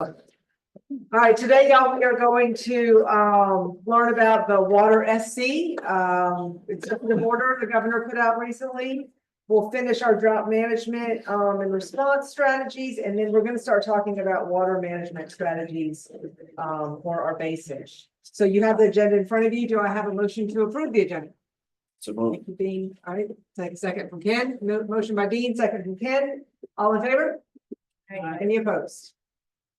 All right, today y'all we are going to learn about the water SC executive order the governor put out recently. We'll finish our drought management and response strategies, and then we're going to start talking about water management strategies for our basin. So you have the agenda in front of you. Do I have a motion to approve the agenda? So move. Thank you, Dean. All right, take a second from Ken. Motion by Dean, second from Ken. All in favor? Any opposed?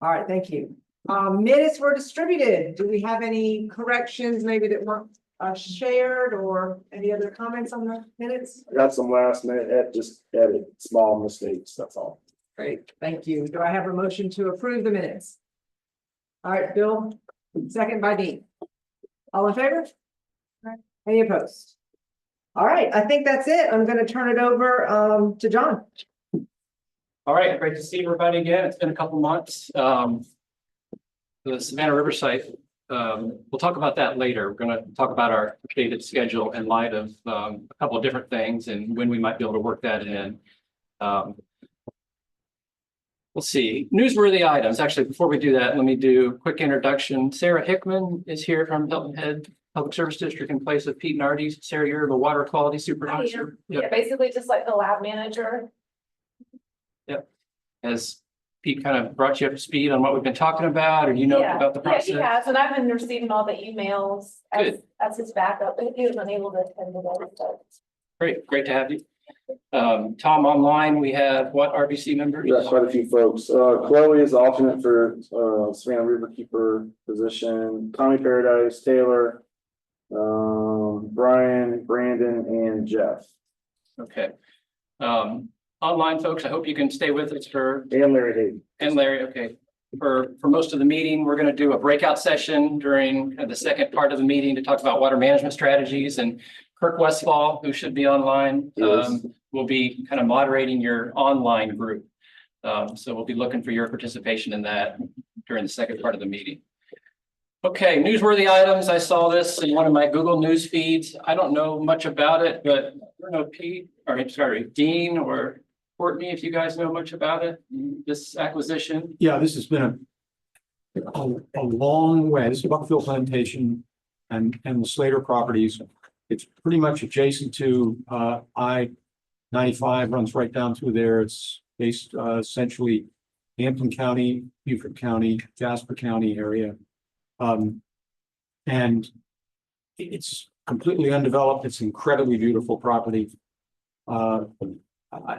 All right, thank you. Minutes were distributed. Do we have any corrections maybe that weren't shared, or any other comments on the minutes? I got some last minute, just added small mistakes, that's all. Great, thank you. Do I have a motion to approve the minutes? All right, Bill, second by Dean. All in favor? Any opposed? All right, I think that's it. I'm going to turn it over to John. All right, great to see everybody again. It's been a couple months. The Savannah River site, we'll talk about that later. We're going to talk about our updated schedule in light of a couple of different things and when we might be able to work that in. We'll see. Newsworthy items. Actually, before we do that, let me do a quick introduction. Sarah Hickman is here from Hilton Head Public Service District in place of Pete Nardi. Sarah, you're the water quality supervisor. Yeah, basically just like the lab manager. Yep. Has Pete kind of brought you up to speed on what we've been talking about, or you know about the process? Yeah, he has, and I've been receiving all the emails as his backup, but he was unable to attend today. So. Great to have you. Tom, online, we have what RBC members? Yeah, quite a few folks. Chloe is alternate for Savannah Riverkeeper position. Tommy Paradise, Taylor, Brian, Brandon, and Jeff. Okay. Online folks, I hope you can stay with us for. And Larry Hayden. And Larry, okay. For most of the meeting, we're going to do a breakout session during the second part of the meeting to talk about water management strategies, and Kirk Westfall, who should be online, will be kind of moderating your online group. So we'll be looking for your participation in that during the second part of the meeting. Okay, newsworthy items. I saw this in one of my Google News feeds. I don't know much about it, but I don't know Pete, or sorry, Dean or Courtney, if you guys know much about it, this acquisition. Yeah, this has been a long way. This is Buckfield Plantation and the Slater properties. It's pretty much adjacent to I-95, runs right down through there. It's based essentially Hampton County, Beaufort County, Jasper County area. And it's completely undeveloped. It's incredibly beautiful property.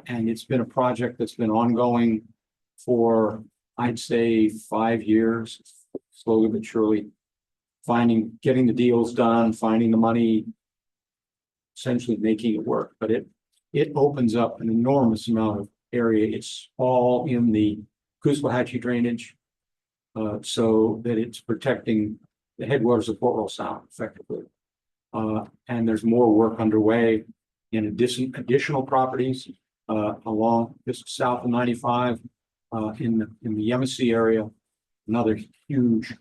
And it's been a project that's been ongoing for, I'd say, 5 years, slowly but surely, getting the deals done, finding the money, essentially making it work. But it opens up an enormous amount of area. It's all in the Savannah-Salkehatchie drainage, so that it's protecting the headwaters of Port Royal Sound effectively. And there's more work underway in additional properties along just south of 95 in the Yemassee area. Another huge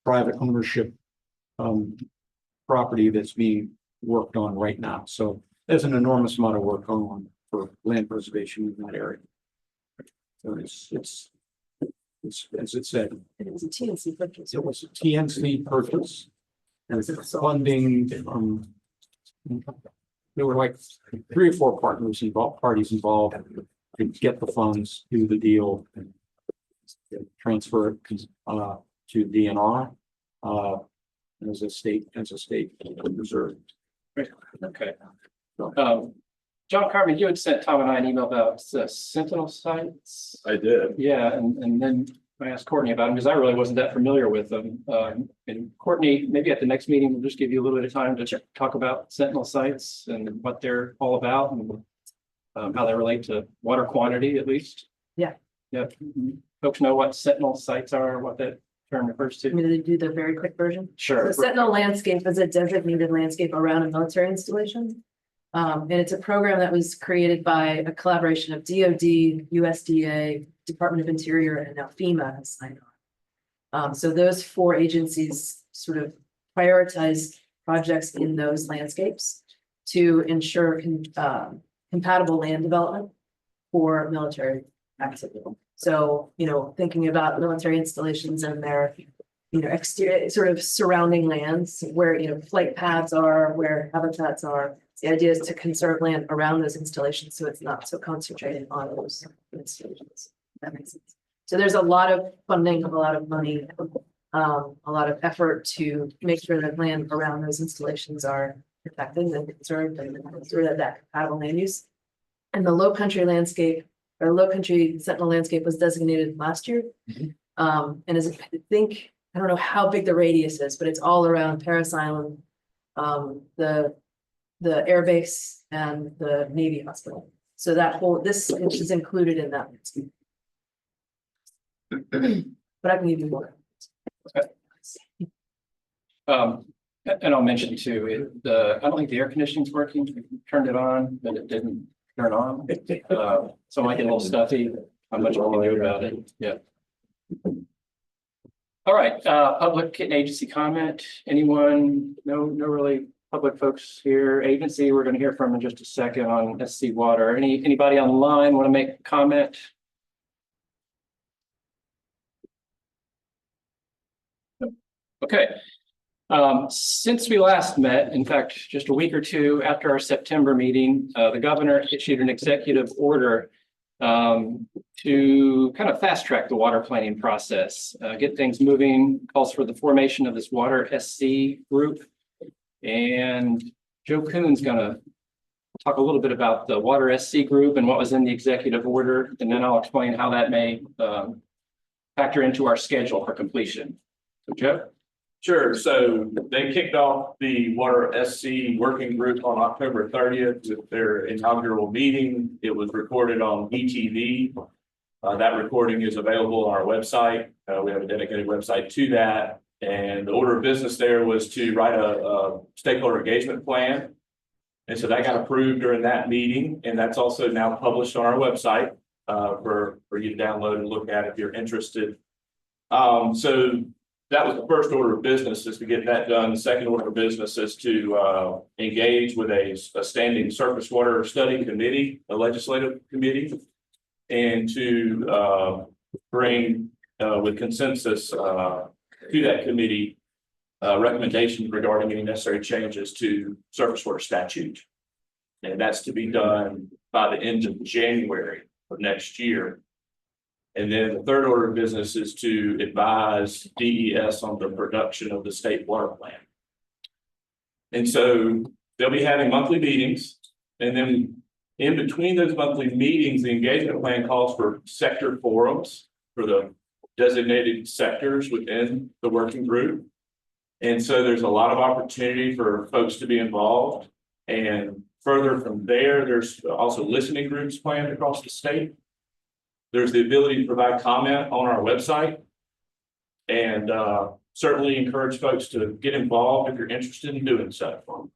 private ownership property that's being worked on right now. So there's an enormous amount of work going on for land preservation in that area. So it's as it said. It was a TNC purchase. It was a TNC purchase. And it's funding there were like 3 or 4 parties involved to get the funds, do the deal, and transfer it to DNR as a state reserve. Okay. John Carmen, you had sent Tom and I an email about Sentinel sites. I did. Yeah, and then I asked Courtney about them because I really wasn't that familiar with them. And Courtney, maybe at the next meeting, we'll just give you a little bit of time to talk about Sentinel sites and what they're all about and how they relate to water quantity, at least. Yeah. Yeah. Folks know what Sentinel sites are, what that term refers to. I'm going to do the very quick version. Sure. The Sentinel landscape is a designated landscape around a military installation. And it's a program that was created by a collaboration of DOD, USDA, Department of Interior, and now FEMA has signed on. So those 4 agencies sort of prioritize projects in those landscapes to ensure compatible land development for military activity. So, thinking about military installations and their, exterior, sort of surrounding lands where, flight paths are, where habitats are. The idea is to conserve land around those installations, so it's not so concentrated on those installations. If that makes sense. So there's a lot of funding, a lot of money, a lot of effort to make sure that land around those installations are protected and conserved and sort of that compatible land use. And the low country landscape, or low country sentinel landscape was designated last year. And is, I don't know how big the radius is, but it's all around Parris Island, the air base and the Navy hospital. So that whole, this is included in that. But I can give you more. And I'll mention too, I don't think the air conditioning's working. We turned it on, but it didn't turn on. So it might get a little stuffy. How much we can do about it? Yeah. All right, public and agency comment. Anyone? No really public folks here. Agency, we're going to hear from in just a second on SC Water. Anybody online want to make a comment? Okay. Since we last met, in fact, just a week or two after our September meeting, the governor issued an executive order to kind of fast track the water planning process, get things moving, calls for the formation of this water SC group. And Joe Kuhn's going to talk a little bit about the water SC group and what was in the executive order, and then I'll explain how that may factor into our schedule for completion. So Joe? Sure. So they kicked off the Water SC working group on October 30th with their inaugural meeting. It was recorded on ETV. That recording is available on our website. We have a dedicated website to that. And the order of business there was to write a stakeholder engagement plan. And so that got approved during that meeting. And that's also now published on our website for you to download and look at if you're interested. So that was the first order of business, is to get that done. The second order of business is to engage with a standing surface water study committee, a legislative committee, and to bring with consensus to that committee recommendations regarding any necessary changes to surface water statute. And that's to be done by the end of January of next year. And then the third order of business is to advise DES on the production of the state water plan. And so they'll be having monthly meetings. And then in between those monthly meetings, the engagement plan calls for sector forums for the designated sectors within the working group. And so there's a lot of opportunity for folks to be involved. And further from there, there's also listening groups planned across the state. There's the ability to provide comment on our website, and certainly encourage folks to get involved if you're interested in doing so.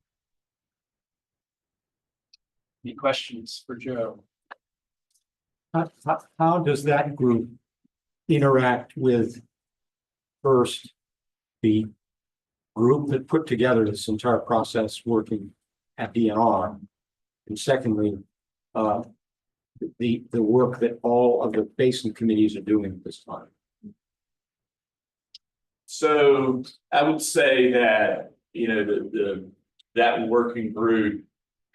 Any questions for Joe? How does that group interact with, first, the group that put together this entire process working at DNR, and secondly, the work that all of the basin committees are doing at this time? So I would say that, that working group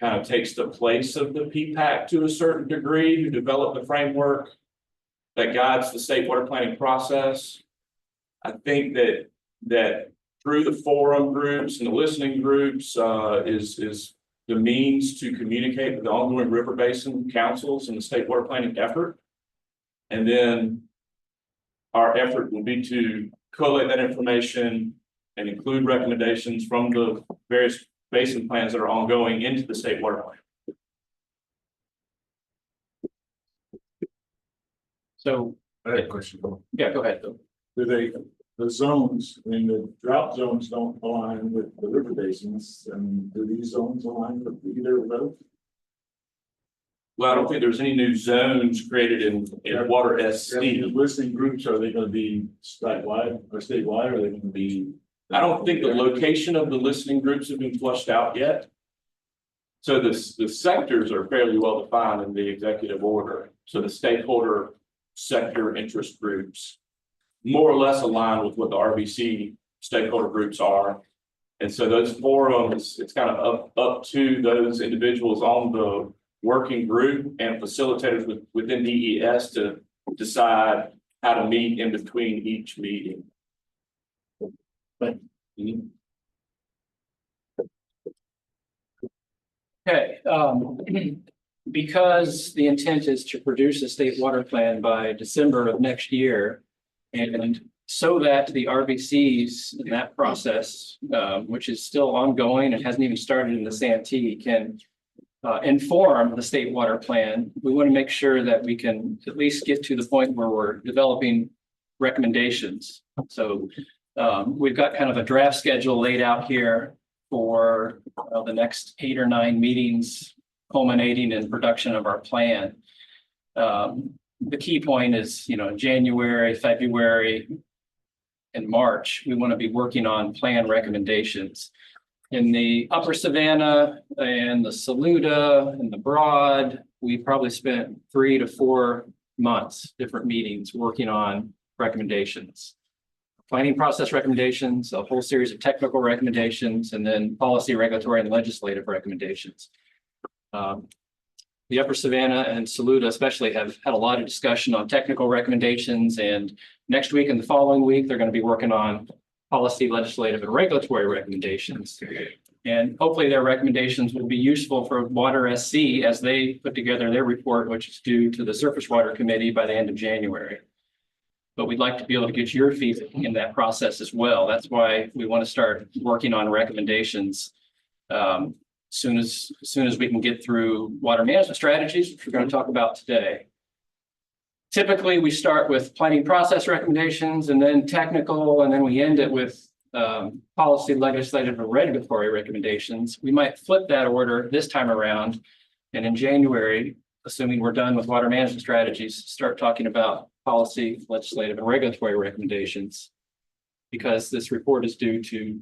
kind of takes the place of the PPAC to a certain degree, who develop the framework that guides the state water planning process. I think that through the forum groups and the listening groups is the means to communicate with the ongoing river basin councils and the state water planning effort. And then our effort will be to collate that information and include recommendations from the various basin plans that are ongoing into the state water plan. So, I have a question. yeah, go ahead. The zones, the drought zones don't align with the river basins, and do these zones align with either of those? Well, I don't think there's any new zones created in water SC. The listening groups, are they going to be statewide, or are they going to be? I don't think the location of the listening groups have been flushed out yet. So the sectors are fairly well defined in the executive order. So the stakeholder sector interest groups more or less align with what the RBC stakeholder groups are. And so those forums, it's kind of up to those individuals on the working group and facilitators within DES to decide how to meet in between each meeting. Okay, because the intent is to produce a state water plan by December of next year. And so that the RBCs in that process, which is still ongoing and hasn't even started in the Santee, can inform the state water plan. We want to make sure that we can at least get to the point where we're developing recommendations. So we've got kind of a draft schedule laid out here for the next 8 or 9 meetings culminating in production of our plan. The key point is, January, February, and March, we want to be working on plan recommendations. In the Upper Savannah and the Saluda and the Broad, we probably spent 3 to 4 months, different meetings, working on recommendations. Planning process recommendations, a whole series of technical recommendations, and then policy, regulatory, and legislative recommendations. The Upper Savannah and Saluda especially have had a lot of discussion on technical recommendations, and next week and the following week, they're going to be working on policy, legislative, and regulatory recommendations. And hopefully their recommendations will be useful for Water SC as they put together their report, which is due to the Surface Water Committee by the end of January. But we'd like to be able to get your feedback in that process as well. That's why we want to start working on recommendations soon as we can get through water management strategies, which we're going to talk about today. Typically, we start with planning process recommendations and then technical, and then we end it with policy, legislative, and regulatory recommendations. We might flip that order this time around, and in January, assuming we're done with water management strategies, start talking about policy, legislative, and regulatory recommendations, because this report is due to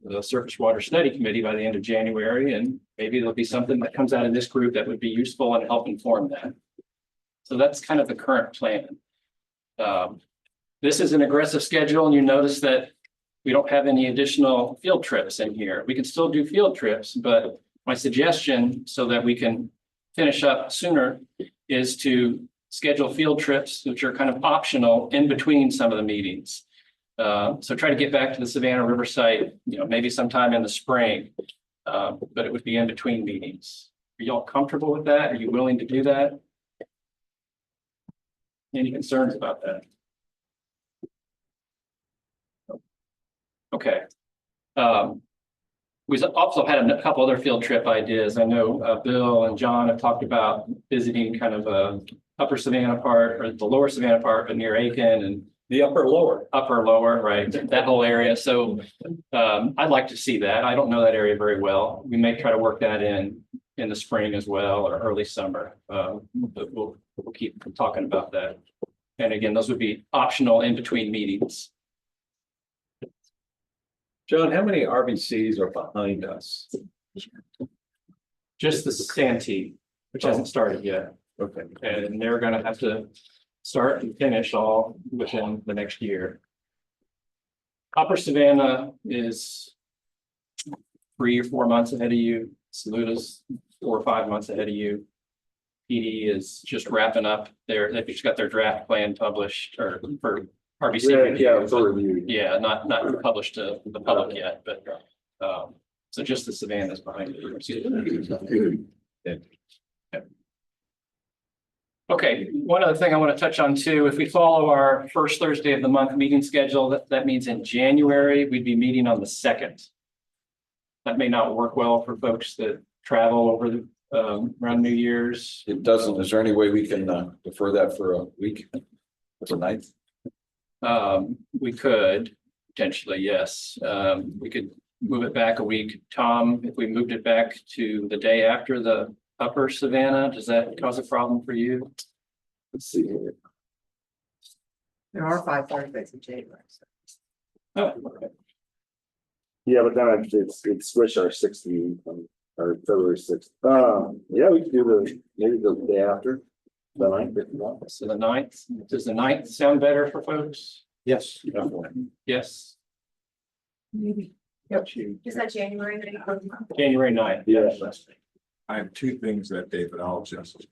the Surface Water Study Committee by the end of January, and maybe there'll be something that comes out of this group that would be useful and help inform that. So that's kind of the current plan. This is an aggressive schedule, and you notice that we don't have any additional field trips in here. We can still do field trips, but my suggestion, so that we can finish up sooner, is to schedule field trips, which are kind of optional in between some of the meetings. So try to get back to the Savannah River site, maybe sometime in the spring, but it would be in between meetings. Are y'all comfortable with that? Are you willing to do that? Any concerns about that? Okay. We've also had a couple other field trip ideas. I know Bill and John have talked about visiting kind of Upper Savannah part, or the Lower Savannah part, but near Aiken, and the upper lower, right? That whole area. So I'd like to see that. I don't know that area very well. We may try to work that in the spring as well, or early summer. But we'll keep talking about that. And again, those would be optional in between meetings. John, how many RBCs are behind us? Just the Santee, which hasn't started yet. Okay. And they're going to have to start and finish all within the next year. Upper Savannah is 3 or 4 months ahead of you. Saluda's 4 or 5 months ahead of you. PD is just wrapping up they've just got their draft plan published, or for RBC. Yeah, for review. Yeah, not published to the public yet, but so just the Savannah's behind it. Okay, one other thing I want to touch on too, if we follow our first Thursday of the month meeting schedule, that means in January, we'd be meeting on the 2nd. That may not work well for folks that travel over the around New Year's. It doesn't. Is there any way we can defer that for a week? For the 9th? We could potentially, yes. We could move it back a week. Tom, if we moved it back to the day after the Upper Savannah, does that cause a problem for you? Let's see here. There are 5 Thursdays in January. So. Oh, okay. Yeah, but then it's switched our 6th meeting from our February 6th. Yeah, we could do maybe the day after. The ninth, if you want. So the 9th, does the 9th sound better for folks? Yes. Yes. Maybe. Is that January? January 9th. Yes. I have two things that day, but I'll adjust.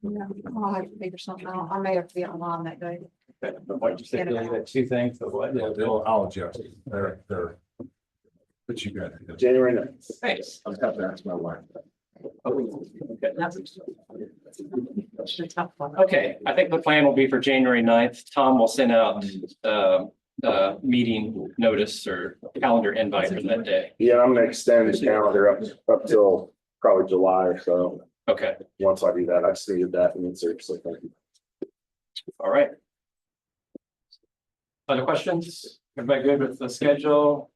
Yeah, I'll have to figure something out. I may have to be online that day. What'd you say, Billy, that 2 things, the what? I'll adjust. They're. But you got it. January 9th. Thanks. I'll have to ask my wife. Okay. That's a tough one. Okay, I think the plan will be for January 9th. Tom will send out meeting notice or calendar invite for that day. Yeah, I'm gonna extend the calendar up till probably July or so. Okay, Once I do that, I just needed that answer, so thank you. all right. Other questions? Everybody good with the schedule?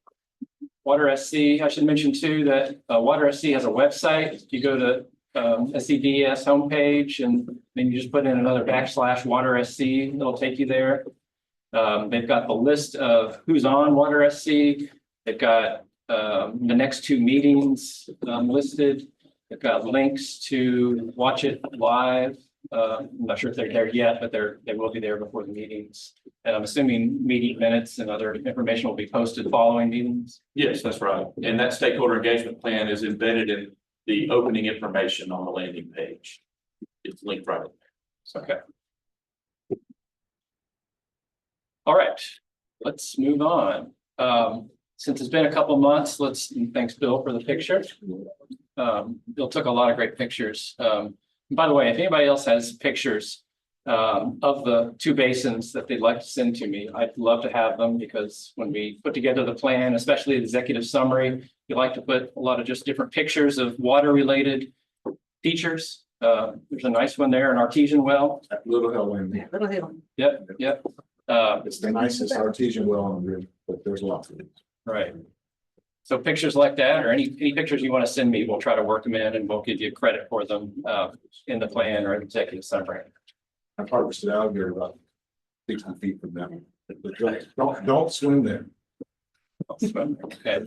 Water SC, I should mention too that Water SC has a website. If you go to SCDS homepage and then you just put in another / Water SC, it'll take you there. They've got the list of who's on Water SC. They've got the next 2 meetings listed. They've got links to watch it live. I'm not sure if they're there yet, but they will be there before the meetings. And I'm assuming meeting minutes and other information will be posted following meetings. Yes, that's right. And that stakeholder engagement plan is embedded in the opening information on the landing page. It's linked right in there. Okay. All right, let's move on. Since it's been a couple months, thanks Bill for the picture. Bill took a lot of great pictures. By the way, if anybody else has pictures of the 2 basins that they'd like to send to me, I'd love to have them because when we put together the plan, especially the executive summary, we like to put a lot of just different pictures of water related features. There's a nice one there, an artesian well. Little Hill Inn. Little Hill. Yep. It's the nicest artesian well on the grid, but there's lots of it. Right. So pictures like that or any pictures you want to send me, we'll try to work them in and we'll give you credit for them in the plan or executive summary. I've harvested alligator about 60 feet from them. But don't swim there. Okay.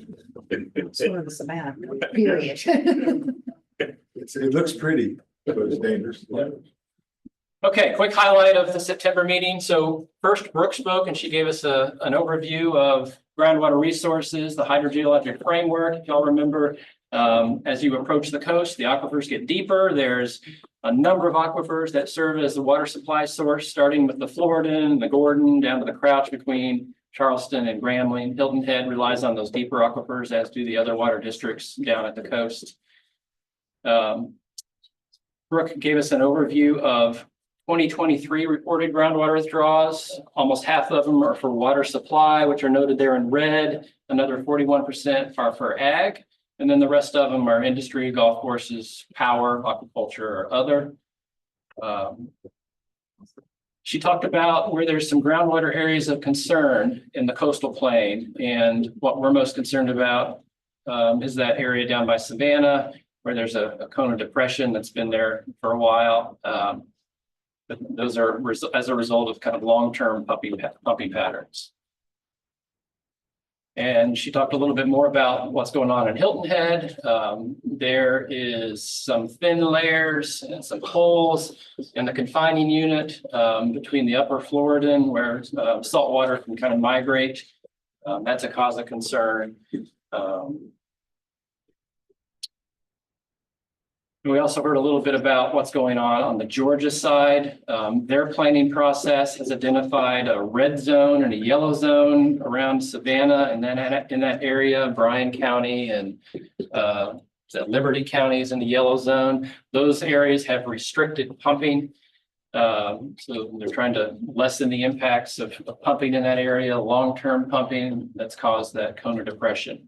Sort of the Savannah, period. It looks pretty, but it's dangerous. Okay, quick highlight of the September meeting. So first Brooke spoke and she gave us an overview of groundwater resources, the hydrogeologic framework. If y'all remember, as you approach the coast, the aquifers get deeper. There's a number of aquifers that serve as the water supply source, starting with the Floridan, the Gordon, down to the Crouch between Charleston and Grambling. Hilton Head relies on those deeper aquifers, as do the other water districts down at the coast. Brooke gave us an overview of 2023 reported groundwater withdrawals. Almost half of them are for water supply, which are noted there in red. Another 41% are for ag. And then the rest of them are industry, golf courses, power, aquaculture, or other. She talked about where there's some groundwater areas of concern in the coastal plain. And what we're most concerned about is that area down by Savannah, where there's a cone of depression that's been there for a while. But those are as a result of kind of long-term pumping patterns. And she talked a little bit more about what's going on in Hilton Head. There is some thin layers and some holes in the confining unit between the upper Floridan where salt water can kind of migrate. That's a cause of concern. We also heard a little bit about what's going on the Georgia side. Their planning process has identified a red zone and a yellow zone around Savannah, and then in that area, Bryan County and Liberty County is in the yellow zone. Those areas have restricted pumping. So they're trying to lessen the impacts of pumping in that area, long-term pumping that's caused that cone of depression.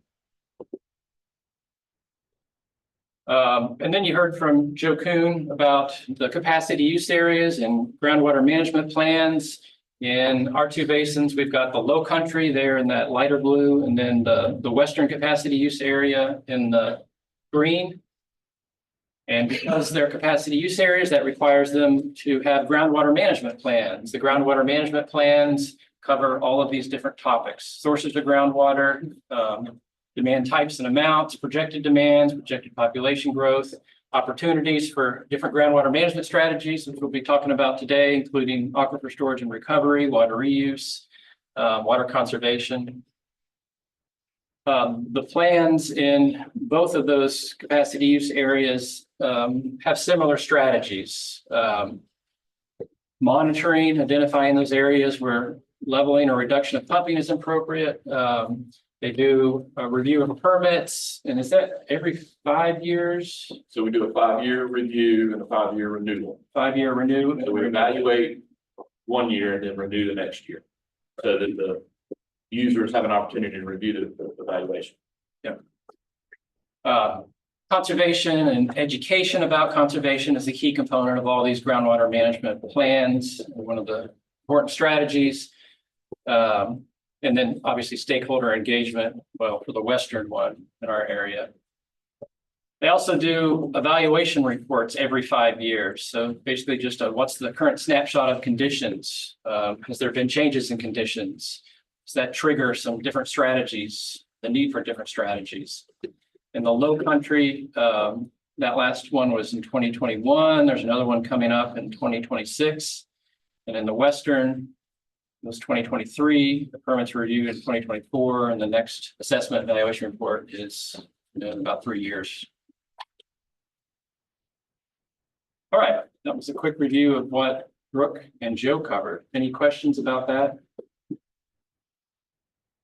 And then you heard from Joe Kuhn about the capacity use areas and groundwater management plans. In our 2 basins, we've got the low country there in that lighter blue, and then the western capacity use area in the green. And because they're capacity use areas, that requires them to have groundwater management plans. The groundwater management plans cover all of these different topics: sources of groundwater, demand types and amounts, projected demands, projected population growth, opportunities for different groundwater management strategies, which we'll be talking about today, including aquifer storage and recovery, water reuse, water conservation. The plans in both of those capacity use areas have similar strategies. Monitoring, identifying those areas where leveling or reduction of pumping is appropriate. They do a review of permits, and is that every 5 years? So we do a 5-year review and a 5-year renewal. 5-year renew. So we evaluate 1 year and then renew the next year. So that the users have an opportunity to review the evaluation. Conservation and education about conservation is a key component of all these groundwater management plans, one of the important strategies. And then obviously stakeholder engagement, well, for the Western one in our area. They also do evaluation reports every 5 years. So basically just what's the current snapshot of conditions? Has there been changes in conditions? Does that trigger some different strategies, the need for different strategies? In the low country, that last one was in 2021. There's another one coming up in 2026. And in the Western, it was 2023, the permits were reviewed in 2024, and the next assessment evaluation report is in about 3 years. All right, that was a quick review of what Brooke and Joe covered. Any questions about that?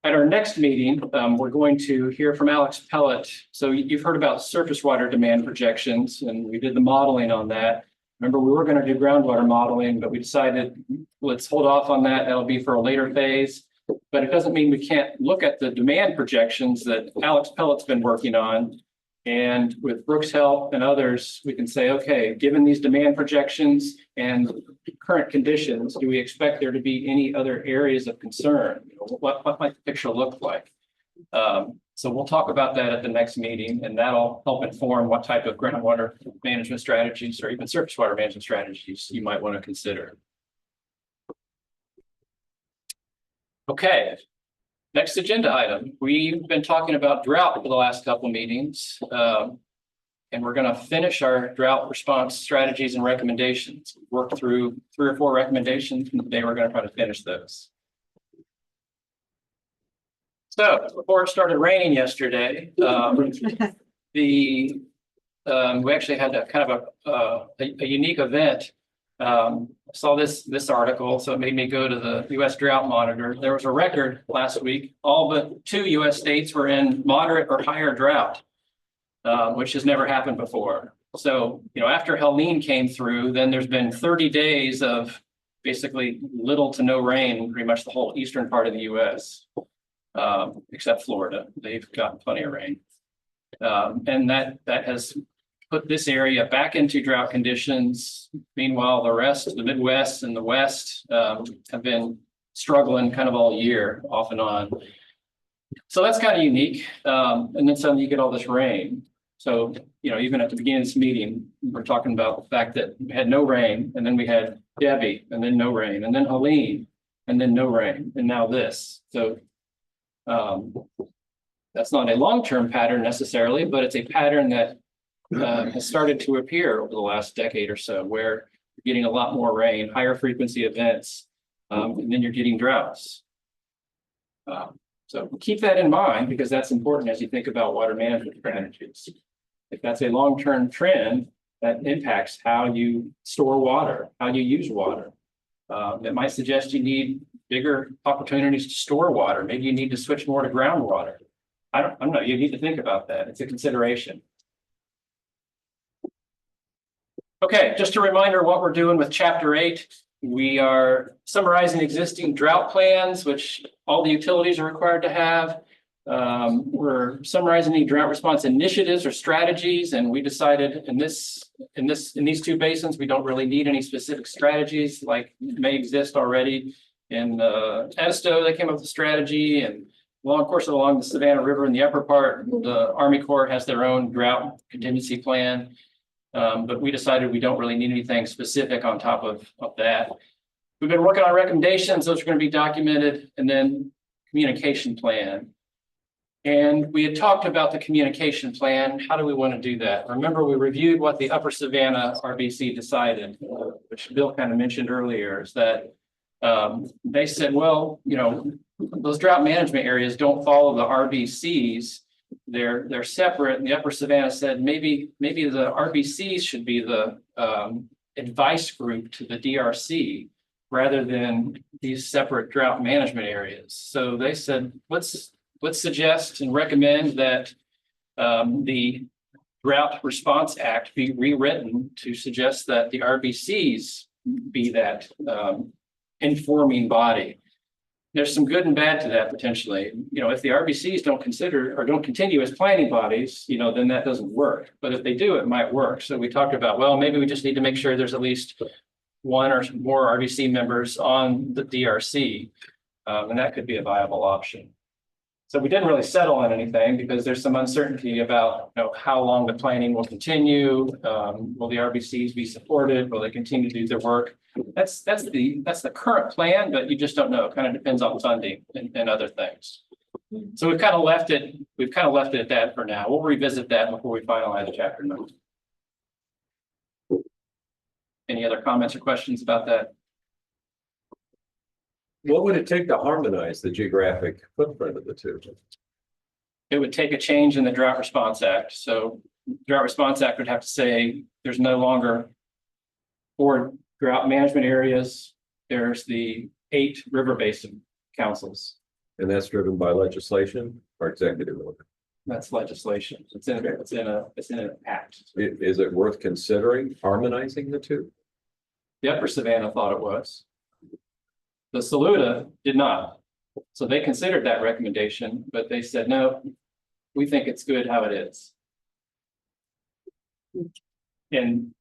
At our next meeting, we're going to hear from Alex Pellet. So you've heard about surface water demand projections, and we did the modeling on that. Remember, we were going to do groundwater modeling, but we decided let's hold off on that. That'll be for a later phase. But it doesn't mean we can't look at the demand projections that Alex Pellet's been working on. And with Brooke's help and others, we can say, okay, given these demand projections and current conditions, do we expect there to be any other areas of concern? You know, what might the picture look like? So we'll talk about that at the next meeting, and that'll help inform what type of groundwater management strategies or even surface water management strategies you might want to consider. Okay, next agenda item. We've been talking about drought for the last couple of meetings, and we're going to finish our drought response strategies and recommendations. Work through 3 or 4 recommendations, and today we're going to try to finish those. So before it started raining yesterday, we actually had a kind of a unique event. I saw this article, so it made me go to the U.S. Drought Monitor. There was a record last week. All but 2 U.S. states were in moderate or higher drought, which has never happened before. So, you know, after Helene came through, then there's been 30 days of basically little to no rain in pretty much the whole eastern part of the U.S. Except Florida. They've gotten plenty of rain. And that has put this area back into drought conditions. Meanwhile, the rest, the Midwest and the West have been struggling kind of all year, off and on. So that's kind of unique. And then suddenly you get all this rain. So, you know, even at the beginning of this meeting, we're talking about the fact that we had no rain, and then we had Debbie, and then no rain, and then Helene, and then no rain, and now this. So that's not a long-term pattern necessarily, but it's a pattern that has started to appear over the last decade or so, where you're getting a lot more rain, higher frequency events, and then you're getting droughts. So keep that in mind, because that's important as you think about water management strategies. If that's a long-term trend, that impacts how you store water, how you use water. That might suggest you need bigger opportunities to store water. Maybe you need to switch more to groundwater. I don't know. You need to think about that. It's a consideration. Okay, just a reminder of what we're doing with Chapter 8. We are summarizing existing drought plans, which all the utilities are required to have. We're summarizing any drought response initiatives or strategies, and we decided in these 2 basins, we don't really need any specific strategies like may exist already. In Edisto, they came up with a strategy, and along the Savannah River in the upper part, the Army Corps has their own drought contingency plan. But we decided we don't really need anything specific on top of that. We've been working on recommendations. Those are going to be documented, and then communication plan. And we had talked about the communication plan. How do we want to do that? Remember, we reviewed what the Upper Savannah RBC decided, which Bill kind of mentioned earlier, is that they said, well, you know, those drought management areas don't follow the RBCs. They're separate. And the Upper Savannah said maybe the RBCs should be the advice group to the DRC rather than these separate drought management areas. So they said, let's suggest and recommend that the Drought Response Act be rewritten to suggest that the RBCs be that informing body. There's some good and bad to that potentially. You know, if the RBCs don't consider or don't continue as planning bodies, you know, then that doesn't work. But if they do, it might work. So we talked about, well, maybe we just need to make sure there's at least one or more RBC members on the DRC, and that could be a viable option. So we didn't really settle on anything because there's some uncertainty about, you know, how long the planning will continue. Will the RBCs be supported? Will they continue to do their work? That's the current plan, but you just don't know. It kind of depends on funding and other things. So we've kind of left it at that for now. We'll revisit that before we finalize chapter 9. Any other comments or questions about that? What would it take to harmonize the geographic footprint of the two? It would take a change in the Drought Response Act. So Drought Response Act would have to say there's no longer 4 drought management areas. There's the 8 river basin councils. And that's driven by legislation or executive order? That's legislation. It's in an act. Is it worth considering harmonizing the two? The Upper Savannah thought it was. The Saluda did not. So they considered that recommendation, but they said, no, we think it's good how it is. And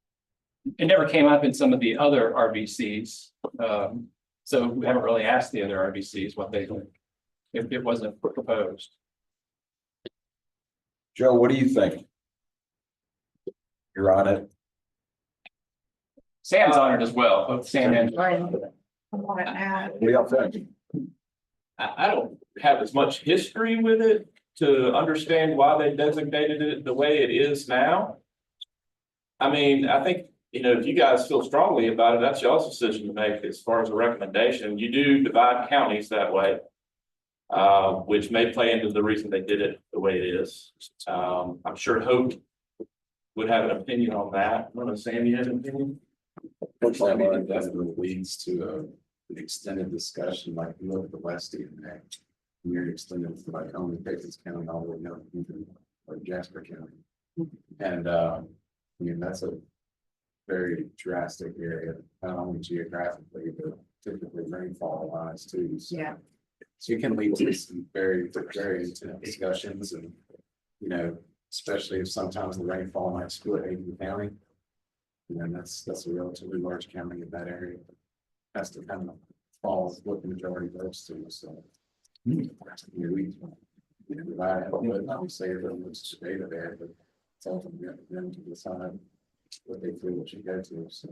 it never came up in some of the other RBCs. So we haven't really asked the other RBCs what they think. If it wasn't proposed. Joe, what do you think? You're on it. Sam's on it as well, both Sam and. I'm on it now. What do y'all think? I don't have as much history with it to understand why they designated it the way it is now. I mean, I think, you know, if you guys feel strongly about it, that's y'all's decision to make as far as a recommendation. You do divide counties that way, which may play into the reason they did it the way it is. I'm sure Hope would have an opinion on that. I don't know, Sam, you have an opinion? Unfortunately, I think that definitely leads to an extended discussion, like you look at the West even there. You're extended to like only Texas County all the way down to or Jasper County. And I mean, that's a very drastic area, not only geographically, but typically rainfall wise too. So, Yeah. so you can lead to some very intense discussions and, you know, especially if sometimes the rainfall might split Aiken County. And then that's a relatively large county in that area. Has to kind of fall with the majority of those two, so. We divide it, but we say everyone looks to data there, but it's ultimately up to them to decide what they feel it should go to, so.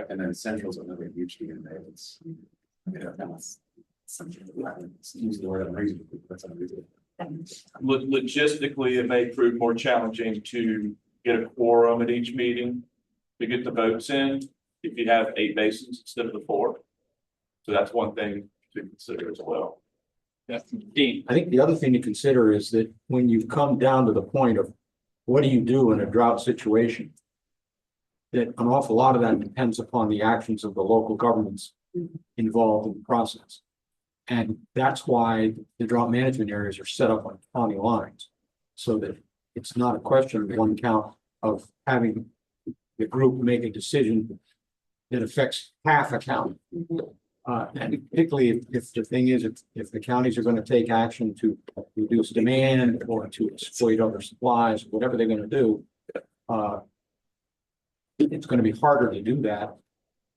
And then Central's another huge DMA, it's, you know, kind of. Use the word unreasonable, that's unreasonable. Logistically, it may prove more challenging to get a quorum at each meeting to get the votes in if you have 8 basins instead of the 4. So that's one thing to consider as well. That's Dean. I think the other thing to consider is that when you come down to the point of what do you do in a drought situation? That an awful lot of that depends upon the actions of the local governments involved in the process. And that's why the drought management areas are set up on county lines. So that it's not a question of one count of having the group make a decision that affects half a county. And particularly if the thing is, if the counties are going to take action to reduce demand or to exploit other supplies, whatever they're going to do, it's going to be harder to do that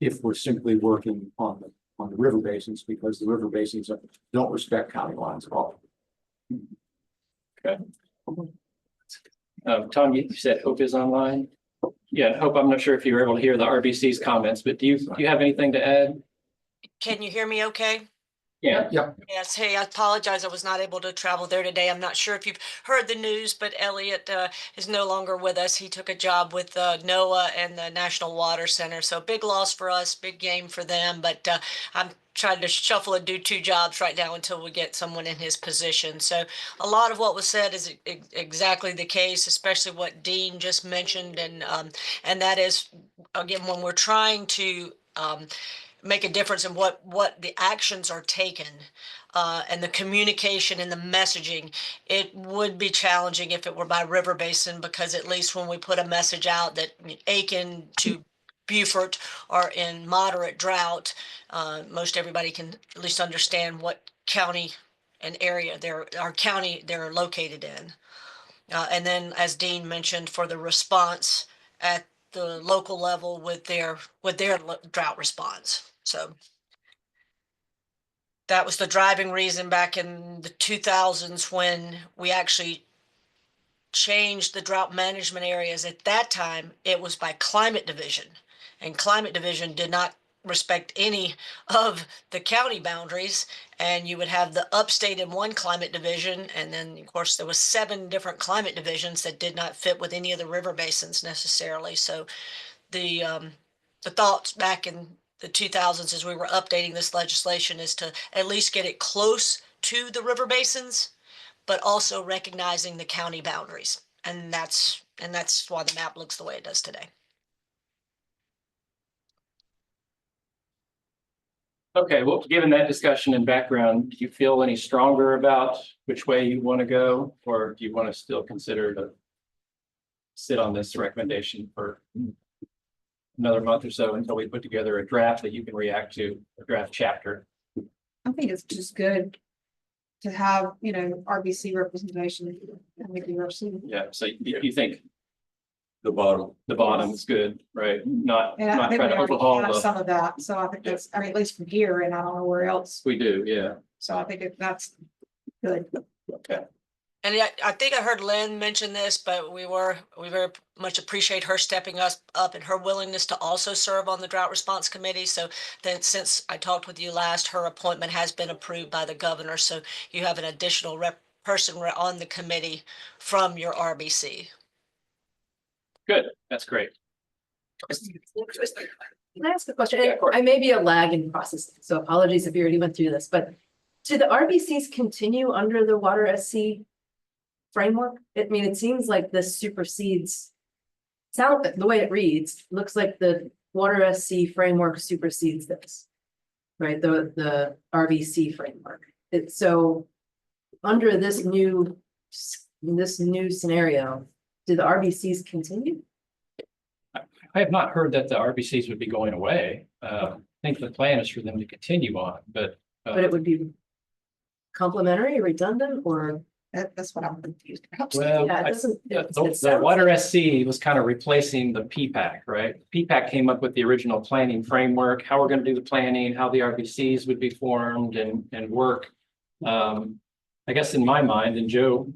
if we're simply working on the river basins, because the river basins don't respect county lines at all. Okay. Tom, you said Hope is online. Yeah, Hope, I'm not sure if you were able to hear the RBC's comments, but do you have anything to add? Can you hear me okay? Yeah. Yes, hey, I apologize. I was not able to travel there today. I'm not sure if you've heard the news, but Elliot is no longer with us. He took a job with NOAA and the National Water Center. So big loss for us, big game for them. But I'm trying to shuffle and do two jobs right now until we get someone in his position. So a lot of what was said is exactly the case, especially what Dean just mentioned. And that is, again, when we're trying to make a difference in what the actions are taken and the communication and the messaging. It would be challenging if it were by river basin, because at least when we put a message out that Aiken to Beaufort are in moderate drought, most everybody can at least understand what county and area our county they're located in. And then, as Dean mentioned, for the response at the local level with their drought response. So that was the driving reason back in the 2000s when we actually changed the drought management areas. At that time, it was by climate division, and climate division did not respect any of the county boundaries. And you would have the upstate in one climate division, and then of course there was 7 different climate divisions that did not fit with any of the river basins necessarily. So the thoughts back in the 2000s as we were updating this legislation is to at least get it close to the river basins, but also recognizing the county boundaries. And that's why the map looks the way it does today. Okay, well, given that discussion and background, do you feel any stronger about which way you want to go, or do you want to still consider to sit on this recommendation for another month or so until we put together a draft that you can react to, a draft chapter? I think it's just good to have, RBC representation and we can receive. Yeah, so you think The bottom. is good, right? Not And I not think try we to already overhaul have the, some of that, so I think that's, at least from here, and I don't know where else, we do, yeah. so I think that's good. Okay. And I think I heard Lynn mention this, but we very much appreciate her stepping us up and her willingness to also serve on the drought response committee. So then, since I talked with you last, her appointment has been approved by the governor. So you have an additional person on the committee from your RBC. Good, that's great. Can I ask a question? Yeah, of course. I may be a lag in processing, so apologies if you already went through this, but do the RBCs continue under the Water SC framework? I mean, it seems like this supersedes, the way it reads, looks like the Water SC framework supersedes this, right? The RBC framework. It's so under this new scenario, do the RBCs continue? I have not heard that the RBCs would be going away. I think the plan is for them to continue on, but But it would be complementary, redundant, or? That's what I'm confused about. well, Yeah, it doesn't. the Water SC was kind of replacing the PPAC, right? PPAC came up with the original planning framework, how we're going to do the planning, how the RBCs would be formed and work. I guess in my mind, and Joe,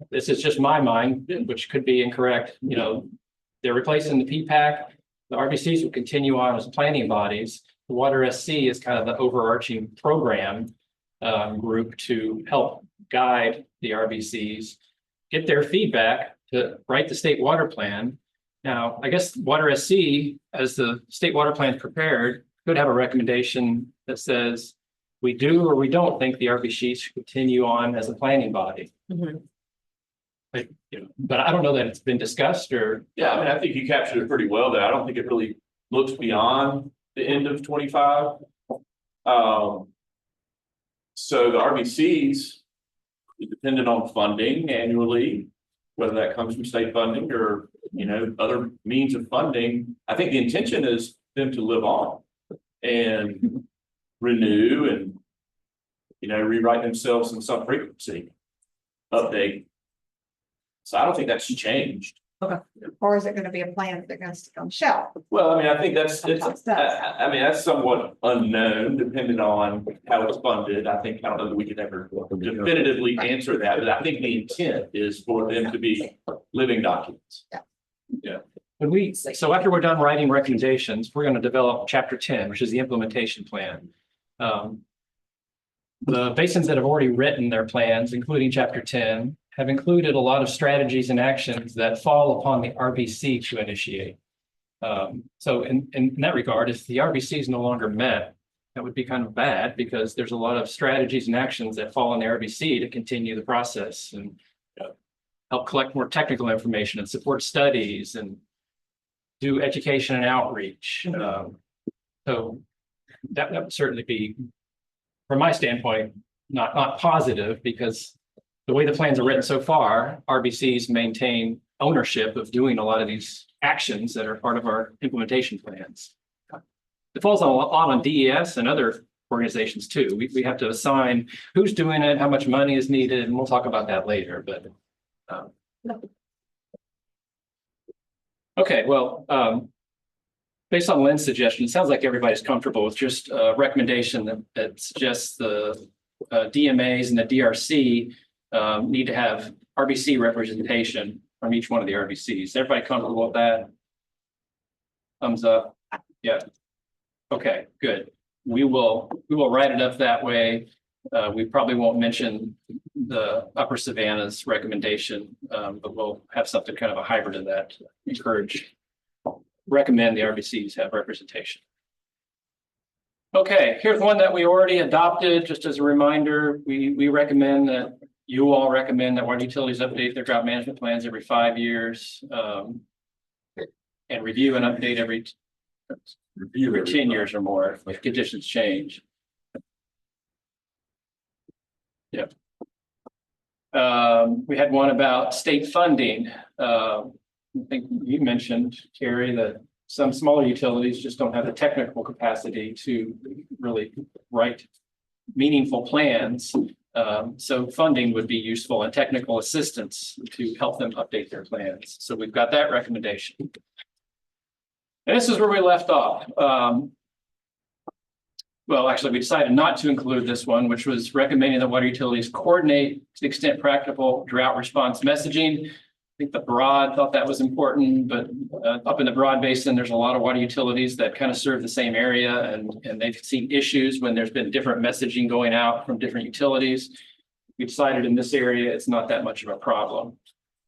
this is just my mind, which could be incorrect, they're replacing the PPAC. The RBCs will continue on as planning bodies. The Water SC is kind of the overarching program group to help guide the RBCs, get their feedback to write the state water plan. Now, I guess Water SC, as the state water plan is prepared, could have a recommendation that says we do or we don't think the RBCs should continue on as a planning body. Mhm. But I don't know that it's been discussed or. Yeah, I mean, I think you captured it pretty well there. I don't think it really looks beyond the end of 25. So the RBCs, dependent on funding annually, whether that comes from state funding or, other means of funding, I think the intention is them to live on and renew and, rewrite themselves in some frequency, update. So I don't think that's changed. Or is it gonna be a plan that goes to come shelf? Well, I mean, I think that's, Sometimes that's- I mean, that's somewhat unknown, depending on how it's funded. I don't know that we could ever definitively answer that, but I think the intent is for them to be living documents. So after we're done writing recommendations, we're going to develop chapter 10, which is the implementation plan. The basins that have already written their plans, including chapter 10, have included a lot of strategies and actions that fall upon the RBC to initiate. So in that regard, if the RBC is no longer met, that would be kind of bad because there's a lot of strategies and actions that fall on the RBC to continue the process and help collect more technical information and support studies and do education and outreach. So that would certainly be, from my standpoint, not positive because the way the plans are written so far, RBCs maintain ownership of doing a lot of these actions that are part of our implementation plans. It falls a lot on DES and other organizations too. We have to assign who's doing it, how much money is needed, and we'll talk about that later, but. Okay, well, based on Lynn's suggestion, it sounds like everybody's comfortable with just a recommendation that suggests the DMAs and the DRC need to have RBC representation from each one of the RBCs. Is everybody comfortable with that? Thumbs up. Yeah. Okay, good. We will write it up that way. We probably won't mention the Upper Savannah's recommendation, but we'll have something kind of a hybrid of that. Recommend the RBCs have representation. Okay, here's one that we already adopted. Just as a reminder, we recommend that you all recommend that water utilities update their drought management plans every 5 years, and review and update every 10 years or more if conditions change. Yep. We had one about state funding. I think you mentioned, Carrie, that some smaller utilities just don't have the technical capacity to really write meaningful plans. So funding would be useful and technical assistance to help them update their plans. So we've got that recommendation. And this is where we left off. Well, actually, we decided not to include this one, which was recommending that water utilities coordinate to the extent practical drought response messaging. I think the Broad thought that was important, but up in the Broad Basin, there's a lot of water utilities that kind of serve the same area, and they've seen issues when there's been different messaging going out from different utilities. We decided in this area, it's not that much of a problem.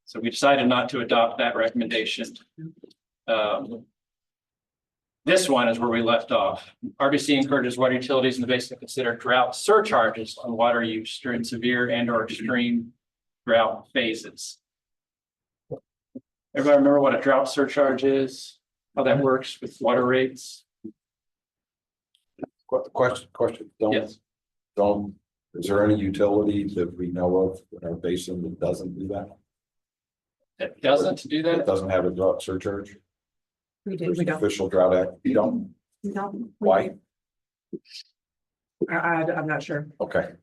So we decided not to adopt that recommendation. This one is where we left off. RBC encourages water utilities in the basin to consider drought surcharges on water use during severe and/or extreme drought phases. Everybody remember what a drought surcharge is? How that works with water rates? Question. Yes. Is there any utility that we know of in our basin that doesn't do that? That doesn't do That that? doesn't have a drought surcharge? We do, There's we an don't. official drought act. You don't? No. Why? I'm not sure. Okay.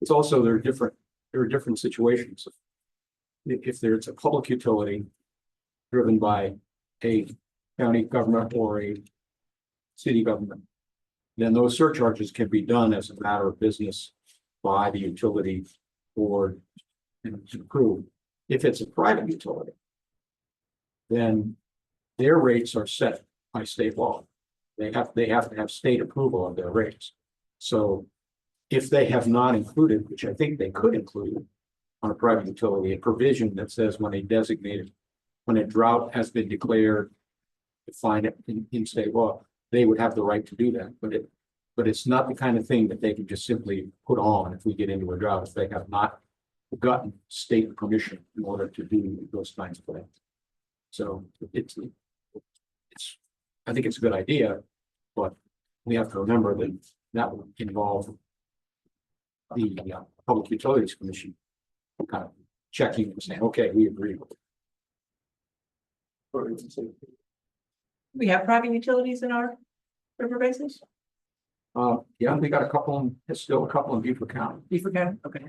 It's also, there are different situations. If there's a public utility driven by a county government or a city government, then those surcharges can be done as a matter of business by the utility board and approved. If it's a private utility, then their rates are set by state law. They have to have state approval of their rates. So if they have not included, which I think they could include on a private utility, a provision that says when a drought has been declared, defined it in state law, they would have the right to do that. But it's not the kind of thing that they can just simply put on if we get into a drought, if they have not gotten state permission in order to do those kinds of things. So I think it's a good idea, but we have to remember that that would involve the Public Utilities Commission kind of checking and saying, okay, we agree with it. We have private utilities in our river basins? Yeah, we got a couple, there's still a couple in Beaufort County. Beaufort County, okay.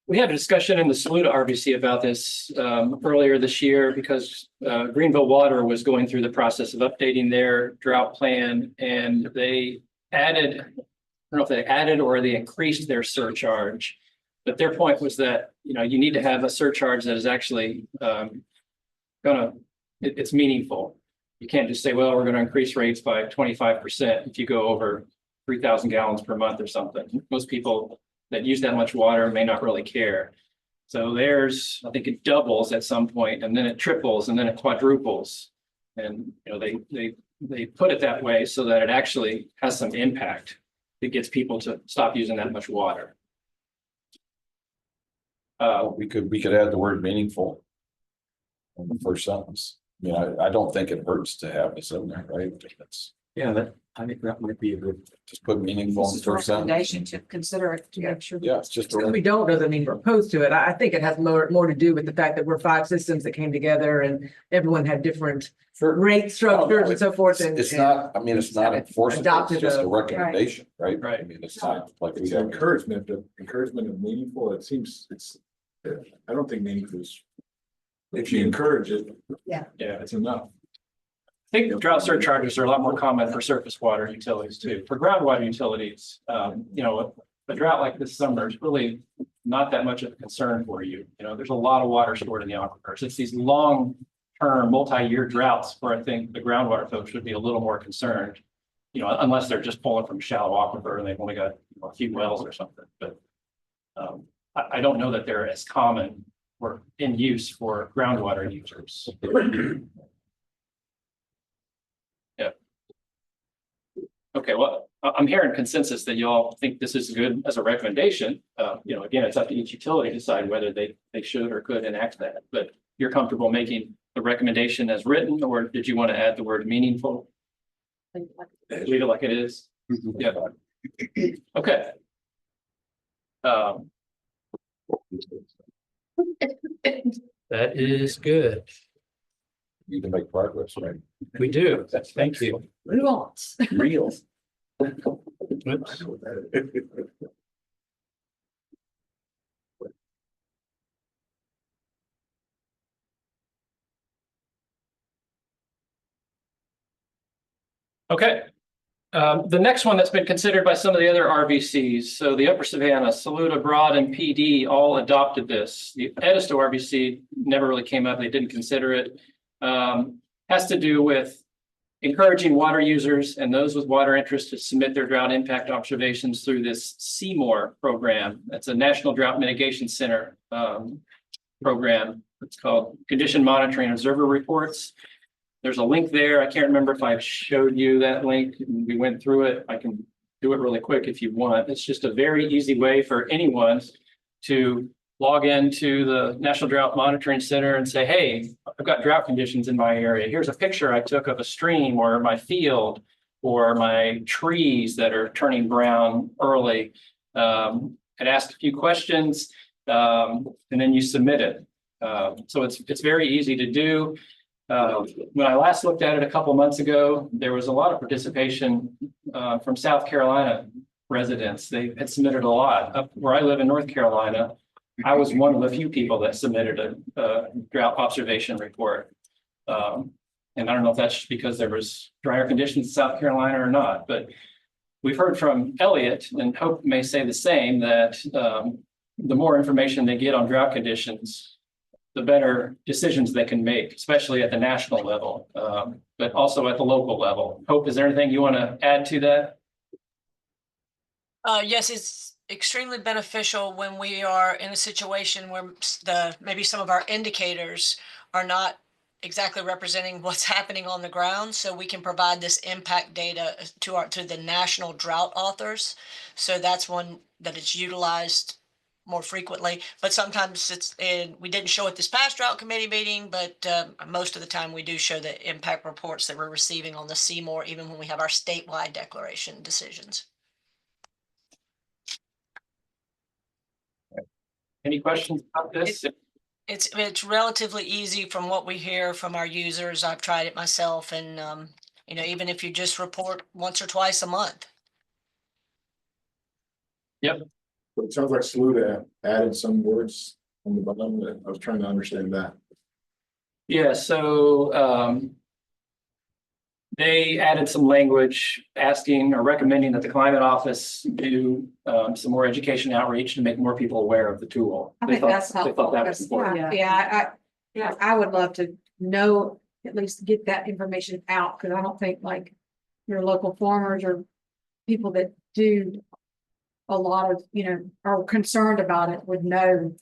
We had a discussion in the Saluda RBC about this earlier this year because Greenville Water was going through the process of updating their drought plan, and they added, I don't know if they added or they increased their surcharge, but their point was that, you know, you need to have a surcharge that is actually it's meaningful. You can't just say, well, we're going to increase rates by 25% if you go over 3,000 gallons per month or something. Most people that use that much water may not really care. So there's, I think it doubles at some point, and then it triples, and then it quadruples. And, you know, they put it that way so that it actually has some impact. It gets people to stop using that much water. We could add the word meaningful in the first sentence. I mean, I don't think it hurts to have this in there, right? That's, Yeah, I think that might be a good. just put meaningful in the first sentence. Recommendation to consider it to make sure. Yeah, it's just. If we don't, doesn't mean we're opposed to it. I think it has more to do with the fact that we're 5 systems that came together and everyone had different rate structures and so forth. And It's not, I mean, it's not enforceable, it's adopted just a a- recommendation, right? Right. I mean, it's not like we It's have. encouragement of meaningful. It seems I don't think meaningful is. If you encourage it, Yeah. it's enough. I think drought surcharges are a lot more common for surface water utilities too. For groundwater utilities, you know, a drought like this summer is really not that much of a concern for you. You know, there's a lot of water stored in the aquifers. It's these long-term, multi-year droughts where I think the groundwater folks should be a little more concerned. You know, unless they're just pulling from shallow aquifer and they've only got a few wells or something. But I don't know that they're as common or in use for groundwater users. Okay, well, I'm hearing consensus that y'all think this is good as a recommendation. You know, again, it's up to each utility to decide whether they should or could enact that. But you're comfortable making the recommendation as written, or did you want to add the word meaningful? Leave it like it is? Yeah. Okay. That is good. You can make progress, right? We do. Thank you. nuance. Real. Oops. Okay. The next one that's been considered by some of the other RVCs. So the Upper Savannah, Saluda, Broad, and PD all adopted this. The Edisto RVC never really came up. They didn't consider it. Has to do with encouraging water users and those with water interest to submit their drought impact observations through this CMOR program. That's a National Drought Mitigation Center program. It's called Condition Monitoring Observer Reports. There's a link there. I can't remember if I showed you that link. We went through it. I can do it really quick if you want. It's just a very easy way for anyone to log into the National Drought Monitoring Center and say, hey, I've got drought conditions in my area. Here's a picture I took of a stream or my field or my trees that are turning brown early. And ask a few questions, and then you submit it. So it's very easy to do. When I last looked at it a couple months ago, there was a lot of participation from South Carolina residents. They had submitted a lot. Up where I live in North Carolina, I was one of the few people that submitted a drought observation report. And I don't know if that's because there was drier conditions in South Carolina or not, but we've heard from Elliott, and Hope may say the same, that the more information they get on drought conditions, the better decisions they can make, especially at the national level, but also at the local level. Hope, is there anything you want to add to that? Yes, it's extremely beneficial when we are in a situation where maybe some of our indicators are not exactly representing what's happening on the ground. So we can provide this impact data to the national drought authors. So that's one that is utilized more frequently, but sometimes we didn't show it this past drought committee meeting, but most of the time we do show the impact reports that we're receiving on the CMOR, even when we have our statewide declaration decisions. Any questions about this? It's relatively easy from what we hear from our users. I've tried it myself, and you know, even if you just report once or twice a month. Yep. But it sounds like Saluda added some words on the bottom that I was trying to understand that. Yeah, so they added some language asking or recommending that the climate office do some more education outreach to make more people aware of the tool. I They think thought- that's They thought helpful. that was important. Yeah, I would love to know, at least get that information out, because I don't think like your local farmers or people that do a lot of, are concerned about it would know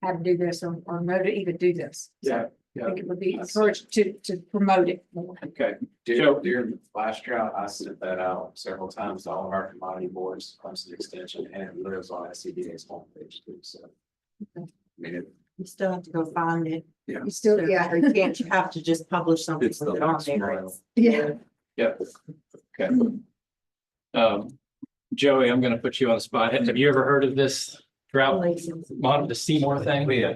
how to do this or know to even do this. So I think it would be encouraged to promote it more. Okay. During the flash drought, I sent that out several times to all of our commodity boards, Clemson Extension, and it lives on SCDA's homepage too, so. I mean, You still have to go find it. You still, yeah. You can't have to just publish something it's the with it on last there. mile. Yeah. Yep. Okay. Joey, I'm gonna put you on the spot. Have you ever heard of this drought monitor, the Seymour thing? Yeah.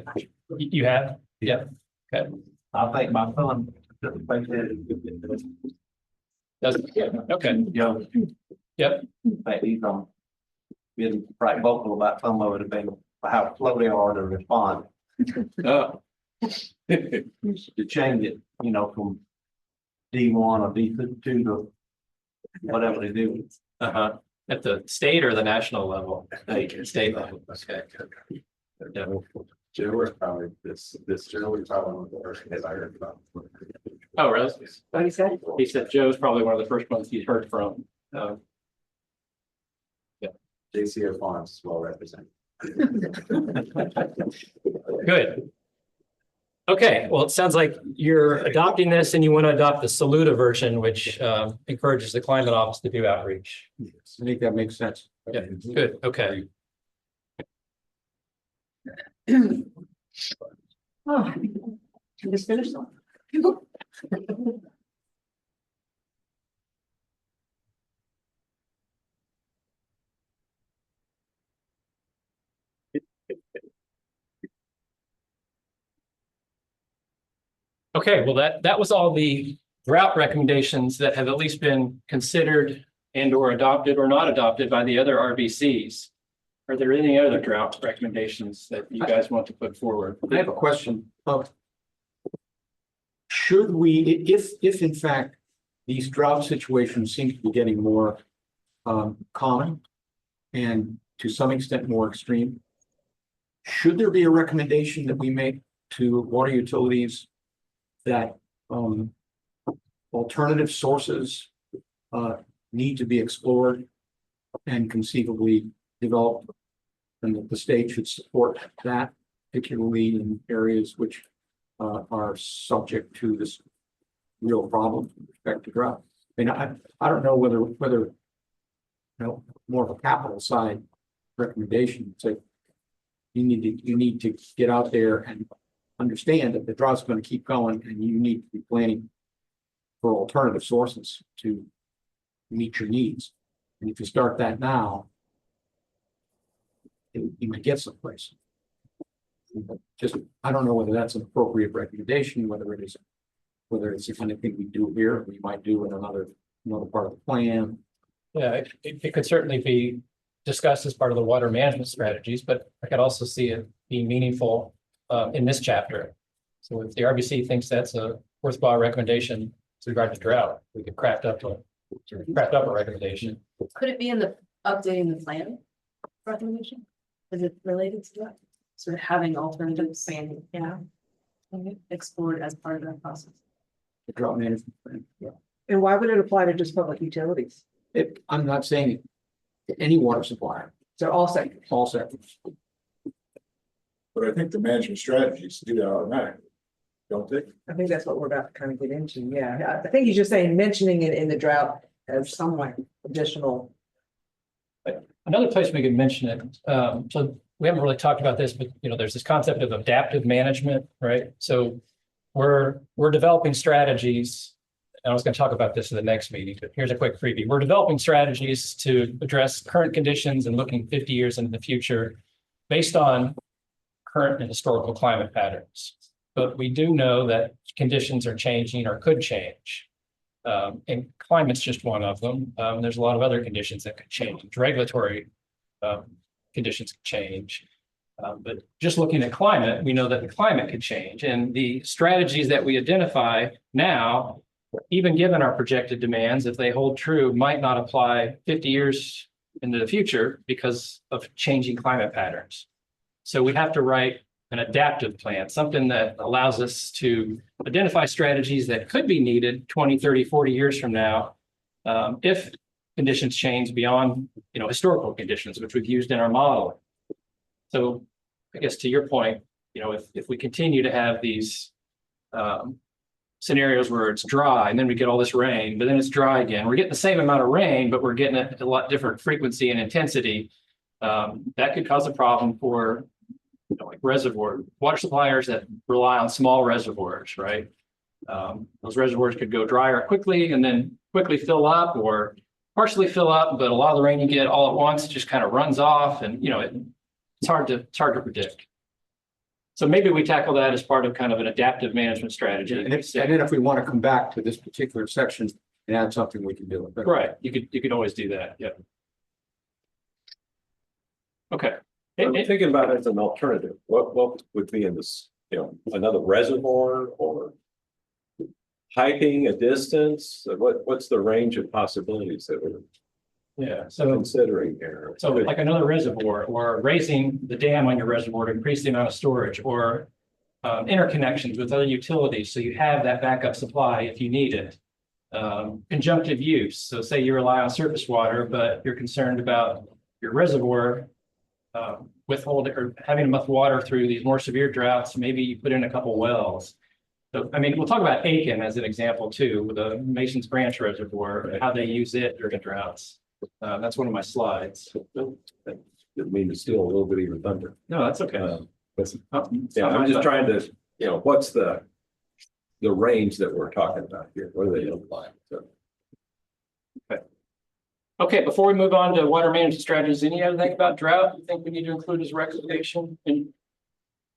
You have? Yeah. Okay. I think my son. Doesn't, okay. Young. Yep. Think he's been right vocal about some of it, being how slow they are to respond. Oh. To change it, from D1 or D2 to whatever they do. Uh-huh. At the state or the national level? State level. Okay. Yeah. Joe is probably this Joe is probably one of the first guys I heard about. Oh, really? What he said? He said Joe's probably one of the first ones he's heard from. JCO Farms is well represented. Good. Okay, well, it sounds like you're adopting this and you want to adopt the Saluda version, which encourages the climate office to do outreach. I think that makes sense. Yeah, good, okay. Oh, just finished. Okay, well, that was all the drought recommendations that have at least been considered and or adopted or not adopted by the other RBCs. Are there any other drought recommendations that you guys want to put forward? I have a question. Should we, if in fact these drought situations seem to be getting more common and to some extent more extreme, should there be a recommendation that we make to water utilities that alternative sources need to be explored and conceivably developed, and that the state should support that, particularly in areas which are subject to this real problem with respect to drought? I mean, I don't know whether more of a capital side recommendation. So you need to get out there and understand that the drought's going to keep going, and you need to be planning for alternative sources to meet your needs. And if you start that now, you might get someplace. Just, I don't know whether that's an appropriate recommendation, whether it's the kind of thing we do here, we might do in another part of the plan. Yeah, it could certainly be discussed as part of the water management strategies, but I could also see it being meaningful in this chapter. So if the RBC thinks that's a worthwhile recommendation with regard to drought, we could craft up a recommendation. Could it be in the updating the plan recommendation? Is it related to that? Sort of having alternatives and, explored as part of that process. The drought management plan. Yeah. And why would it apply to just public utilities? I'm not saying any water supplier, So all sectors. all sectors. But I think the management strategies do that automatically, don't they? I think that's what we're about to kind of get into. Yeah, I think he's just saying mentioning it in the drought as somewhat additional. Another place we could mention it, so we haven't really talked about this, but there's this concept of adaptive management, right? So we're developing strategies. And I was going to talk about this in the next meeting, but here's a quick freebie. We're developing strategies to address current conditions and looking 50 years into the future based on current and historical climate patterns. But we do know that conditions are changing or could change. And climate's just one of them. There's a lot of other conditions that could change. Regulatory conditions could change. But just looking at climate, we know that the climate could change. And the strategies that we identify now, even given our projected demands, if they hold true, might not apply 50 years into the future because of changing climate patterns. So we have to write an adaptive plan, something that allows us to identify strategies that could be needed 20, 30, 40 years from now, if conditions change beyond, historical conditions, which we've used in our model. So I guess to your point, if we continue to have these scenarios where it's dry and then we get all this rain, but then it's dry again, we're getting the same amount of rain, but we're getting it at a lot different frequency and intensity. That could cause a problem for like reservoir water suppliers that rely on small reservoirs, right? Those reservoirs could go drier quickly and then quickly fill up or partially fill up, but a lot of the rain you get all at once just kind of runs off, and it's hard to predict. So maybe we tackle that as part of kind of an adaptive management strategy. And then if we want to come back to this particular section and add something, we can do it. Right, you could always do that. Yeah. Okay. I'm thinking about it as an alternative. What would be in this, another reservoir or hiking a distance? What's the range of possibilities that we're considering here? So like another reservoir, or raising the dam on your reservoir to increase the amount of storage, or interconnections with other utilities, so you have that backup supply if you need it. Conjunctive use. So say you rely on surface water, but you're concerned about your reservoir withholding or having enough water through these more severe droughts. Maybe you put in a couple wells. So, I mean, we'll talk about Aiken as an example too, with the Mason's Branch Reservoir, how they use it during droughts. That's one of my slides. Didn't mean to steal a little bit of your thunder. No, that's okay. I'm just trying to, what's the range that we're talking about here? What do they look like? So. Okay, before we move on to water management strategies, any other thing about drought you think we need to include as a recommendation? And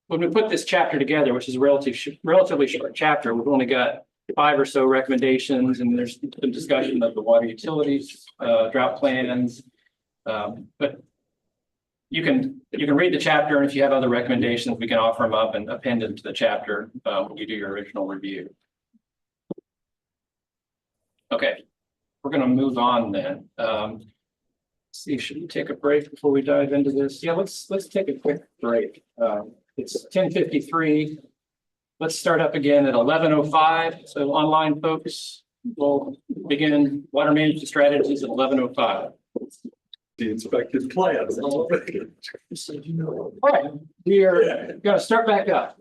when we put this chapter together, which is a relatively short chapter, we've only got 5 or so recommendations, and there's some discussion of the water utilities, drought plans. But you can read the chapter, and if you have other recommendations, we can offer them up and append them to the chapter when you do your original review. Okay. We're going to move on then. See, should we take a break before we dive into this? Yeah, let's take a quick break. It's 10:53. Let's start up again at 11:05. So online folks, we'll begin water management strategies at 11:05. The inspected plans. All right, we are going to start back up.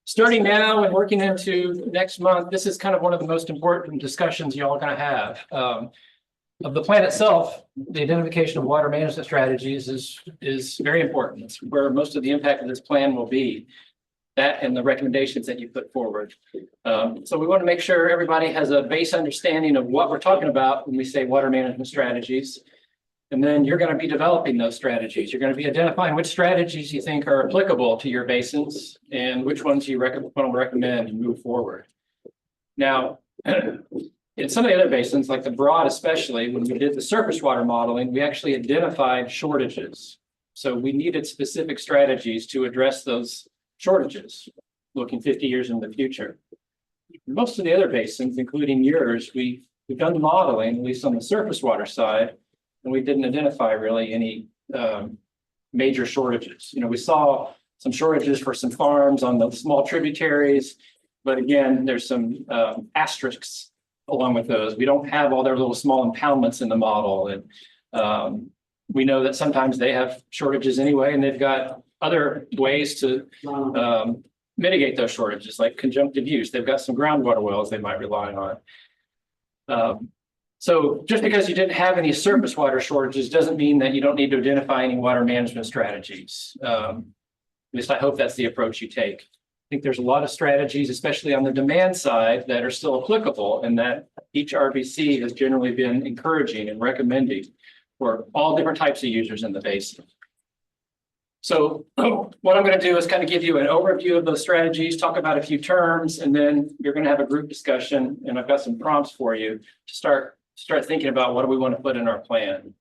Starting now and working into next month, this is kind of one of the most important discussions y'all are going to have. Of the plan itself, the identification of water management strategies is very important. It's where most of the impact of this plan will be, that and the recommendations that you put forward. So we want to make sure everybody has a base understanding of what we're talking about when we say water management strategies. And then you're going to be developing those strategies. You're going to be identifying which strategies you think are applicable to your basins and which ones you want to recommend and move forward. Now, in some of the other basins, like the Broad especially, when we did the surface water modeling, we actually identified shortages. So we needed specific strategies to address those shortages, looking 50 years into the future. Most of the other basins, including yours, we've done the modeling, at least on the surface water side, and we didn't identify really any major shortages. We saw some shortages for some farms on the small tributaries, but again, there's some asterisks along with those. We don't have all their little small impoundments in the model, and we know that sometimes they have shortages anyway, and they've got other ways to mitigate those shortages, like conjunctive use. They've got some groundwater wells they might rely on. So just because you didn't have any surface water shortages doesn't mean that you don't need to identify any water management strategies. At least I hope that's the approach you take. I think there's a lot of strategies, especially on the demand side, that are still applicable, and that each RBC has generally been encouraging and recommending for all different types of users in the basin. So what I'm going to do is kind of give you an overview of those strategies, talk about a few terms, and then you're going to have a group discussion, and I've got some prompts for you to start thinking about what do we want to put in our plan.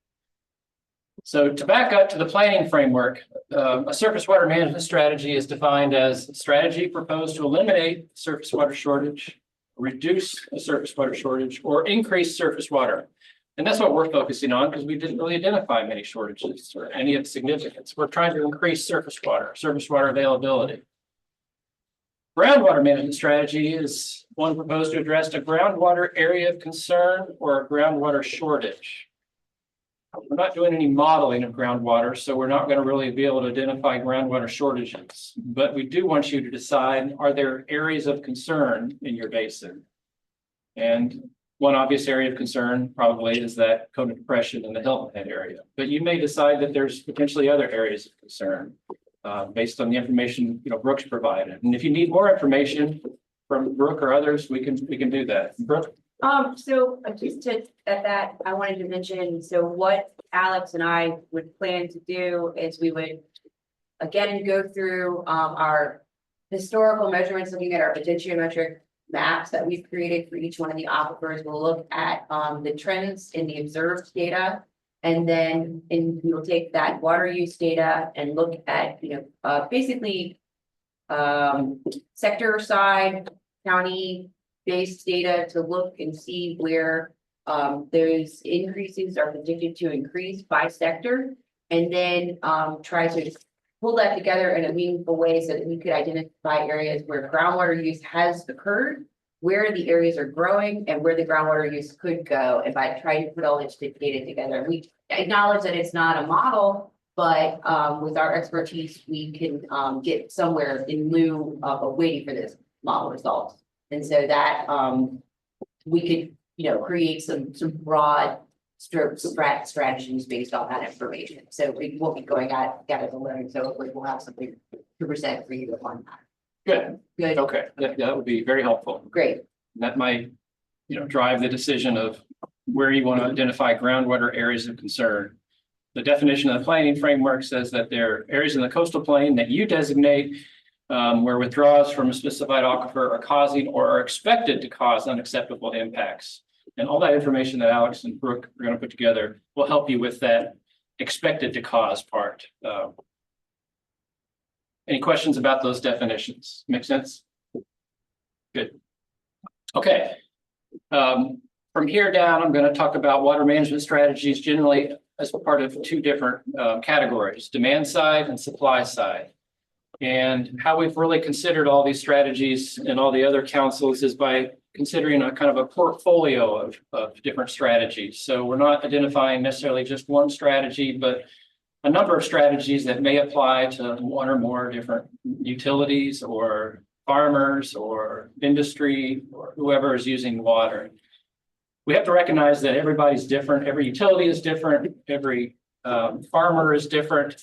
So to back up to the planning framework, a surface water management strategy is defined as a strategy proposed to eliminate surface water shortage, reduce the surface water shortage, or increase surface water. And that's what we're focusing on, because we didn't really identify many shortages or any of significance. We're trying to increase surface water availability. Groundwater management strategy is one proposed to address a groundwater area of concern or a groundwater shortage. We're not doing any modeling of groundwater, so we're not going to really be able to identify groundwater shortages. But we do want you to decide, are there areas of concern in your basin? And one obvious area of concern probably is that cone of depression in the Hilton Head area. But you may decide that there's potentially other areas of concern based on the information Brooks provided. And if you need more information from Brooke or others, we can do that. Brooke? So just to, at that, I wanted to mention, so what Alex and I would plan to do is we would again go through our historical measurements, looking at our potentiometric maps that we've created for each one of the aquifers. We'll look at the trends in the observed data, and then we'll take that water use data and look at basically sector side, county based data to look and see where those increases are predicted to increase by sector, and then try to pull that together in a meaningful way so that we could identify areas where groundwater use has occurred, where the areas are growing, and where the groundwater use could go. And by trying to put all this data together, we acknowledge that it's not a model, but with our expertise, we can get somewhere in lieu of waiting for this model results. And so that we could, create some broad strategies based on that information. So we won't be going out together to learn. So we'll have something to present for you upon that. Good. Good. Okay, that would be very helpful. Great. That might, drive the decision of where you want to identify groundwater areas of concern. The definition of the planning framework says that there are areas in the coastal plain that you designate where withdrawals from a specified aquifer are causing or are expected to cause unacceptable impacts. And all that information that Alex and Brooke are going to put together will help you with that expected to cause part. Any questions about those definitions? Make sense? Good. Okay. From here down, I'm going to talk about water management strategies generally as part of two different categories, demand side and supply side. And how we've really considered all these strategies and all the other councils is by considering a kind of a portfolio of different strategies. So we're not identifying necessarily just one strategy, but a number of strategies that may apply to one or more different utilities or farmers or industry or whoever is using water. We have to recognize that everybody's different. Every utility is different. Every farmer is different.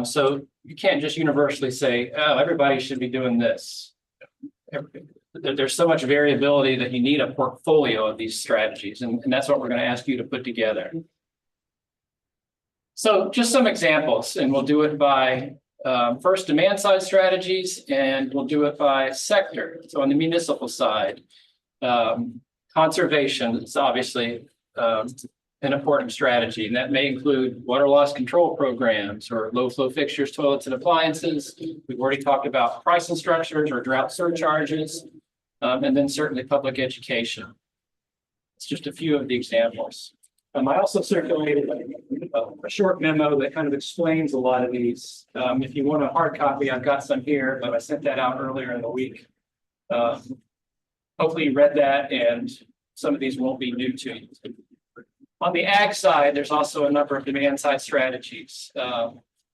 So you can't just universally say, oh, everybody should be doing this. There's so much variability that you need a portfolio of these strategies. And that's what we're going to ask you to put together. So just some examples, and we'll do it by first demand side strategies, and we'll do it by sector. So on the municipal side, conservation is obviously an important strategy, and that may include water loss control programs or low flow fixtures, toilets, and appliances. We've already talked about pricing structures or drought surcharges, and then certainly public education. It's just a few of the examples. I also circulated a short memo that kind of explains a lot of these. If you want a hard copy, I've got some here, but I sent that out earlier in the week. Hopefully you read that, and some of these won't be new to you. On the ag side, there's also a number of demand side strategies.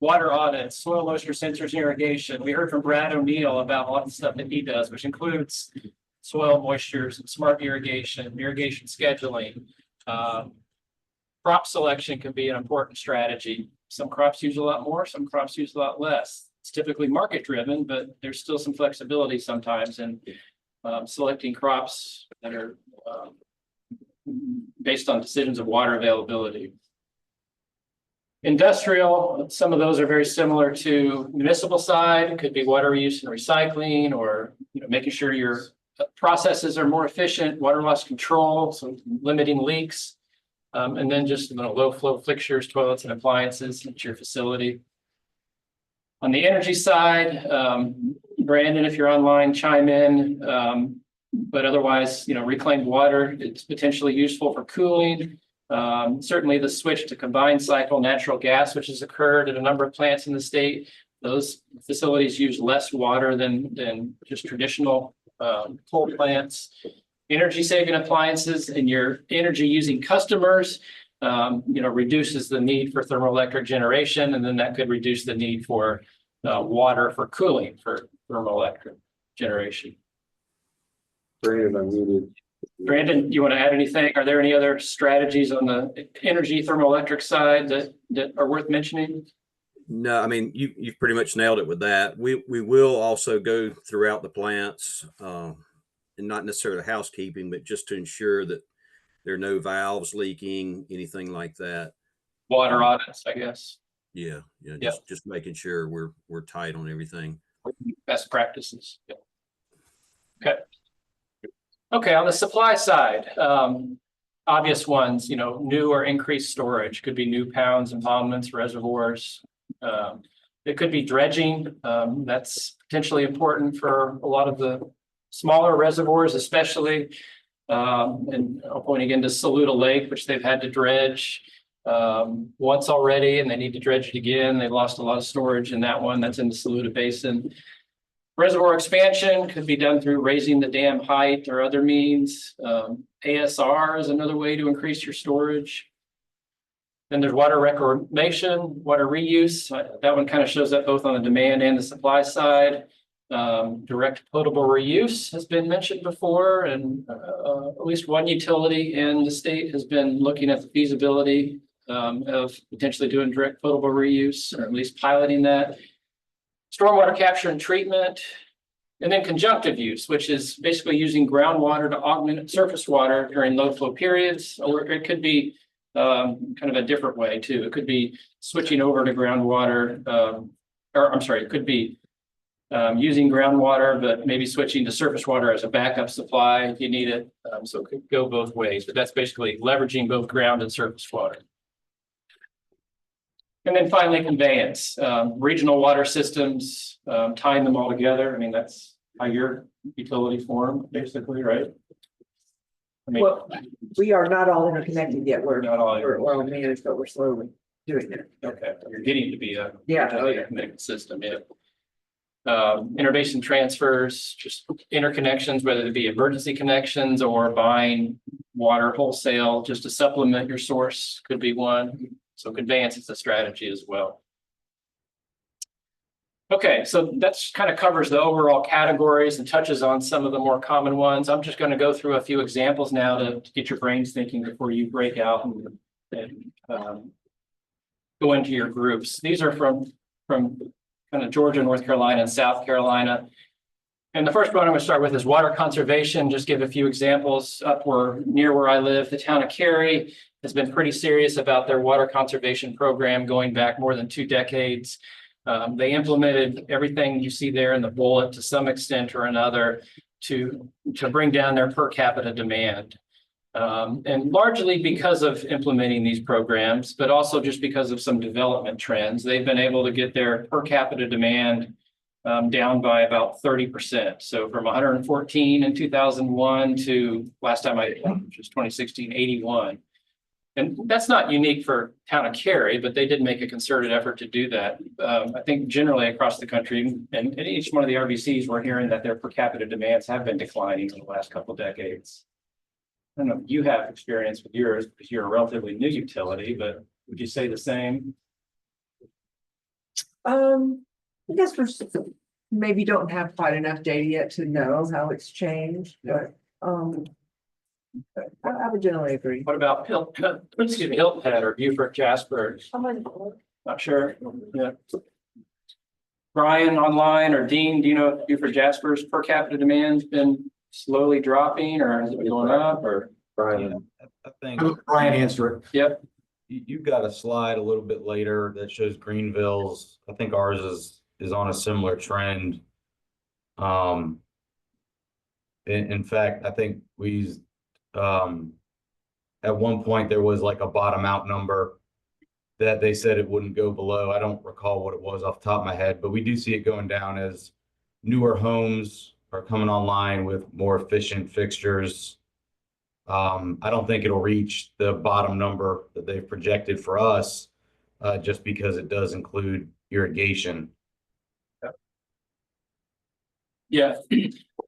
Water audits, soil moisture sensors, irrigation. We heard from Brad O'Neill about a lot of the stuff that he does, which includes soil moistures and smart irrigation scheduling. Crop selection can be an important strategy. Some crops use a lot more, some crops use a lot less. It's typically market driven, but there's still some flexibility sometimes in selecting crops that are based on decisions of water availability. Industrial, some of those are very similar to municipal side. It could be water use and recycling, or making sure your processes are more efficient, water loss control, so limiting leaks, and then just low flow fixtures, toilets, and appliances at your facility. On the energy side, Brandon, if you're online, chime in. But otherwise, reclaimed water, it's potentially useful for cooling. Certainly the switch to combined cycle natural gas, which has occurred at a number of plants in the state, Those facilities use less water than just traditional coal plants. Energy saving appliances and your energy using customers, reduces the need for thermoelectric generation, and then that could reduce the need for water for cooling for thermoelectric generation. Brandon, do you want to add anything? Are there any other strategies on the energy thermoelectric side that are worth mentioning? No, I mean, you've pretty much nailed it with that. We will also go throughout the plants, and not necessarily housekeeping, but just to ensure that there are no valves leaking, anything like that. Water audits, I guess. Yeah, just making sure we're tight on everything. Best practices. Yeah. Okay. Okay, on the supply side, obvious ones, new or increased storage could be new pounds, impoundments, reservoirs. It could be dredging. That's potentially important for a lot of the smaller reservoirs, especially. And I'll point again to Saluda Lake, which they've had to dredge once already, and they need to dredge it again. They've lost a lot of storage in that one. That's in the Saluda Basin. Reservoir expansion could be done through raising the dam height or other means. ASR is another way to increase your storage. Then there's water reclamation, water reuse. That one kind of shows up both on the demand and the supply side. Direct potable reuse has been mentioned before, and at least one utility in the state has been looking at the feasibility of potentially doing direct potable reuse, or at least piloting that. Stormwater capture and treatment, and then conjunctive use, which is basically using groundwater to augment surface water during low flow periods, or it could be kind of a different way too. It could be switching over to groundwater, it could be using groundwater, but maybe switching to surface water as a backup supply if you need it. So it could go both ways, but that's basically leveraging both ground and surface water. And then finally, conveyance, regional water systems, tying them all together. I mean, that's how your utility formed, basically, right? I mean, Well, we are not all interconnected yet. We're not all well managed, but we're slowly doing it. okay. You're getting to be a Yeah. connected system. Yeah. Interbasin transfers, just interconnections, whether it be emergency connections or buying water wholesale just to supplement your source could be one. So conveyance is a strategy as well. Okay, so that's kind of covers the overall categories and touches on some of the more common ones. I'm just going to go through a few examples now to get your brains thinking before you break out and go into your groups. These are from kind of Georgia, North Carolina, and South Carolina. And the first one I'm going to start with is water conservation. Just give a few examples. Near where I live, the town of Cary has been pretty serious about their water conservation program going back more than 2 decades. They implemented everything you see there in the bullet to some extent or another to bring down their per capita demand. And largely because of implementing these programs, but also just because of some development trends, they've been able to get their per capita demand down by about 30%. So from 114 in 2001 to last time I checked, which was 2016, 81. And that's not unique for town of Cary, but they did make a concerted effort to do that. I think generally across the country and each one of the RBCs, we're hearing that their per capita demands have been declining in the last couple of decades. I don't know if you have experience with yours because you're a relatively new utility, but would you say the same? I guess maybe don't have quite enough data yet to know how it's changed, but I would generally agree. What about Hilton Head or Beaufort Jasper? Not sure. Yeah. Brian online or Dean, do you know if Beaufort Jasper's per capita demand's been slowly dropping or has it been going up or? Brian, I think Brian, answer it. Yep. you've got a slide a little bit later that shows Greenville's. I think ours is on a similar trend. In fact, I think we at one point there was like a bottom out number that they said it wouldn't go below. I don't recall what it was off the top of my head, but we do see it going down as newer homes are coming online with more efficient fixtures. I don't think it'll reach the bottom number that they've projected for us, just because it does include irrigation. Yeah,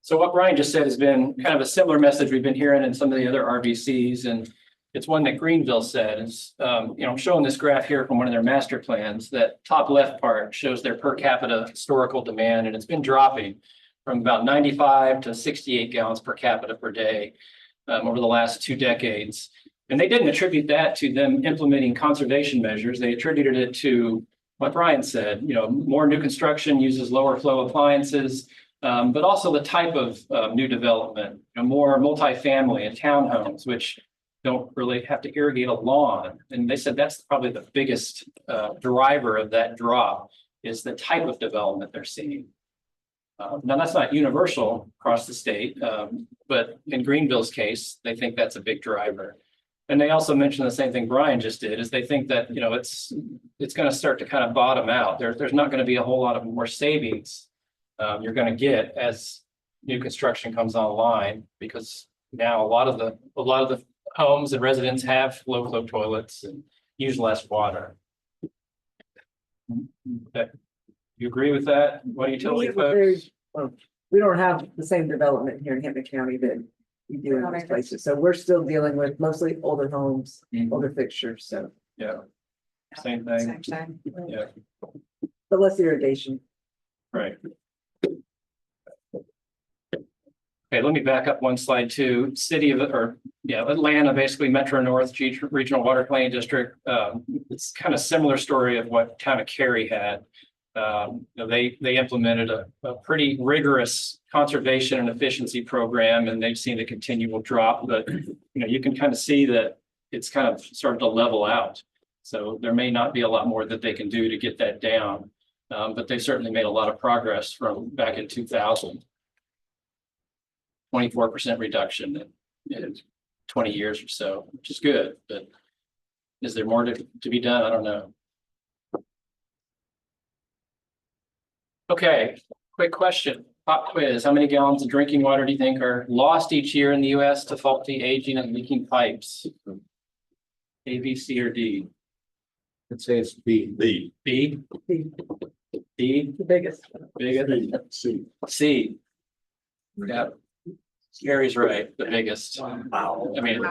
so what Brian just said has been kind of a similar message we've been hearing in some of the other RBCs, and it's one that Greenville said is, I'm showing this graph here from one of their master plans. That top left part shows their per capita historical demand, and it's been dropping from about 95 to 68 gallons per capita per day over the last 2 decades. And they didn't attribute that to them implementing conservation measures. They attributed it to what Brian said, more new construction uses lower flow appliances, but also the type of new development, more multifamily and townhomes, which don't really have to irrigate a lawn. And they said that's probably the biggest driver of that drop is the type of development they're seeing. Now, that's not universal across the state, but in Greenville's case, they think that's a big driver. And they also mentioned the same thing Brian just did, is they think that, it's going to start to kind of bottom out. There's not going to be a whole lot of more savings you're going to get as new construction comes online, because now a lot of the homes and residents have low flow toilets and use less water. Okay. You agree with that? What do you tell me, folks? We don't have the same development here in Hampton County that we do in other places. So we're still dealing with mostly older homes, older fixtures, so. Yeah. Same thing. Same thing. Yeah, But less irrigation. right. Okay, let me back up one slide too. Atlanta, basically Metro North Regional Water Planning District. It's kind of similar story of what town of Cary had. They implemented a pretty rigorous conservation and efficiency program, and they've seen a continual drop, but you can kind of see that it's kind of started to level out. So there may not be a lot more that they can do to get that down, but they certainly made a lot of progress from back in 2000. 24% reduction in 20 years or so, which is good, but is there more to be done? I don't know. Okay, quick question, pop quiz. How many gallons of drinking water do you think are lost each year in the US to faulty aging and leaking pipes? A, B, C, or D? Let's say it's B. B? B. D? The biggest. C. C. Yeah. Gary's right, the biggest. Wow. I mean,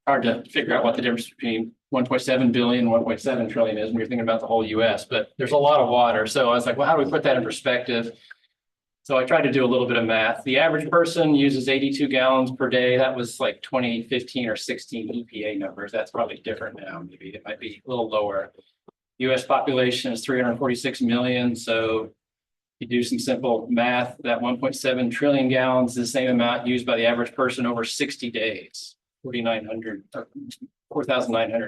hard to figure out what the difference between 1.7 billion, 1.7 trillion is when you're thinking about the whole US, but there's a lot of water. So I was like, well, how do we put that in perspective? So I tried to do a little bit of math. The average person uses 82 gallons per day. That was like 2015 or 16 EPA numbers. That's probably different now. Maybe it might be a little lower. US population is 346 million. So you do some simple math, that 1.7 trillion gallons is the same amount used by the average person over 60 days, 4,900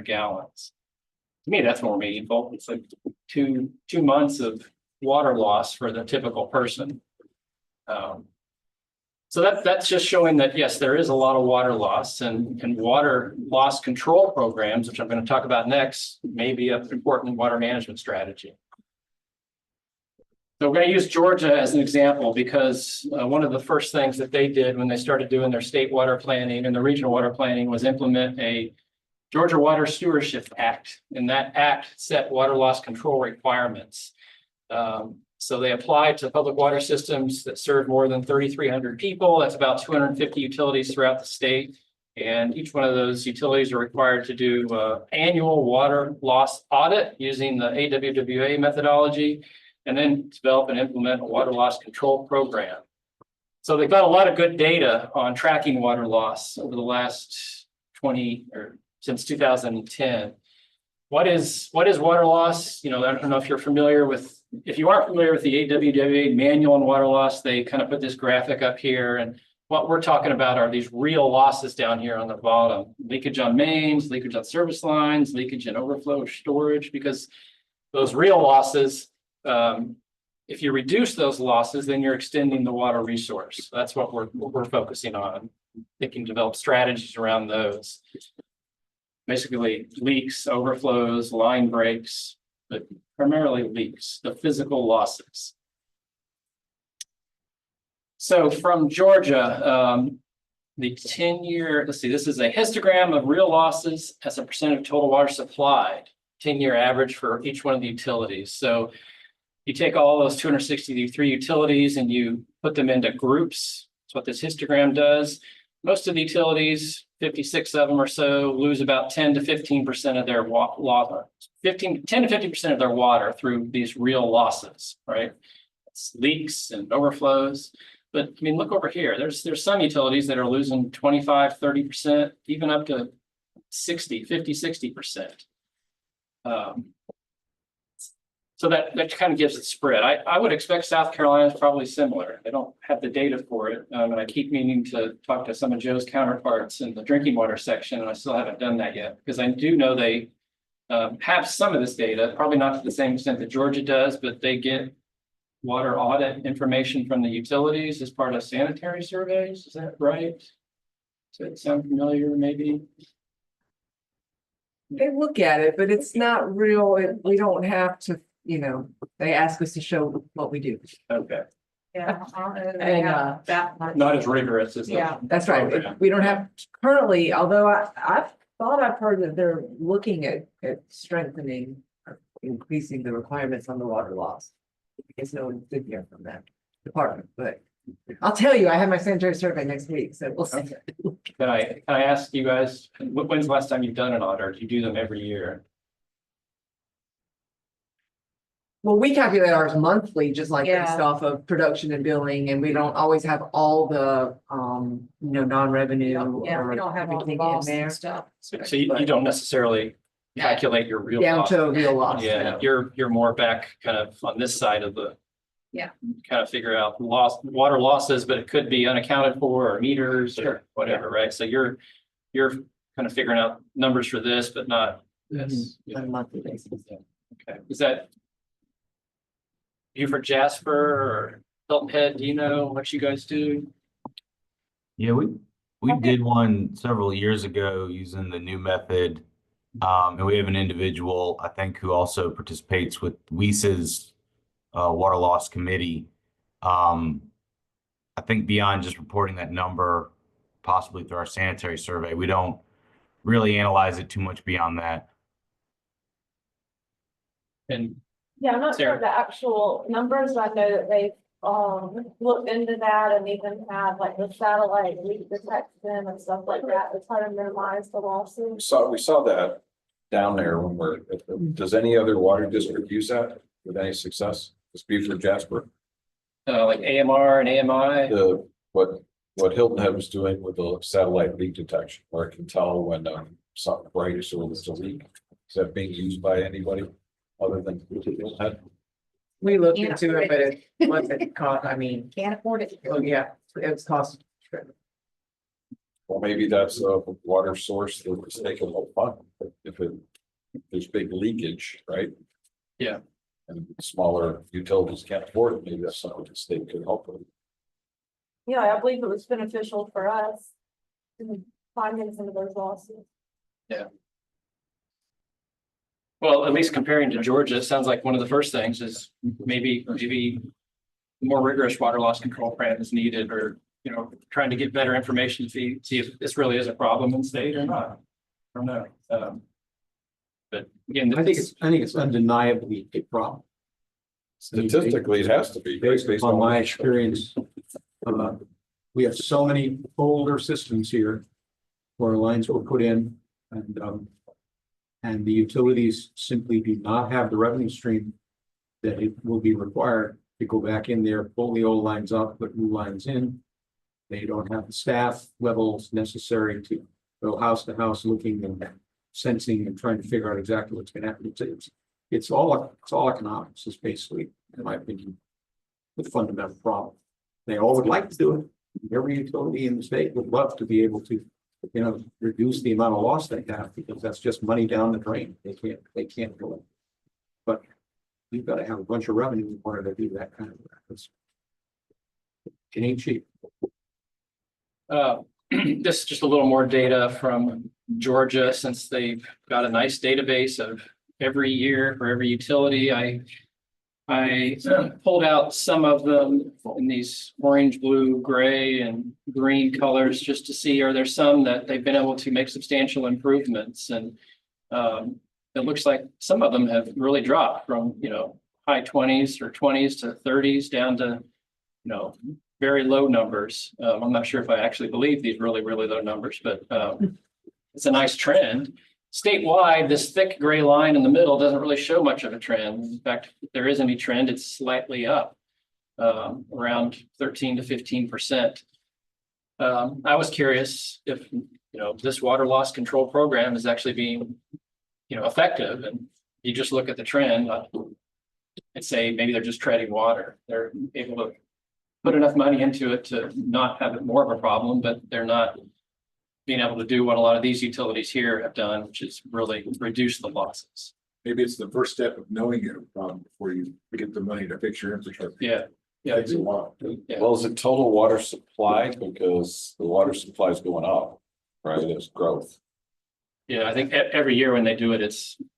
gallons. To me, that's more meaningful. It's like two months of water loss for the typical person. So that's just showing that, yes, there is a lot of water loss, and water loss control programs, which I'm going to talk about next, may be an important water management strategy. So we're going to use Georgia as an example because one of the first things that they did when they started doing their state water planning and the regional water planning was implement a Georgia Water Stewardship Act. And that act set water loss control requirements. So they applied to public water systems that serve more than 3,300 people. That's about 250 utilities throughout the state. And each one of those utilities are required to do annual water loss audit using the AWWA methodology, and then develop and implement a water loss control program. So they've got a lot of good data on tracking water loss over the last since 2010. What is water loss? I don't know if you're familiar with, if you aren't familiar with the AWWA manual on water loss, they kind of put this graphic up here. And what we're talking about are these real losses down here on the bottom. Leakage on mains, leakage on service lines, leakage and overflow storage, because those real losses, if you reduce those losses, then you're extending the water resource. That's what we're focusing on. They can develop strategies around those. Basically leaks, overflows, line breaks, but primarily leaks, the physical losses. So from Georgia, the 10-year, let's see, this is a histogram of real losses as a percent of total water supplied, 10-year average for each one of the utilities. So you take all those 263 utilities and you put them into groups. That's what this histogram does. Most of the utilities, 56 of them or so, lose about 10 to 15% of their water. 10 to 50% of their water through these real losses, right? It's leaks and overflows. But I mean, look over here. There's some utilities that are losing 25, 30%, even up to 60, 50, 60%. So that kind of gives it spread. I would expect South Carolina is probably similar. I don't have the data for it. And I keep meaning to talk to some of Joe's counterparts in the drinking water section, and I still haven't done that yet because I do know they have some of this data, probably not to the same extent that Georgia does, but they get water audit information from the utilities as part of sanitary surveys. Is that right? Does that sound familiar, maybe? They look at it, but it's not real. We don't have to, they ask us to show what we do. Okay. Yeah. And, that much. Not as rigorous as. Yeah. That's right. program. We don't have currently, although I've thought I've heard that they're looking at strengthening, or increasing the requirements on the water laws. Because no one did hear from that department, but I'll tell you, I have my sanitary survey next week, so we'll see. Okay. Can I ask you guys, when's the last time you've done an audit? Or do you do them every year? Well, we calculate ours monthly, just like Yeah. based off of production and billing, and we don't always have all the, non-revenue Yeah, we or don't have all the everything in loss there. and stuff. So you don't necessarily calculate your real Down loss. to a real loss. Yeah, you're more back kind of on this side of the. Yeah. Kind of figure out water losses, but it could be unaccounted for or meters or whatever, right? So you're kind of figuring out numbers for this, but not this. On a monthly basis. Okay, is that you for Jasper or Hilton Head? Do you know what you guys do? Yeah, we did one several years ago using the new method. And we have an individual, I think, who also participates with WISA's water loss committee. I think beyond just reporting that number, possibly through our sanitary survey, we don't really analyze it too much beyond that. And Yeah, I'm not sure of the actual numbers. I know that they've looked into that and even have like the satellite leak detection and stuff like that to try to minimize the losses. So we saw that down there when does any other water district use that with any success? This Beaufort Jasper? Like AMR and AMI? What Hilton Head was doing with the satellite leak detection, where it can tell when something breaks or there's a leak. Is that being used by anybody other than Hilton Head? We looked into it, but it wasn't cost, Can't afford it. oh yeah, it was cost. Well, maybe that's a water source that was taking a fund, if there's big leakage, right? Yeah. And smaller utilities can't afford it, maybe that's something the state could help with. Yeah, I believe it was beneficial for us in finding some of those losses. Yeah. Well, at least comparing to Georgia, it sounds like one of the first things is maybe more rigorous water loss control plan is needed, or, trying to get better information to see if this really is a problem in the state or not. I don't know. But again, I think it's undeniably a problem. Statistically, it has to be. Based on my experience, we have so many older systems here where lines were put in, and the utilities simply do not have the revenue stream that it will be required to go back in there, pull the old lines up, put new lines in. They don't have the staff levels necessary to go house to house looking and sensing and trying to figure out exactly what's going to happen. It's all economics is basically, in my opinion, the fundamental problem. They all would like to do it. Every utility in the state would love to be able to, reduce the amount of loss they have, because that's just money down the drain. They can't do it. But you've got to have a bunch of revenue in order to do that kind of practice. It ain't cheap. This is just a little more data from Georgia, since they've got a nice database of every year for every utility. I pulled out some of them in these orange, blue, gray, and green colors just to see, are there some that they've been able to make substantial improvements? And it looks like some of them have really dropped from, high 20s or 20s to 30s down to, very low numbers. I'm not sure if I actually believe these really, really low numbers, but it's a nice trend. Statewide, this thick gray line in the middle doesn't really show much of a trend. In fact, if there is any trend, it's slightly up, around 13 to 15%. I was curious if, this water loss control program is actually being, effective. And you just look at the trend and say, maybe they're just treading water. They're able to put enough money into it to not have it more of a problem, but they're not being able to do what a lot of these utilities here have done, which is really reduce the losses. Maybe it's the first step of knowing you have a problem before you get the money to fix your infrastructure. Yeah. Yeah. Takes a while. Yeah. Well, is it total water supply? Because the water supply is going up, right? There's growth. Yeah, I think every year when they do it,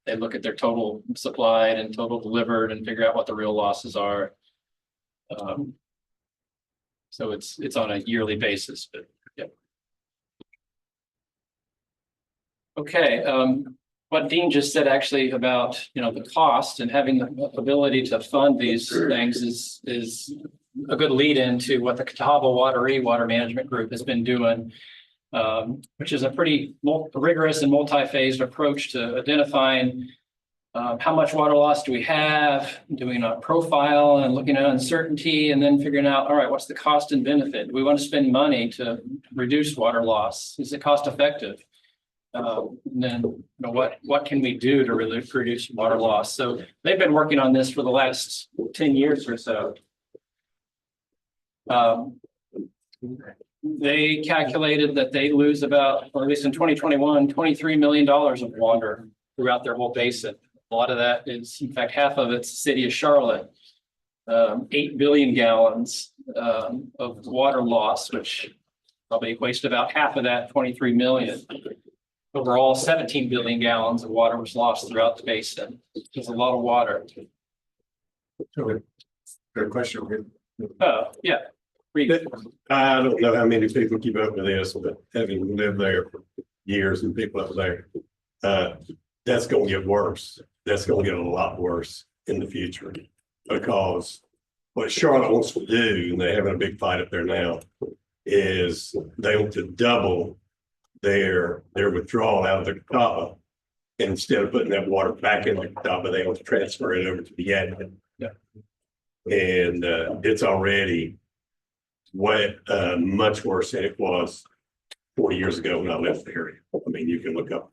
they look at their total supplied and total delivered and figure out what the real losses are. So it's on a yearly basis, but yeah. Okay, what Dean just said actually about, the cost and having the ability to fund these things is a good lead into what the Catawba Water Management Group has been doing, which is a pretty rigorous and multi-phased approach to identifying how much water loss do we have, doing a profile and looking at uncertainty, and then figuring out, all right, what's the cost and benefit? Do we want to spend money to reduce water loss? Is it cost effective? And then, what can we do to really reduce water loss? So they've been working on this for the last 10 years or so. They calculated that they lose about, or at least in 2021, $23 million of water throughout their whole basin. A lot of that is, in fact, half of it's the city of Charlotte. 8 billion gallons of water loss, which probably equates to about half of that, 23 million. Overall, 17 billion gallons of water was lost throughout the basin. It's a lot of water. Good question. Oh, yeah. I don't know how many people keep up with this, but having lived there for years and people up there, that's going to get worse. That's going to get a lot worse in the future, because what Charlotte wants to do, and they're having a big fight up there now, is they want to double their withdrawal out of the Catawba. And instead of putting that water back in the Catawba, they want to transfer it over to the Yadkin. Yeah. And it's already way much worse than it was 40 years ago when I left the area. I mean, you can look up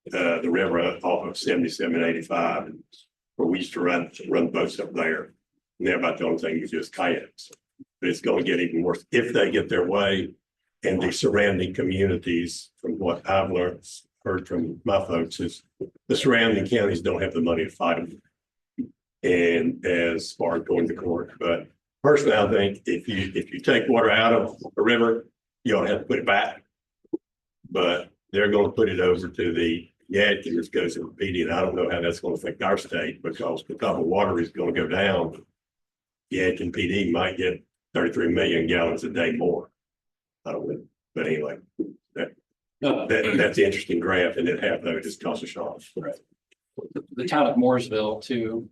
the river off of 7785, and where we used to run boats up there. And they're about the only thing you do is kayaks. But it's going to get even worse if they get their way. And the surrounding communities, from what I've heard from my folks, is the surrounding counties don't have the money to fight them. And as far as going to court, but personally, I think if you take water out of a river, you don't have to put it back. But they're going to put it over to the Yadkin, which goes to the PD, and I don't know how that's going to affect our state, because the top of water is going to go down. Yadkin PD might get 33 million gallons a day more. I don't know, but anyway, that's the interesting graph, and it half of it just costs a shot. Right. The town of Mooresville too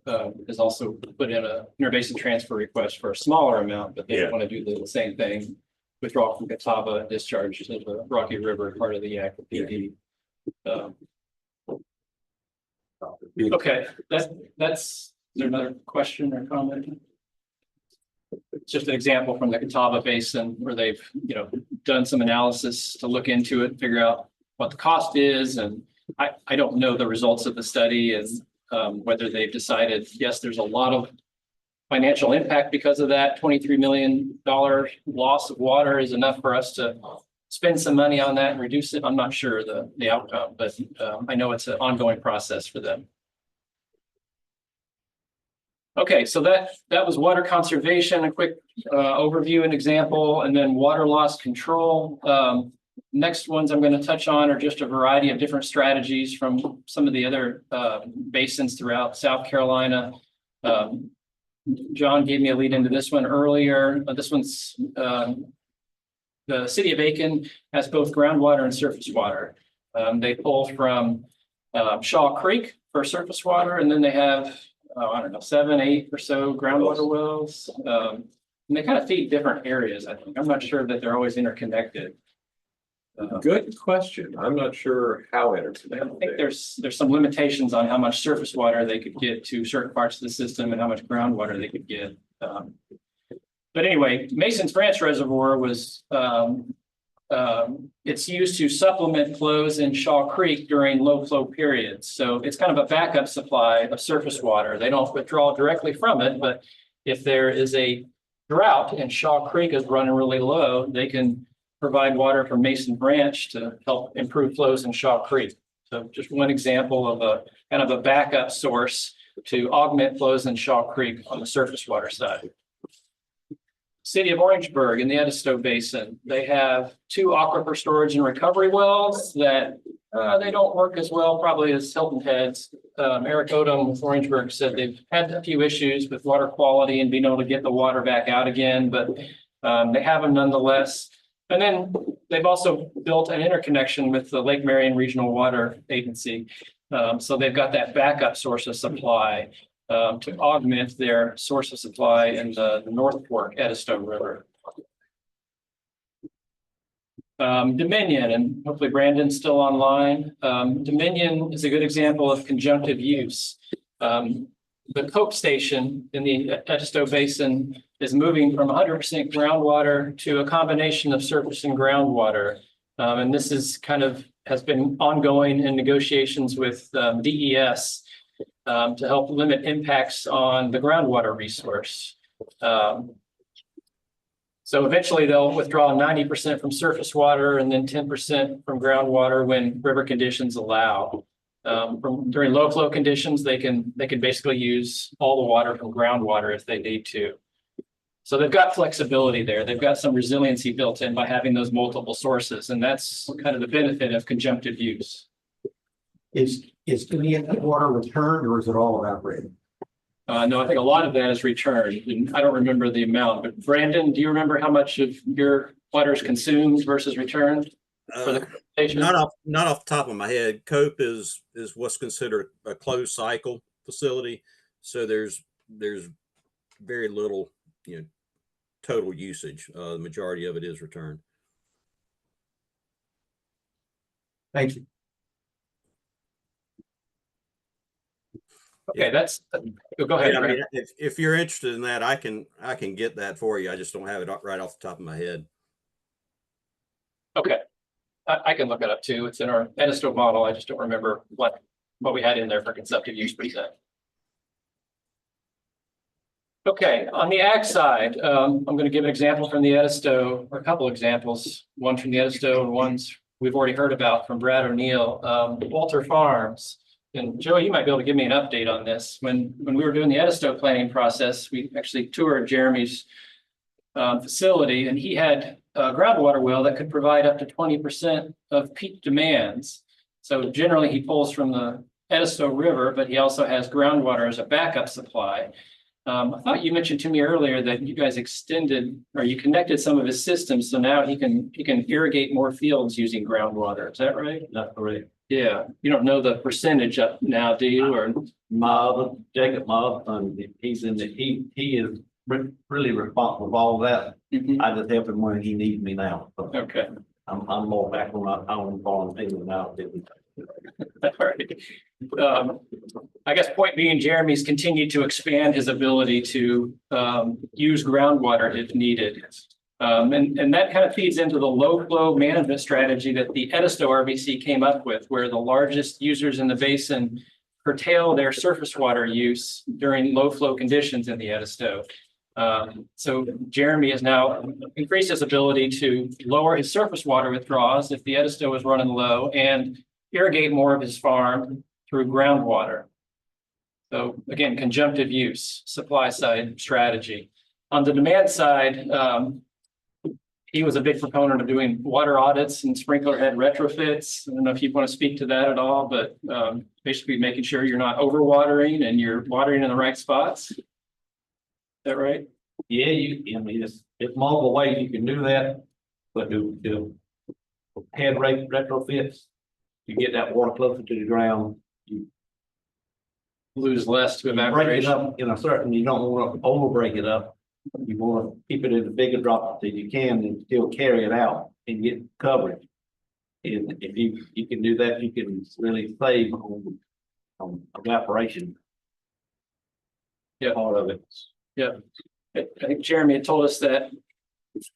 has also put in a interbasin transfer request for a smaller amount, but they want to do the same thing, withdraw from Catawba, discharge to the Rocky River, part of the Yadkin PD. Okay, that's is there another question or comment? It's just an example from the Catawba Basin where they've, done some analysis to look into it, figure out what the cost is. And I don't know the results of the study and whether they've decided, yes, there's a lot of financial impact because of that. $23 million loss of water is enough for us to spend some money on that and reduce it. I'm not sure the outcome, but I know it's an ongoing process for them. Okay, so that was water conservation, a quick overview and example, and then water loss control. Next ones I'm going to touch on are just a variety of different strategies from some of the other basins throughout South Carolina. John gave me a lead into this one earlier. This one's the city of Aiken has both groundwater and surface water. They pull from Shaw Creek for surface water, and then they have I don't know, 7, 8 or so groundwater wells. And they kind of feed different areas, I think. I'm not sure that they're always interconnected. Good question. I'm not sure how I interconnected. think there's some limitations on how much surface water they could get to certain parts of the system and how much groundwater they could get. But anyway, Mason's Branch Reservoir was, it's used to supplement flows in Shaw Creek during low flow periods. So it's kind of a backup supply of surface water. They don't withdraw directly from it, but if there is a drought and Shaw Creek is running really low, they can provide water from Mason Branch to help improve flows in Shaw Creek. So just one example of a kind of a backup source to augment flows in Shaw Creek on the surface water side. City of Orangeburg in the Edisto Basin, they have 2 aquifer storage and recovery wells that they don't work as well probably as Hilton Head's. Eric Odom with Orangeburg said they've had a few issues with water quality and being able to get the water back out again, but they have them nonetheless. And then they've also built an interconnection with the Lake Marion Regional Water Agency. So they've got that backup source of supply to augment their source of supply in the North Fork Edisto River. Dominion, and hopefully Brandon's still online. Dominion is a good example of conjunctive use. The Cope Station in the Edisto Basin is moving from 100% groundwater to a combination of surface and groundwater. And this is has been ongoing in negotiations with DES to help limit impacts on the groundwater resource. So eventually they'll withdraw 90% from surface water and then 10% from groundwater when river conditions allow. During low flow conditions, they can basically use all the water from groundwater if they need to. So they've got flexibility there. They've got some resiliency built in by having those multiple sources, and that's kind of the benefit of conjunctive use. Is any of that water returned or is it all evaporated? No, I think a lot of that is returned, and I don't remember the amount, but Brandon, do you remember how much of your water is consumed versus returned? For the not off the top of my head. Cope is what's considered a closed cycle facility. So there's very little, total usage. The majority of it is returned. Thank you. Okay, go ahead. Yeah, I mean, if you're interested in that, I can get that for you. I just don't have it right off the top of my head. Okay, I can look it up too. It's in our Edisto model. I just don't remember what we had in there for consumptive use percent. Okay, on the ag side, I'm going to give an example from the Edisto, or a couple examples. One from the Edisto and ones we've already heard about from Brad O'Neill. Walter Farms. And Joey, you might be able to give me an update on this. When we were doing the Edisto planning process, we actually toured Jeremy's facility, and he had a groundwater well that could provide up to 20% of peak demands. So generally he pulls from the Edisto River, but he also has groundwater as a backup supply. I thought you mentioned to me earlier that you guys extended, or you connected some of his systems, so now he can irrigate more fields using groundwater. Is that right? That's correct. Yeah, you don't know the percentage up now, do you? Or Jacob, my other son, he is really responsible for all that. I just help him when he needs me now. So okay. I'm more back on my own volunteer now. All right. I guess point being, Jeremy's continued to expand his ability to use groundwater if needed. And that kind of feeds into the low flow management strategy that the Edisto RBC came up with, where the largest users in the basin curtail their surface water use during low flow conditions in the Edisto. So Jeremy has now increased his ability to lower his surface water withdrawals if the Edisto is running low and irrigate more of his farm through groundwater. So again, conjunctive use, supply side strategy. On the demand side, he was a big proponent of doing water audits and sprinkler head retrofits. I don't know if you want to speak to that at all, but basically making sure you're not overwatering and you're watering in the right spots. Is that right? Yeah, it's multiple ways you can do that, but do head retrofits, you get that water closer to the ground. lose less to break it evaporation. up in a certain, you don't want to over break it up. You want to keep it in a bigger drop that you can and still carry it out and get coverage. And if you can do that, you can really save on evaporation. Yeah. Part of it. Yeah. I think Jeremy had told us that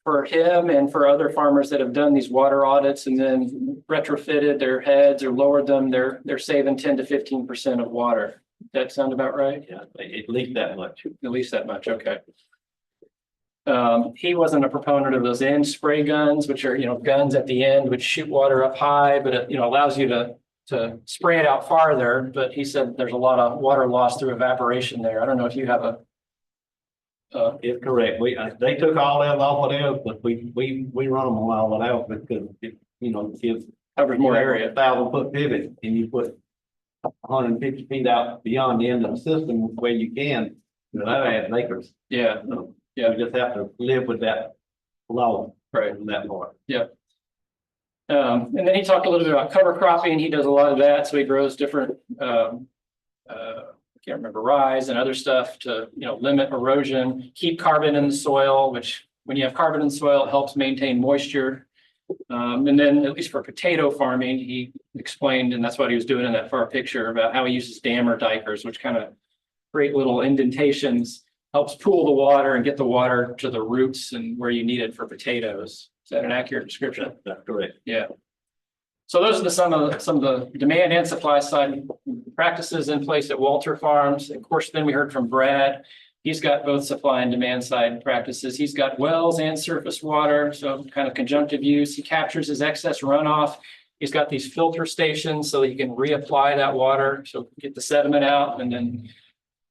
for him and for other farmers that have done these water audits and then retrofitted their heads or lowered them, they're saving 10 to 15% of water. That sound about right? Yeah, at least that much. At least that much, okay. He wasn't a proponent of those end spray guns, which are, guns at the end which shoot water up high, but it, allows you to spray it out farther. But he said there's a lot of water loss through evaporation there. I don't know if you have a. It's correct. They took all that off of there, but we run them on all of that because if covers more area. 1,000-foot pivot and you put 150 feet out beyond the end of the system where you can, that adds acres. Yeah. So, yeah. You just have to live with that law. Right. In that part. Yeah. And then he talked a little bit about cover cropping. He does a lot of that. So he grows different, I can't remember, rye and other stuff to, limit erosion, keep carbon in the soil, which when you have carbon in the soil, it helps maintain moisture. And then at least for potato farming, he explained, and that's what he was doing in that far picture, about how he uses dammer dikers, which kind of create little indentations, helps pool the water and get the water to the roots and where you need it for potatoes. Is that an accurate description? That's correct. Yeah. So those are some of the demand and supply side practices in place at Walter Farms. Of course, then we heard from Brad. He's got both supply and demand side practices. He's got wells and surface water, so kind of conjunctive use. He captures his excess runoff. He's got these filter stations so that he can reapply that water, so get the sediment out and then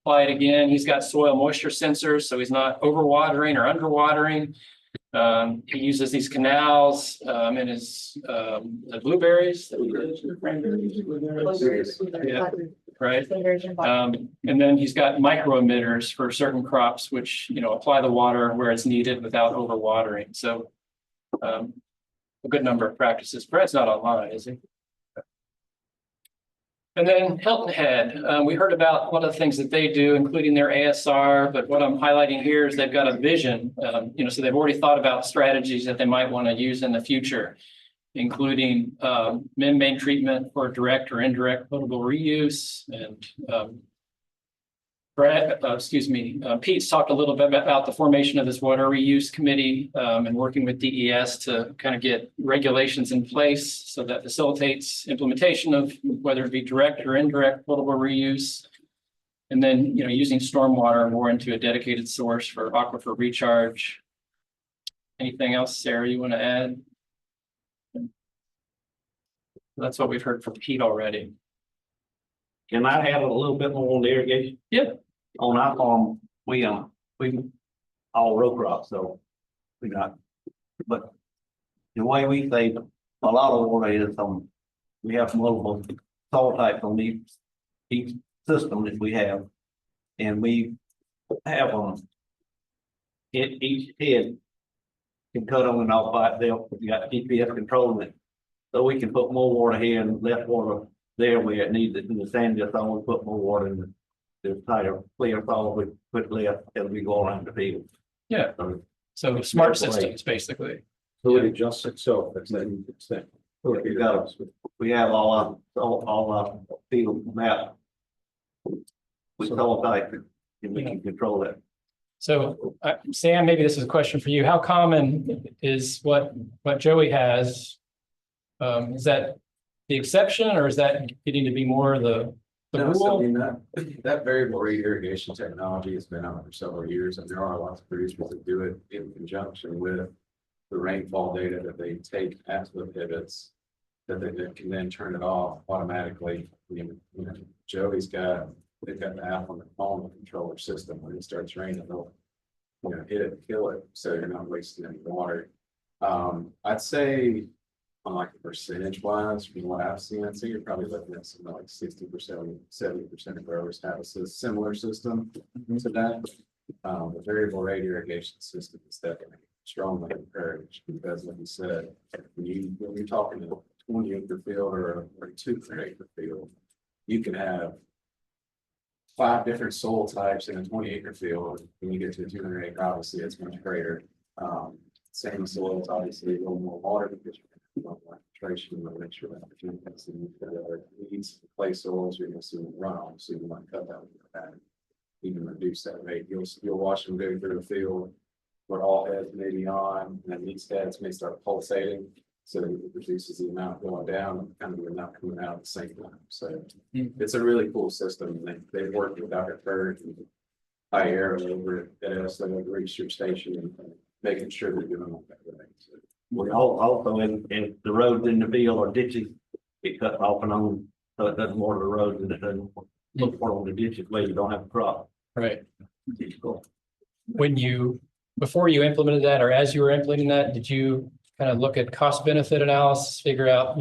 apply it again. He's got soil moisture sensors, so he's not overwatering or underwatering. He uses these canals in his the blueberries, yeah, right. And then he's got micro emitters for certain crops, which apply the water where it's needed without overwatering. So a good number of practices. Brad's not online, is he? And then Hilton Head, we heard about one of the things that they do, including their ASR, but what I'm highlighting here is they've got a vision, so they've already thought about strategies that they might want to use in the future, including membrane treatment for direct or indirect potable reuse. And Pete's talked a little bit about the formation of this water reuse committee and working with DES to kind of get regulations in place so that facilitates implementation of whether it be direct or indirect potable reuse. And then, using stormwater more into a dedicated source for aquifer recharge. Anything else, Sarah, you want to add? That's what we've heard from Pete already. Can I add a little bit more on the irrigation? Yeah. On our farm, we all row crops, so we got, but the way we save a lot of water is we have multiple soil types on each system that we have. And we have each head can cut on and off by itself. We got GPS controlling it. So we can put more water here and less water there where it needs it. In the sand, just always put more water in the tighter, clear soil, we put less as we go around the field. Yeah. So smart systems, basically. So it adjusts itself, that's that extent. We have all our field map. We soil type and we can control that. So Sam, maybe this is a question for you. How common is what Joey has? Is that the exception, or is that getting to be more the So, rule? that variable rate irrigation technology has been out for several years, and there are lots of producers that do it in conjunction with the rainfall data that they take at the pivots, that they can then turn it off automatically. Joey's they've got the app on the phone controller system. When it starts raining, they'll hit it and kill it, so you're not wasting any water. I'd say on like a percentage wise, from what I've seen, so you're probably looking at something like 60%, 70% of growers have a similar system to that. The variable rate irrigation system is definitely strongly encouraged because, like you said, when you're talking to a 20-acre field or a 2-acre field, you can have 5 different soil types in a 20-acre field. When you get to a 200-acre, obviously it's much greater. Same soils, obviously, a little more water because you're going to want filtration, you want to make sure that the weeds, clay soils, you're going to see runoff, so you want to cut that with that. Even reduce that rate. You'll watch them go through the field where all heads may be on, and then these heads may start pulsating. So it reduces the amount going down and kind of the amount coming out at the same time. So it's a really cool system. They've worked with Dr. Kirk and high air over at the research station and making sure they're doing all that right. So, We also in the roads in the field or ditches, it cuts off and on, so it doesn't water the roads and it doesn't look for on the ditches where you don't have a crop. Right. Before you implemented that, or as you were implementing that, did you kind of look at cost benefit analysis, figure out,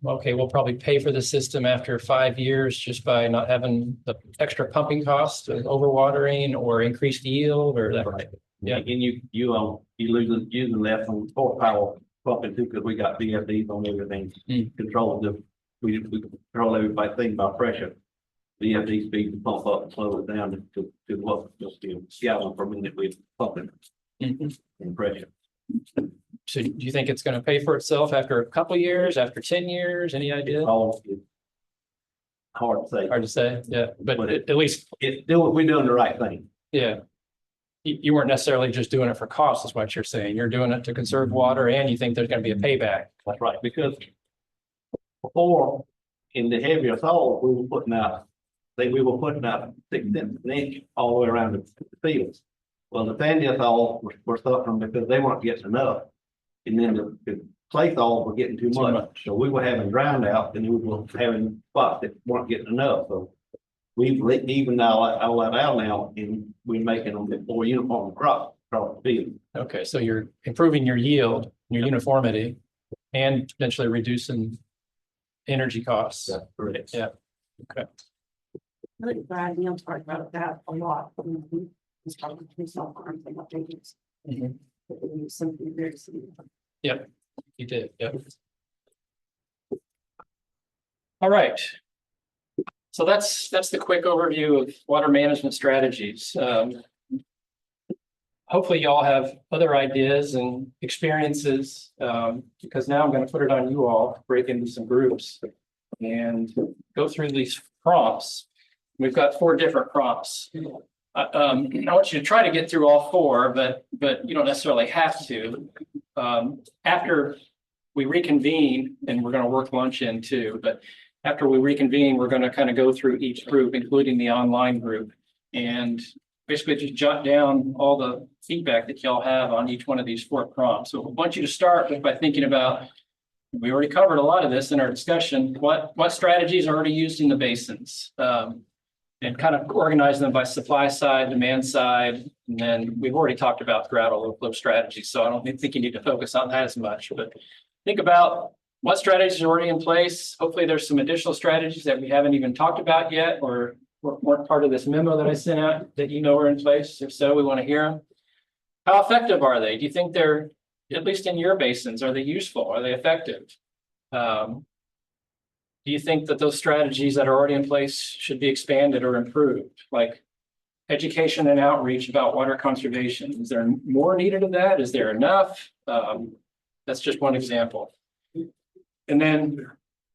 okay, we'll probably pay for the system after 5 years just by not having the extra pumping cost of overwatering or increased yield or that? Right. Yeah, and you using less on horsepower pumping too, because we got VFDs on everything. We control everything by pressure. VFD speed to pump up and slow it down to what just the gallon per minute with pumping and pressure. So do you think it's going to pay for itself after a couple of years, after 10 years? Any idea? Oh, hard to say. Hard to say. Yeah, but at least we're doing the right thing. Yeah. You weren't necessarily just doing it for cost, is what you're saying. You're doing it to conserve water, and you think there's going to be a payback. That's right, because before in the heavier soil, we were putting out 6 cents an inch all the way around the fields. Well, the sandier soil were suffering because they weren't getting enough. And then the clay soil were getting too much. So we were having drowned out and we were having spots that weren't getting enough. So we've evened all that out now and we're making them more uniform crop across the field. Okay, so you're improving your yield, your uniformity, and potentially reducing energy costs. That's correct. Yeah. Okay. I think Brad Neal talked about that a lot. He's talking to himself on thing updates. Something very similar. Yep, you did. Yep. All right. So that's the quick overview of water management strategies. Hopefully you all have other ideas and experiences, because now I'm going to put it on you all, break into some groups and go through these prompts. We've got 4 different prompts. I want you to try to get through all 4, but you don't necessarily have to. After we reconvene, and we're going to work lunch in too, but after we reconvene, we're going to kind of go through each group, including the online group, and basically just jot down all the feedback that y'all have on each one of these 4 prompts. So I want you to start by thinking about, we already covered a lot of this in our discussion, what strategies are already used in the basins, and kind of organize them by supply side, demand side. And then we've already talked about throughout all of those strategies, so I don't think you need to focus on that as much, but think about what strategies are already in place. Hopefully there's some additional strategies that we haven't even talked about yet, or weren't part of this memo that I sent out that are in place. If so, we want to hear them. How effective are they? Do you think they're, at least in your basins, are they useful? Are they effective? Do you think that those strategies that are already in place should be expanded or improved? Like education and outreach about water conservation. Is there more needed of that? Is there enough? That's just one example. And then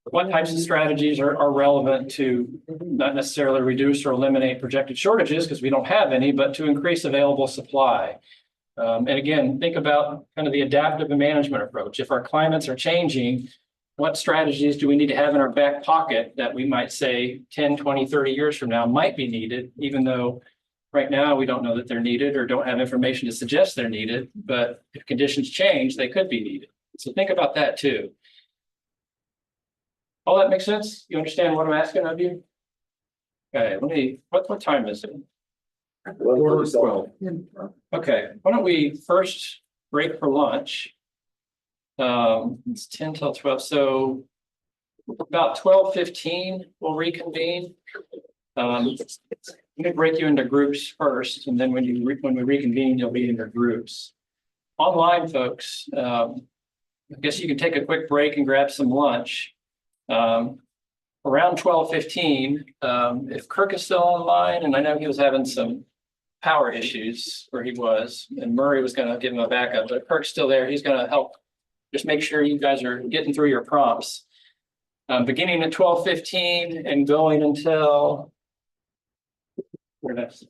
what types of strategies are relevant to not necessarily reduce or eliminate projected shortages, because we don't have any, but to increase available supply. And again, think about kind of the adaptive management approach. If our climates are changing, what strategies do we need to have in our back pocket that we might say 10, 20, 30 years from now might be needed, even though right now we don't know that they're needed or don't have information to suggest they're needed, but if conditions change, they could be needed. So think about that too. All that makes sense? You understand what I'm asking of you? Okay, what time is it? 12. Okay, why don't we first break for lunch? It's 10 till 12, so about 12:15 we'll reconvene. Let me break you into groups first, and then when we reconvene, you'll be in your groups. Online folks, I guess you can take a quick break and grab some lunch. around 12:15, if Kirk is still online, and I know he was having some power issues where he was, and Murray was gonna give him a backup, but if Kirk's still there, he's gonna help. Just make sure you guys are getting through your prompts. Beginning at 12:15 and going until. Where that's.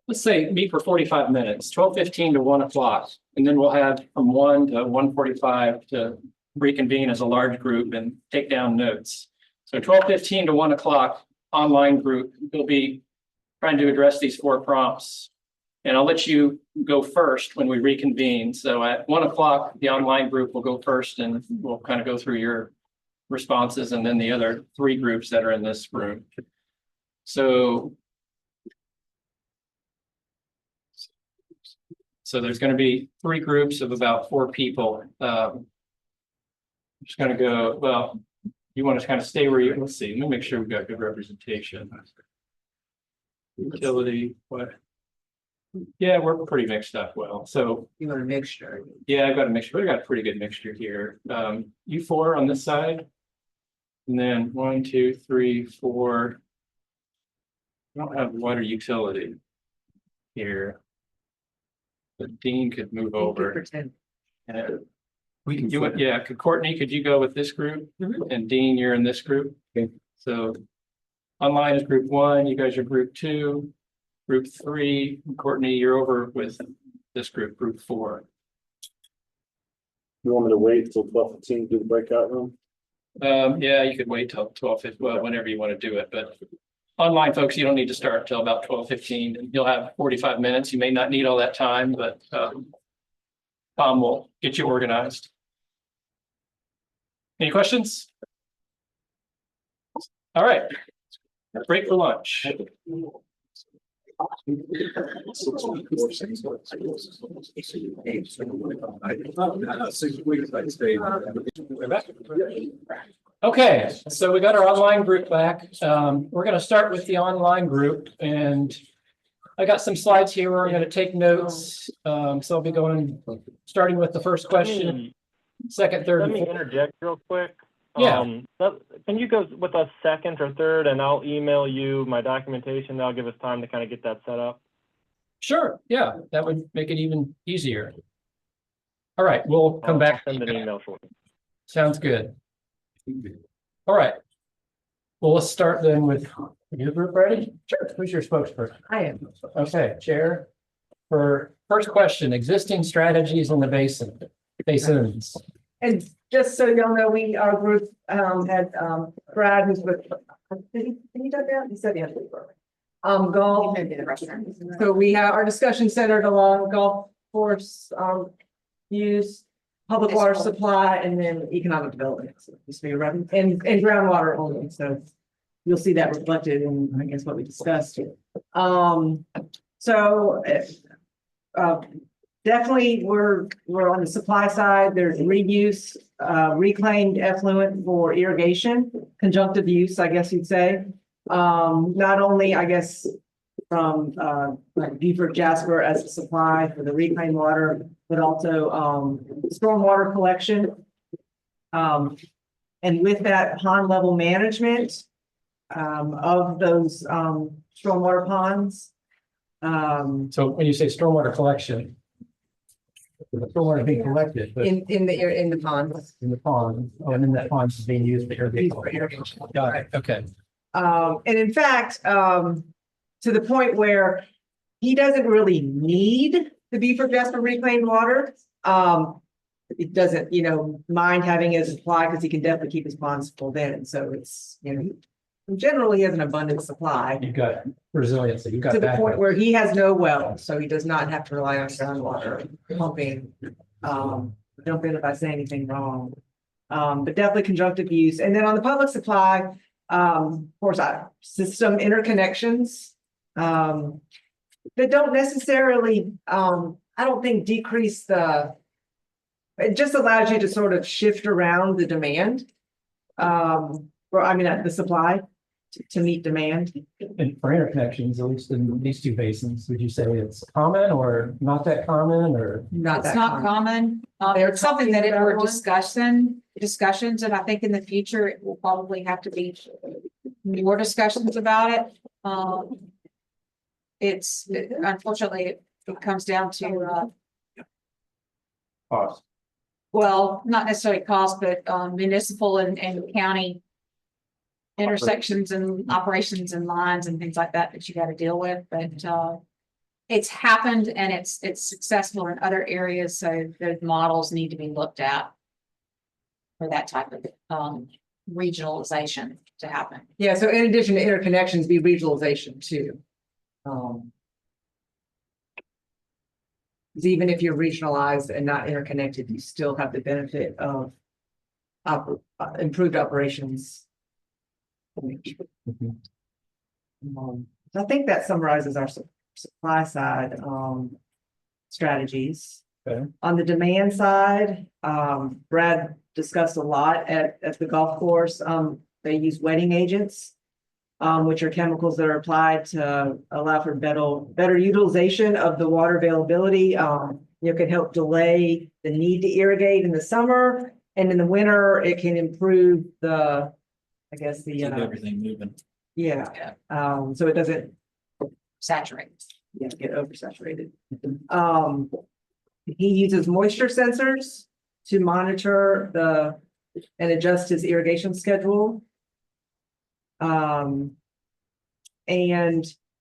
Let's say meet for 45 minutes, 12:15 to 1 o'clock, and then we'll have from 1 to 1:45 to reconvene as a large group and take down notes. So 12:15 to 1 o'clock online group, we'll be trying to address these 4 prompts. And I'll let you go first when we reconvene. So at 1 o'clock, the online group will go first and we'll kind of go through your responses and then the other 3 groups that are in this room. So there's going to be 3 groups of about 4 people. I'm just going to go, well, you want to kind of stay where you, let's see, let me make sure we've got good representation. Utility, what? Yeah, we're pretty mixed up well. So You want a mixture? yeah, I've got a mixture, but I got a pretty good mixture here. You 4 on this side. And then 1, 2, 3, 4. I don't have water utility here. But Dean could move over. And we can do it. Yeah, Courtney, could you go with this group? And Dean, you're in this group. Okay. So online is group 1, you guys are group 2, group 3, Courtney, you're over with this group, group 4. You want me to wait till 12:15 to do the breakout room? Yeah, you could wait till 12:15, well, whenever you want to do it, but online folks, you don't need to start till about 12:15 and you'll have 45 minutes. You may not need all that time, but Tom will get you organized. Any questions? All right. Break for lunch. Okay, so we got our online group back. We're going to start with the online group and I got some slides here. We're going to take notes. So I'll be starting with the first question, second, third. Let me interject real quick. Yeah. Can you go with us second or third and I'll email you my documentation. That'll give us time to kind of get that set up. Sure. Yeah, that would make it even easier. All right, we'll come back. I'll send an email shortly. Sounds good. All right. Well, let's start then with your group ready? Sure. Who's your spokesperson? I am. Okay, Chair. For first question, existing strategies in the basins. And just so y'all know, our group had Brad, who's with, did he do that? He said he had to leave. Golf. So we have our discussion centered along golf course use, public water supply, and then economic development. So this will be revenue and groundwater only. So you'll see that reflected in, I guess, what we discussed. Definitely, we're on the supply side. There's reuse, reclaimed effluent for irrigation, conjunctive use, I guess you'd say. Not only, I guess, from like Beaufort Jasper as a supply for the reclaimed water, but also stormwater collection. And with that, pond level management of those stormwater ponds. So when you say stormwater collection, the stormwater being collected, but In the ponds. in the pond, and then that pond is being used for irrigation. Got it. Okay. And in fact, to the point where he doesn't really need the Beaufort Jasper reclaimed water. It doesn't, mind having it as a supply because he can definitely keep his ponds full then. So it's, generally has an abundant supply. You've got resiliency. You've got To the backup. point where he has no well, so he does not have to rely on groundwater pumping. Jump in if I say anything wrong. But definitely conjunctive use. And then on the public supply, of course, system interconnections that don't necessarily, I don't think decrease it just allows you to sort of shift around the demand. The supply to meet demand. And for interconnections, at least in these 2 basins, would you say it's common or not that common or? Not It's that not common. It's something that we're discussions, and I think in the future it will probably have to be more discussions about it. Unfortunately, it comes down to, Cost. well, not necessarily cost, but municipal and county intersections and operations and lines and things like that you got to deal with. But it's happened and it's successful in other areas, so the models need to be looked at for that type of regionalization to happen. Yeah, so in addition to interconnections, be regionalization too. 'Cause even if you're regionalized and not interconnected, you still have the benefit of improved operations. I think that summarizes our supply side strategies. Okay. On the demand side, Brad discussed a lot at the golf course. They use wetting agents, which are chemicals that are applied to allow for better utilization of the water availability. You can help delay the need to irrigate in the summer, and in the winter, it can improve the, I guess, the Everything moving. yeah. So it doesn't Saturate. get oversaturated. He uses moisture sensors to monitor and adjust his irrigation schedule. And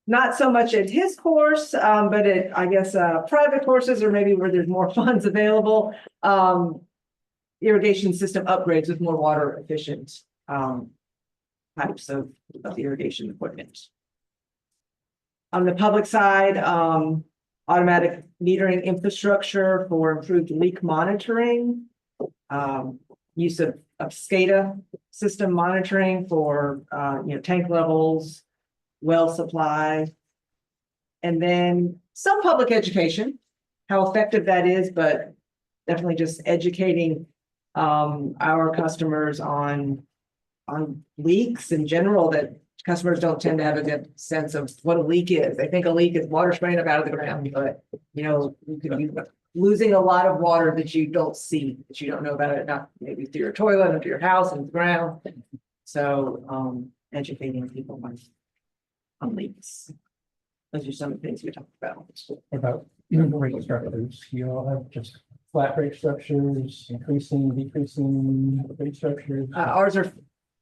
not so much at his course, but at, I guess, private courses, or maybe where there's more funds available, irrigation system upgrades with more water efficient types of irrigation equipment. On the public side, automatic metering infrastructure for improved leak monitoring, use of SCADA system monitoring for tank levels, well supply, and then some public education, how effective that is, but definitely just educating our customers on leaks in general, that customers don't tend to have a good sense of what a leak is. They think a leak is water spraying up out of the ground, but you could be losing a lot of water that you don't see, that you don't know about it, not maybe through your toilet, into your house, and the ground. So educating people on leaks. Those are some of the things we talked about. About rate structures, you all have just flat rate structures, increasing, decreasing rate structures. Ours are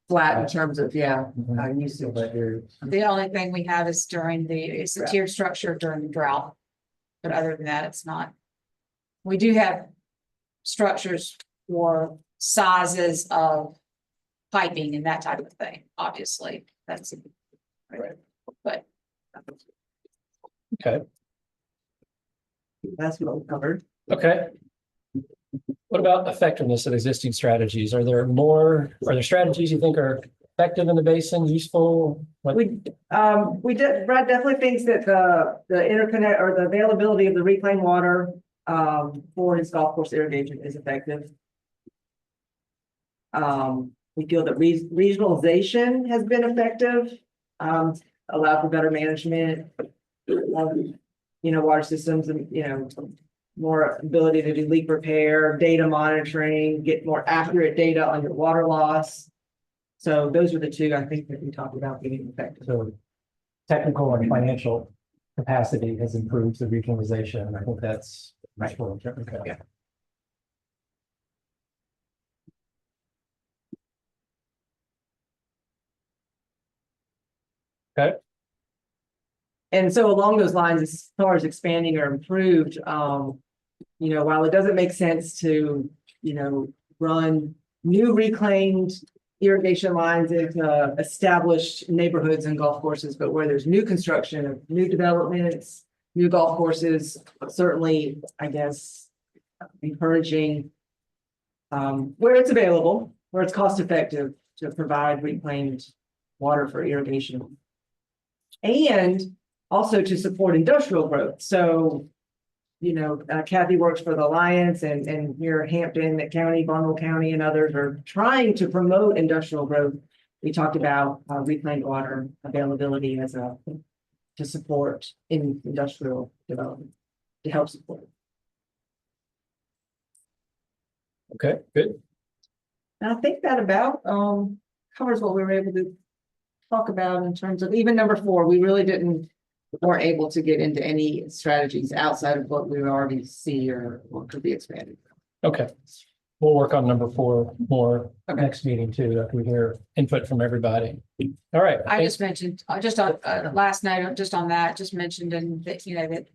flat in terms of, usage. The only thing we have is it's the tiered structure during the drought. But other than that, it's not. We do have structures for sizes of piping and that type of thing, obviously, that's. Right. But. Okay. That's what we covered. Okay. What about effectiveness of existing strategies? Are there strategies you think are effective in the basin, useful? Brad definitely thinks that the interconnect or the availability of the reclaimed water for his golf course irrigation is effective. We feel that regionalization has been effective, allow for better management of, water systems, and, more ability to do leak repair, data monitoring, get more accurate data on your water loss. So those are the two I think that we talked about being effective. So technical and financial capacity has improved the regionalization, and I think that's right. Okay. Yeah. Okay. And so along those lines, as far as expanding or improved, while it doesn't make sense to, run new reclaimed irrigation lines into established neighborhoods and golf courses, but where there's new construction of new developments, new golf courses, certainly, I guess, encouraging where it's available, where it's cost effective to provide reclaimed water for irrigation. And also to support industrial growth. So, Kathy works for the Alliance and here Hampton County, Barnwell County, and others are trying to promote industrial growth. We talked about reclaimed water availability to support in industrial development, to help support. Okay, good. And I think that about covers what we were able to talk about in terms of even number 4, we really weren't able to get into any strategies outside of what we already see or could be expanded. Okay. We'll work on number 4 more next meeting too, after we hear input from everybody. All right. I just mentioned, just on, last night, just on that, just mentioned and that, you know, that,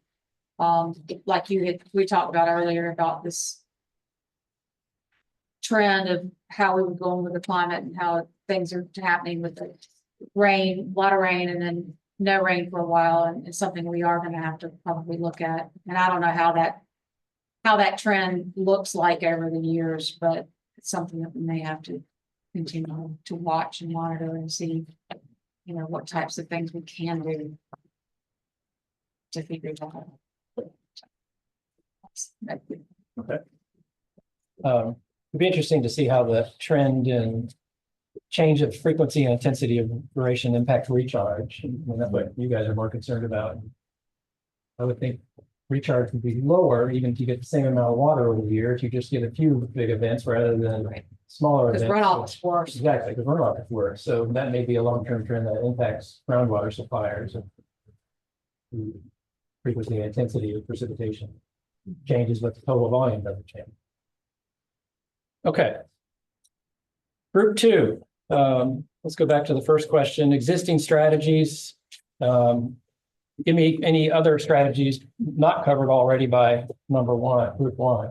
like we talked about earlier about this trend of how we were going with the climate and how things are happening with the rain, a lot of rain and then no rain for a while. And it's something we are going to have to probably look at. And I don't know how that trend looks like over the years, but it's something that we may have to continue to watch and monitor and see, you know, what types of things we can do to figure it out. Okay. It'd be interesting to see how the trend and change of frequency and intensity of duration impact recharge. And that's what you guys are more concerned about. I would think recharge would be lower, even if you get the same amount of water over the year, if you just get a few big events rather than smaller events. Because runoff is worse. Exactly, because runoff is worse. So that may be a long-term trend that impacts groundwater suppliers. And frequency and intensity of precipitation changes, but the total volume doesn't change. Okay. Group 2, let's go back to the first question, existing strategies. Give me any other strategies not covered already by number 1, group 1.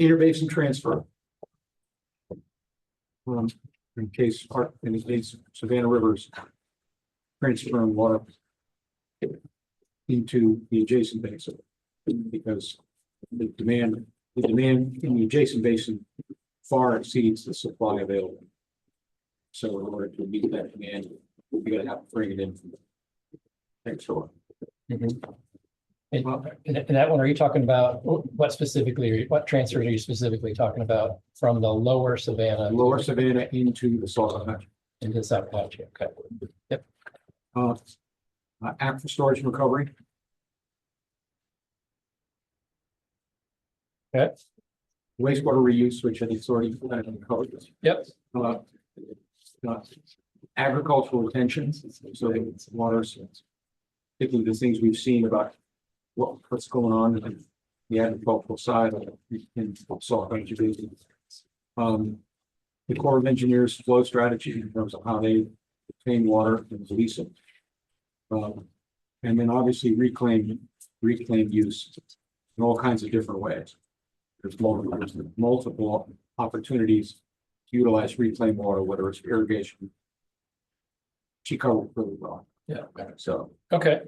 Interbasin transfer. In case Savannah Rivers transferring water into the adjacent basin, because the demand in the adjacent basin far exceeds the supply available. So in order to meet that demand, we're going to have to bring it in from next door. And that one, are you talking about what specifically, what transfers are you specifically talking about from the lower Savannah? Lower Savannah into the Salkehatchie. Into the Salkehatchie, okay. Yep. Aquifer storage and recovery. Okay. Wastewater reuse, which I think is already covered. Yep. Agricultural retention, so that water, particularly the things we've seen about what's going on in the agricultural side in Salkehatchie Basin. The Corps of Engineers flow strategy in terms of how they obtain water and release it. And then obviously reclaim use in all kinds of different ways. There's multiple opportunities to utilize reclaimed water, whether it's irrigation. She covered really well. Yeah. So. Okay.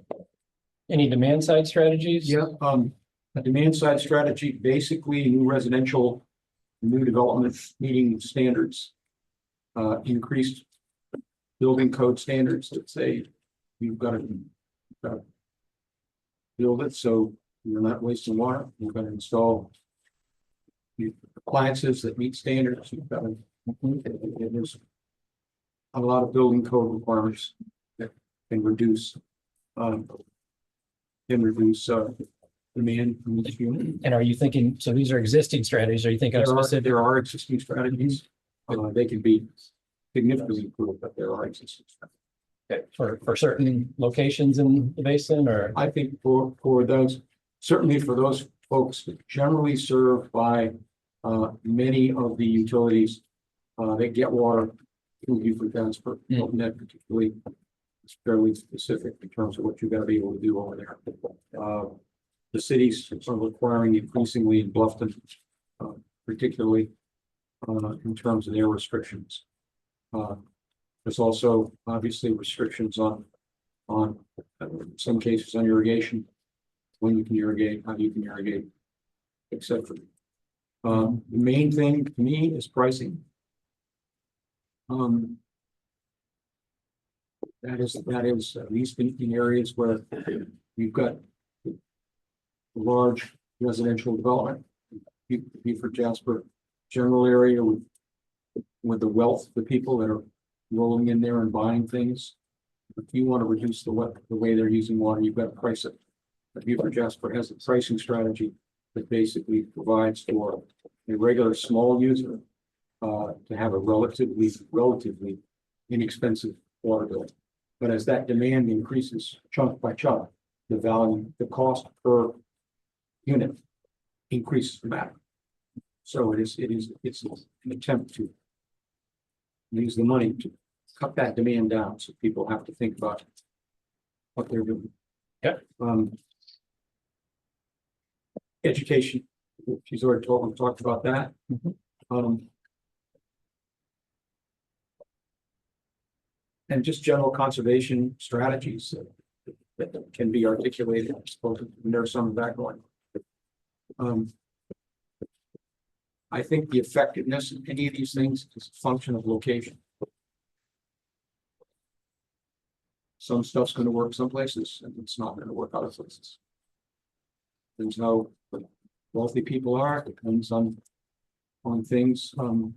Any demand side strategies? Yeah. A demand side strategy, basically new residential, new development meeting standards, increased building code standards that say you've got to build it so you're not wasting water. You've got to install appliances that meet standards. You've got to, there's a lot of building code requirements that can reduce demand from each unit. And are you thinking, so these are existing strategies, are you thinking of specific? There are existing strategies. They can be significantly improved, but there are existing strategies. Okay. For certain locations in the basin, or? I think for those, certainly for those folks generally served by many of the utilities that get water through Beaufort Transfer. That particularly is fairly specific in terms of what you've got to be able to do over there. The cities are requiring increasingly in Bluffton, particularly in terms of their restrictions. There's also obviously restrictions on in some cases on irrigation, when you can irrigate, how you can irrigate, etc. The main thing to me is pricing. That is at least in areas where you've got large residential development, Beaufort Jasper general area with the wealth of the people that are rolling in there and buying things. If you want to reduce the way they're using water, you've got to price it. But Beaufort Jasper has a pricing strategy that basically provides for a regular small user to have a relatively inexpensive water bill. But as that demand increases chunk by chunk, the cost per unit increases dramatically. So it's an attempt to use the money to cut that demand down, so people have to think about what they're doing. Yeah. Education, she's already talked about that. And just general conservation strategies that can be articulated. I suppose there's some of that going. I think the effectiveness of any of these things is a function of location. Some stuff's going to work some places, and it's not going to work other places. There's no wealthy people are. It depends on things on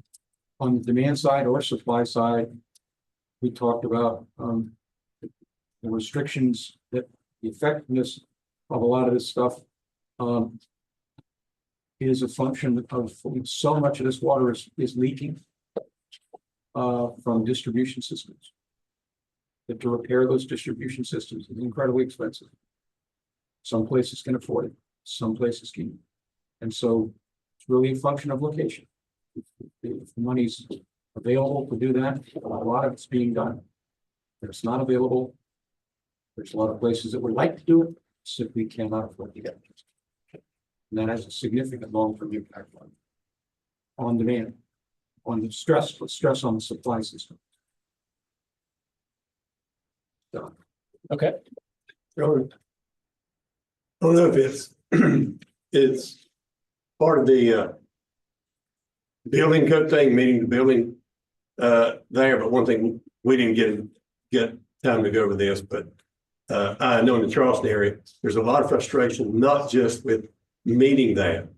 the demand side or supply side. We talked about the restrictions, that the effectiveness of a lot of this stuff is a function of so much of this water is leaking from distribution systems. That to repair those distribution systems is incredibly expensive. Some places can afford it, some places can't. And so it's really a function of location. If the money's available to do that, a lot of it's being done. If it's not available, there's a lot of places that would like to do it, simply cannot afford to get it. And that has a significant long-term impact on demand, on the stress on the supply system. So, Okay. I don't know if it's it's part of the building code thing, meeting the building there, but one thing we didn't get time to go over this, but I know in the Charleston area, there's a lot of frustration, not just with meeting that,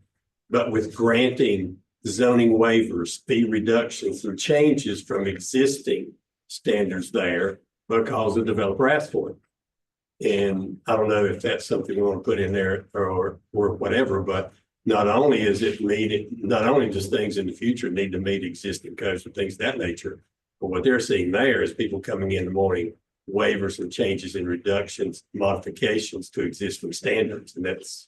but with granting zoning waivers, fee reductions, or changes from existing standards there because the developer asked for it. And I don't know if that's something we want to put in there or whatever, but not only is it not only does things in the future need to meet existing codes and things of that nature, but what they're seeing there is people coming in the morning, waivers and changes and reductions, modifications to existing standards. And that's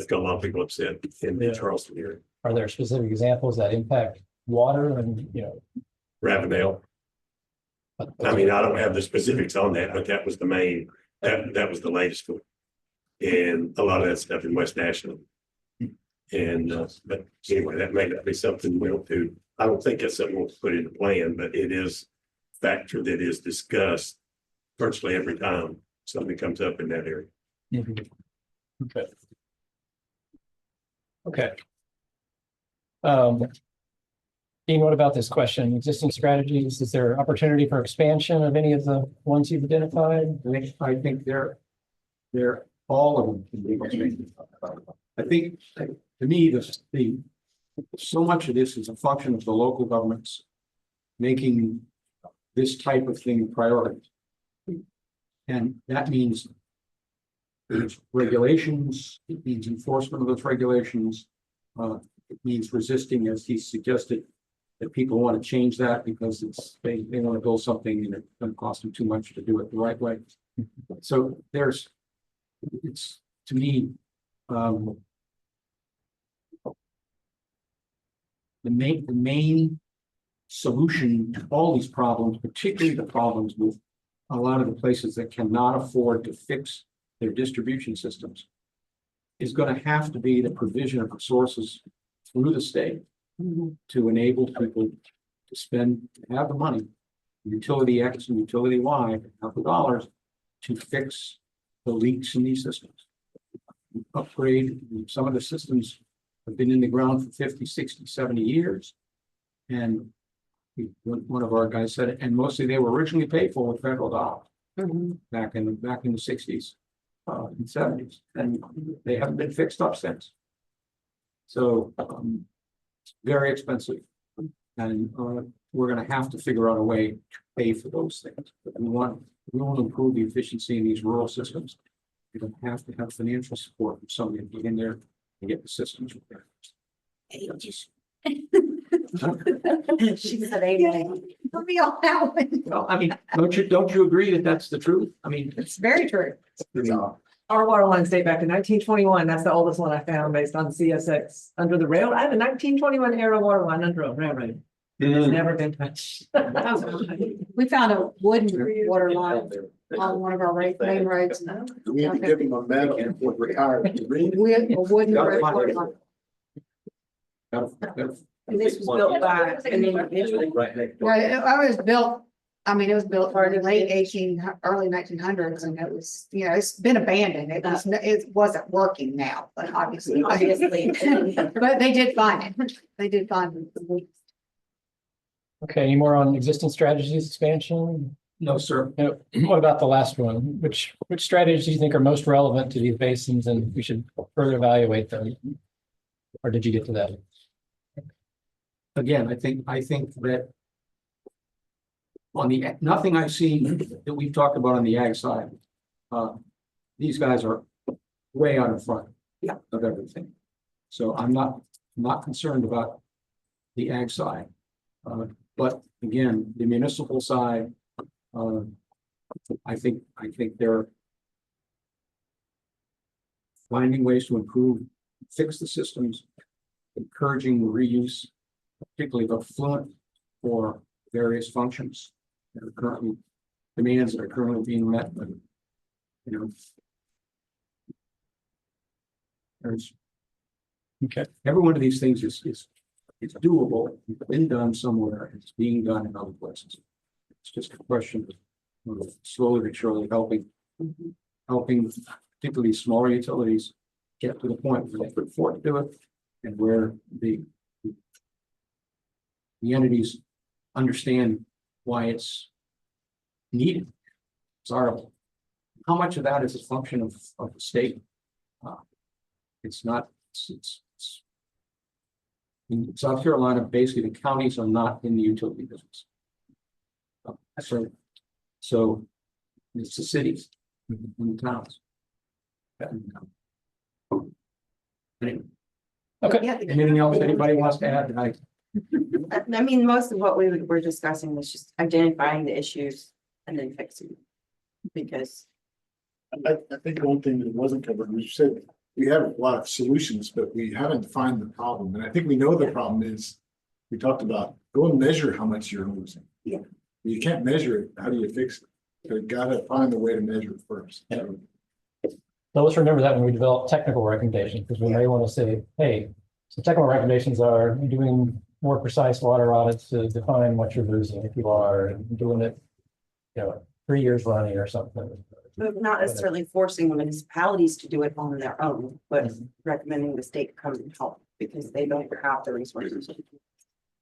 got a lot of people upset in the Charleston area. Are there specific examples that impact water and, Ravenel. I mean, I don't have the specifics on that, but that was the main, that was the latest one. And a lot of that stuff in West National. And, but anyway, that may not be something we'll do. I don't think that's something we'll put in the plan, but it is a factor that is discussed virtually every time something comes up in that area. Okay. Okay. Dean, what about this question? Existing strategies, is there opportunity for expansion of any of the ones you've identified? I think they're all of them can be expanded. I think, to me, so much of this is a function of the local governments making this type of thing a priority. And that means there's regulations, it means enforcement of those regulations. It means resisting, as he suggested, that people want to change that because they want to build something and it's going to cost them too much to do it the right way. So it's to me, the main solution to all these problems, particularly the problems with a lot of the places that cannot afford to fix their distribution systems, is going to have to be the provision of resources through the state to enable people to have the money, utility X and utility Y, have the dollars to fix the leaks in these systems. Upgrade some of the systems have been in the ground for 50, 60, 70 years. And one of our guys said it, and mostly they were originally paid for with federal dollars back in the 60s and 70s, and they haven't been fixed up since. So it's very expensive, and we're going to have to figure out a way to pay for those things. But we want to improve the efficiency in these rural systems. You're going to have financial support from somebody to get in there and get the systems repaired. She said, amen. Put me on that one. Well, I mean, don't you agree that that's the truth? I mean, It's very true. Our water lines date back to 1921. That's the oldest one I found based on CSX under the rail. I have a 1921 era water line under a railroad. It's never been touched. We found a wooden water line on one of our main roads. We need to give them a medal for retired. We had a wooden water line. And this was built by an individual. Well, it was built, I mean, it was built in the late early 1900s, and it was, you know, it's been abandoned. It wasn't working now, but obviously. But they did find it. They did find it. Okay, any more on existing strategies expansion? No, sir. What about the last one? Which strategies do you think are most relevant to these basins and we should further evaluate them? Or did you get to that? Again, I think that on the, nothing I've seen that we've talked about on the ag side, these guys are way out in front of everything. So I'm not concerned about the ag side. But again, the municipal side, I think they're finding ways to improve, fix the systems, encouraging reuse, particularly of fluent for various functions that are currently demands that are currently being met. But you know, there's every one of these things is doable. It's been done somewhere. It's being done in other places. It's just a question of slowly but surely helping particularly smaller utilities get to the point where they can afford to do it, and where the entities understand why it's needed. It's our, how much of that is a function of the state? It's not. In South Carolina, basically, the counties are not in the utility business. So it's the cities and the towns. Anyway. Okay. Anything else anybody wants to add tonight? I mean, most of what we were discussing was just identifying the issues and then fixing them. Because I think one thing that wasn't covered was you said we have a lot of solutions, but we haven't defined the problem. And I think we know the problem is, we talked about, go and measure how much you're losing. Yeah. You can't measure it. How do you fix it? So you gotta find a way to measure it first. Yeah. So let's remember that when we develop technical recommendations, because we may want to say, hey, so technical recommendations are doing more precise water audits to define what you're losing if you are, and doing it, 3 years running or something. But not necessarily forcing the municipalities to do it on their own, but recommending the state come and help because they don't have the resources.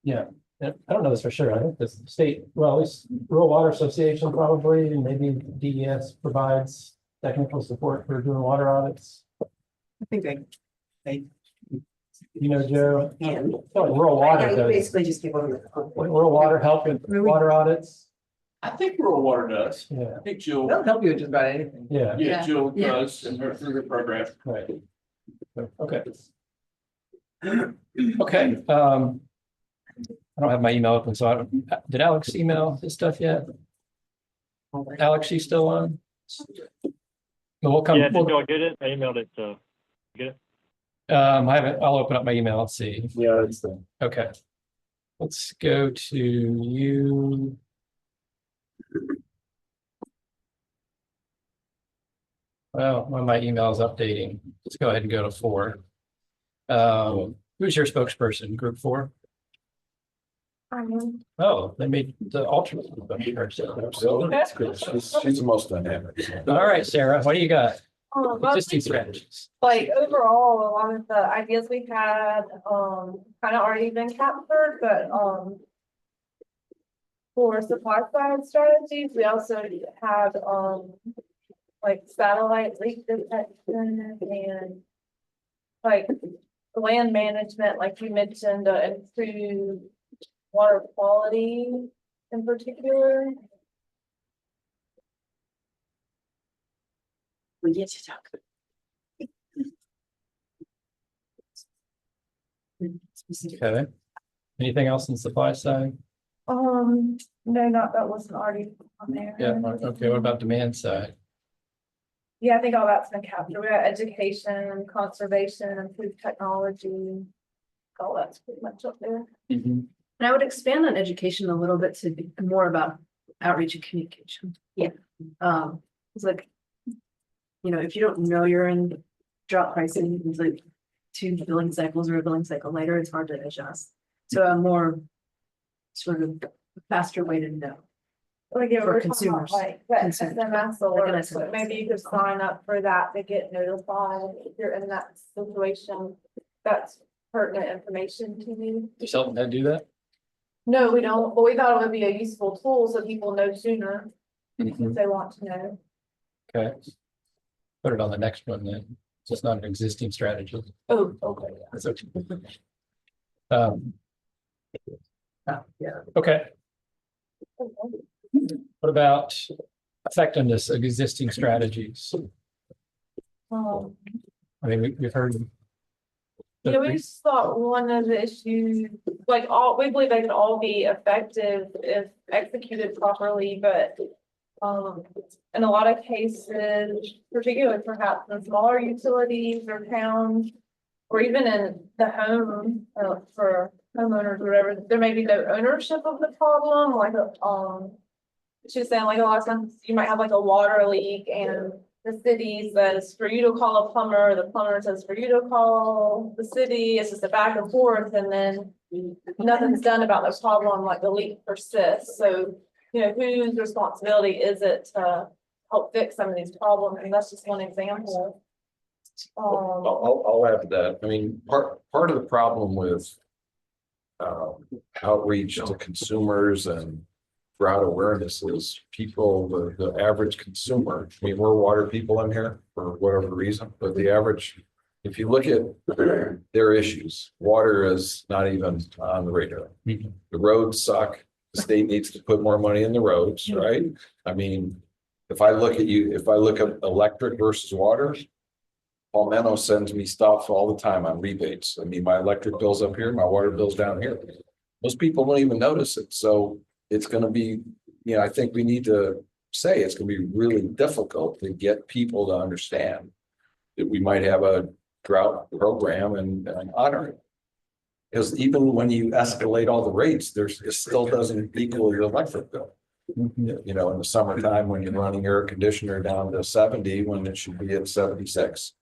Yeah, I don't know this for sure. I think the state, well, at least Rural Water Association probably, and maybe DES provides technical support for doing water audits. I think they Joe. can. Rural Water You does. basically just give them. Rural Water help with water audits. I think rural water does. Yeah. I think Jill. They'll help you with just about anything. Yeah. Yeah, Jill does in her through her program. Right. Okay. Okay. I don't have my email open, so did Alex email his stuff yet? Alex, you still on? No, we'll come. Yeah, did y'all get it? I emailed it, get it? I haven't, I'll open up my email and see. Yeah, it's the. Okay. Let's go to you. Well, when my email is updating, let's go ahead and go to 4. Who's your spokesperson? Group 4? Oh, they made the alternate. That's good. She's the most dynamic. All right, Sarah, what do you got? Existing strategies. Like overall, a lot of the ideas we had, kind of already been captured, but, for supply side strategies, we also had, like satellite leak detection and like land management, like you mentioned, improve water quality in particular. We get to talk. Okay. Anything else on the supply side? No, not that wasn't already on there. Yeah, okay, what about demand side? Yeah, I think all that's been captured. We got education, conservation, and food technology. All that's pretty much up there. And I would expand on education a little bit to be more about outreach and communication. Yeah. It's like, you know, if you don't know you're in drought pricing, it's like 2 billing cycles or a billing cycle later, it's hard to adjust. So a more sort of faster way to know. Like, yeah, For we're talking about consumers. like that Consumers. SMS Like an alert, so SMS. maybe you could sign up for that to get notified if you're in that situation. That's pertinent information to you. Does Hilton Head do that? No, we don't, but we thought it would be a useful tool so people know sooner if they want to know. Okay. Put it on the next one then. So it's not an existing strategy. Oh, okay. That's okay. Yeah, okay. What about effectiveness of existing strategies? I mean, we've heard. Yeah, we just thought one of the issues, like we believe they could all be effective if executed properly, but in a lot of cases, particularly perhaps in smaller utilities or towns, or even in the home, for homeowners or whatever, there may be no ownership of the problem, like she's saying like a lot of times you might have like a water leak and the city says for you to call a plumber, the plumber says for you to call the city, it's just a back and forth, and then nothing's done about the problem, like the leak persists. So, you know, whose responsibility is it to help fix some of these problems? And that's just one example. I'll add to that. I mean, part of the problem with outreach to consumers and drought awareness is people, the average consumer. I mean, we're water people in here for whatever reason, but the average, if you look at their issues, water is not even on the radar. The roads suck. The state needs to put more money in the roads, right? I mean, if I look at electric versus water, Palmetto sends me stuff all the time on rebates. I mean, my electric bill's up here, my water bill's down here. Most people don't even notice it. So it's going to be, you know, I think we need to say it's going to be really difficult to get people to understand that we might have a drought program and honor it. Because even when you escalate all the rates, it still doesn't equal your electric bill. You know, in the summertime, when you're running your air conditioner down to 70, when it should be at 76.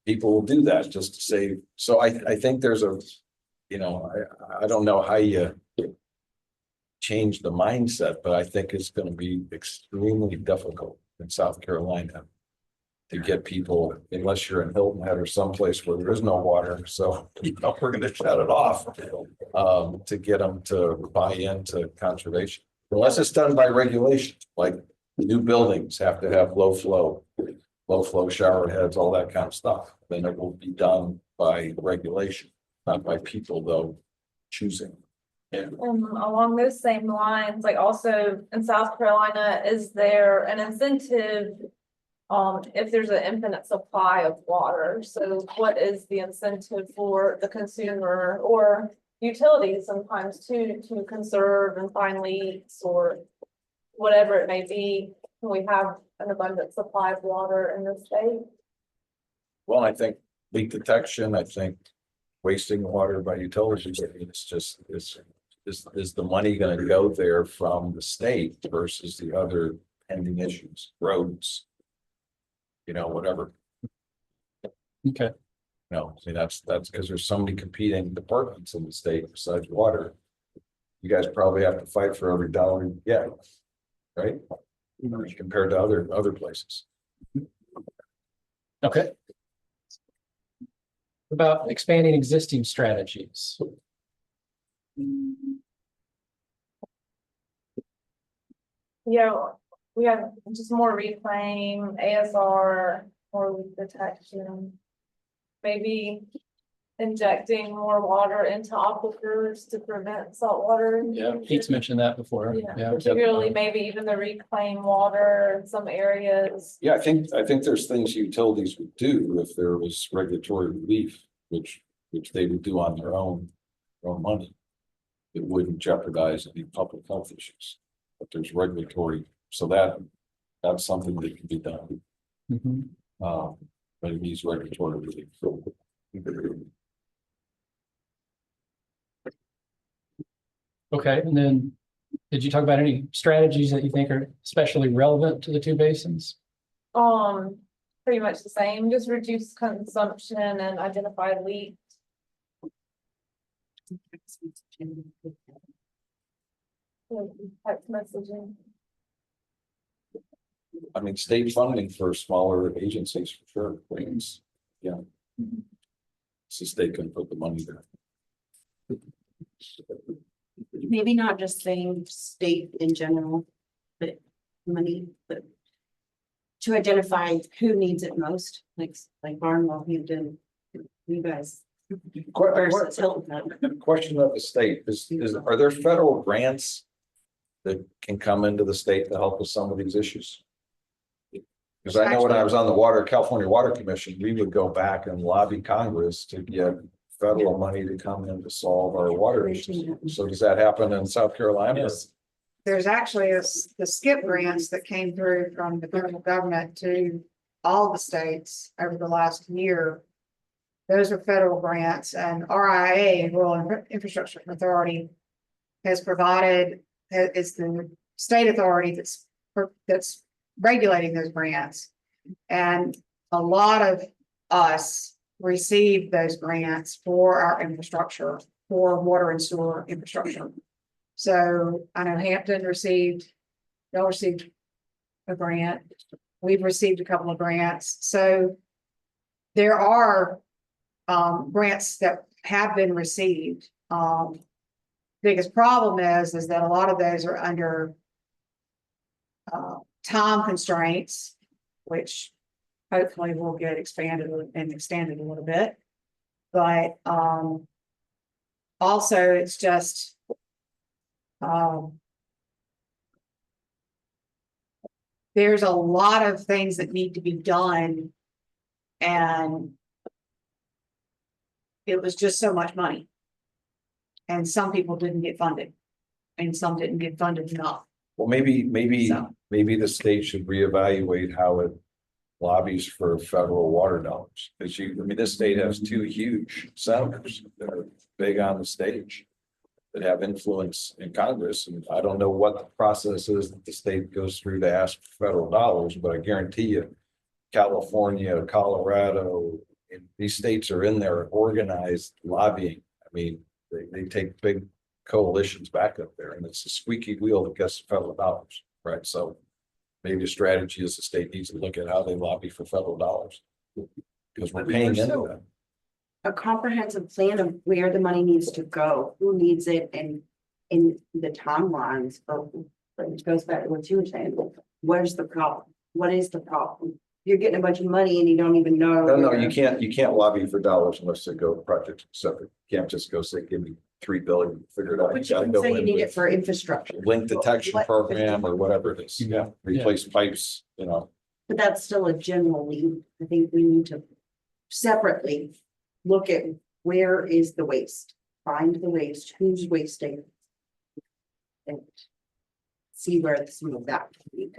People will do that just to save. So I think there's a, you know, I don't know how you change the mindset, but I think it's going to be extremely difficult in South Carolina to get people, unless you're in Hilton Head or someplace where there is no water. So, you know, we're going to shut it off to get them to buy into conservation, unless it's done by regulation, like new buildings have to have low flow shower heads, all that kind of stuff. Then it will be done by regulation, not by people though choosing. Yeah. Along those same lines, like also in South Carolina, is there an incentive if there's an infinite supply of water? So what is the incentive for the consumer or utilities sometimes to conserve and find leaks or whatever it may be when we have an abundant supply of water in the state? Well, I think leak detection, I think wasting water by utilities, it's just, is the money going to go there from the state versus the other pending issues, roads, you know, whatever. Okay. No, I mean, that's because there's so many competing departments in the state besides water. You guys probably have to fight for every dollar you get, right? Compared to other places. Okay. What about expanding existing strategies? Yeah, we have just more reclaim, ASR, more leak detection. Maybe injecting more water into aquifers to prevent saltwater. Yeah, Pete's mentioned that before. Yeah, particularly maybe even the reclaimed water in some areas. Yeah, I think there's things utilities would do if there was regulatory relief, which which they would do on their own money. It wouldn't jeopardize any public health issues, but there's regulatory, so that's something that can be done. Mhm. But it needs regulatory relief. Okay, and then did you talk about any strategies that you think are especially relevant to the two basins? Pretty much the same, just reduce consumption and identify leaks. Text messaging. I mean, state funding for smaller agencies for sure, brings, yeah. So state can put the money there. Maybe not just saying state in general, but money, but to identify who needs it most, like Barnwell, Hampton, you guys. Versus Hilton. Question of the state are there federal grants that can come into the state to help with some of these issues? Because I know when I was on the California Water Commission, we would go back and lobby Congress to get federal money to come in to solve our water issues. So does that happen in South Carolina? Yes. There's actually the SCIP grants that came through from the federal government to all the states over the last year. Those are federal grants, and RIA, Rural Infrastructure Authority, has provided, is the state authority that's regulating those grants. And a lot of us received those grants for our infrastructure, for water and sewer infrastructure. So I know Hampton y'all received a grant. We've received a couple of grants. So there are grants that have been received. Biggest problem is that a lot of those are under time constraints, which hopefully will get expanded and extended a little bit. But also it's just there's a lot of things that need to be done, and it was just so much money. And some people didn't get funded, and some didn't get funded enough. Well, maybe the state should reevaluate how it lobbies for federal water dollars. Because this state has two huge senators that are big on the stage that have influence in Congress. And I don't know what the process is that the state goes through to ask for federal dollars, but I guarantee you, California, Colorado, and these states are in there organized lobbying. I mean, they take big coalitions back up there, and it's a squeaky wheel that gets federal dollars, right? So maybe the strategy is the state needs to look at how they lobby for federal dollars, because we're paying into that. A comprehensive plan of where the money needs to go, who needs it, and in the timelines. But it goes back to what you were saying. Where's the problem? What is the problem? You're getting a bunch of money and you don't even know. No, you can't lobby for dollars unless they go project separate. You can't just go say, give me $3 billion, figure it out. But you can say you need it for infrastructure. Link detection program or whatever it is. Yeah, replace pipes, But that's still a general need. I think we need to separately look at where is the waste, find the waste, who's wasting, and see where some of that can be.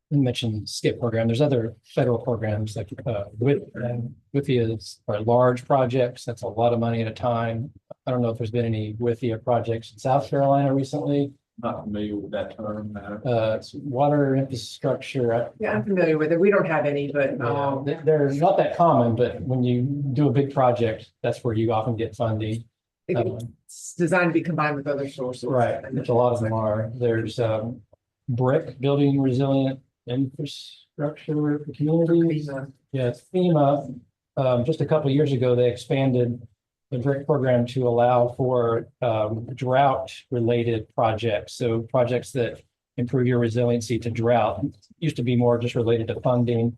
You mentioned SCIP program. There's other federal programs like WIFIA is for large projects. That's a lot of money at a time. I don't know if there's been any WIFIA projects in South Carolina recently. Not familiar with that term. It's water infrastructure. Yeah, I'm familiar with it. We don't have any, but they're not that common, but when you do a big project, that's where you often get funding. it's designed to be combined with other sources. Right, which a lot of them are. There's BRIC, Building Resilient Infrastructure for Communities. Yeah, it's FEMA. Just a couple of years ago, they expanded the BRIC program to allow for drought-related projects. So projects that improve your resiliency to drought. It used to be more just related to funding,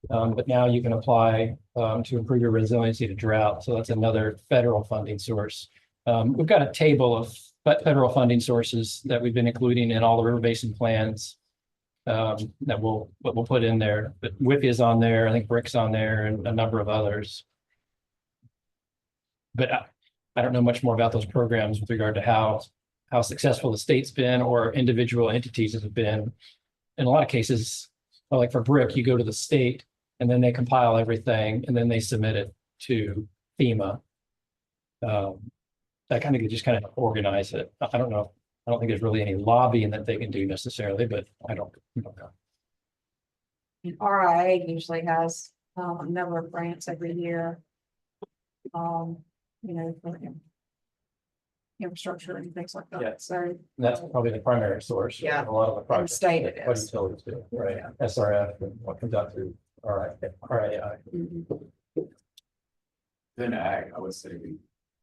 but now you can apply to improve your resiliency to drought. So that's another federal funding source. We've got a table of federal funding sources that we've been including in all the river basin plans that we'll put in there. But WIC is on there, I think Brick's on there, and a number of others. But I don't know much more about those programs with regard to how successful the state's been or individual entities have been. In a lot of cases, like for Brick, you go to the state and then they compile everything and then they submit it to FEMA. That kind of just kind of organize it. I don't know. I don't think there's really any lobbying that they can do necessarily, but I don't know. And RIA usually has a number of grants every year. You know, for infrastructure and things like Yeah. that. So And that's probably the primary source. Yeah. A lot of the projects. State it What is. utilities do, right? SRF and what comes out through RIA. Within ag, I would say the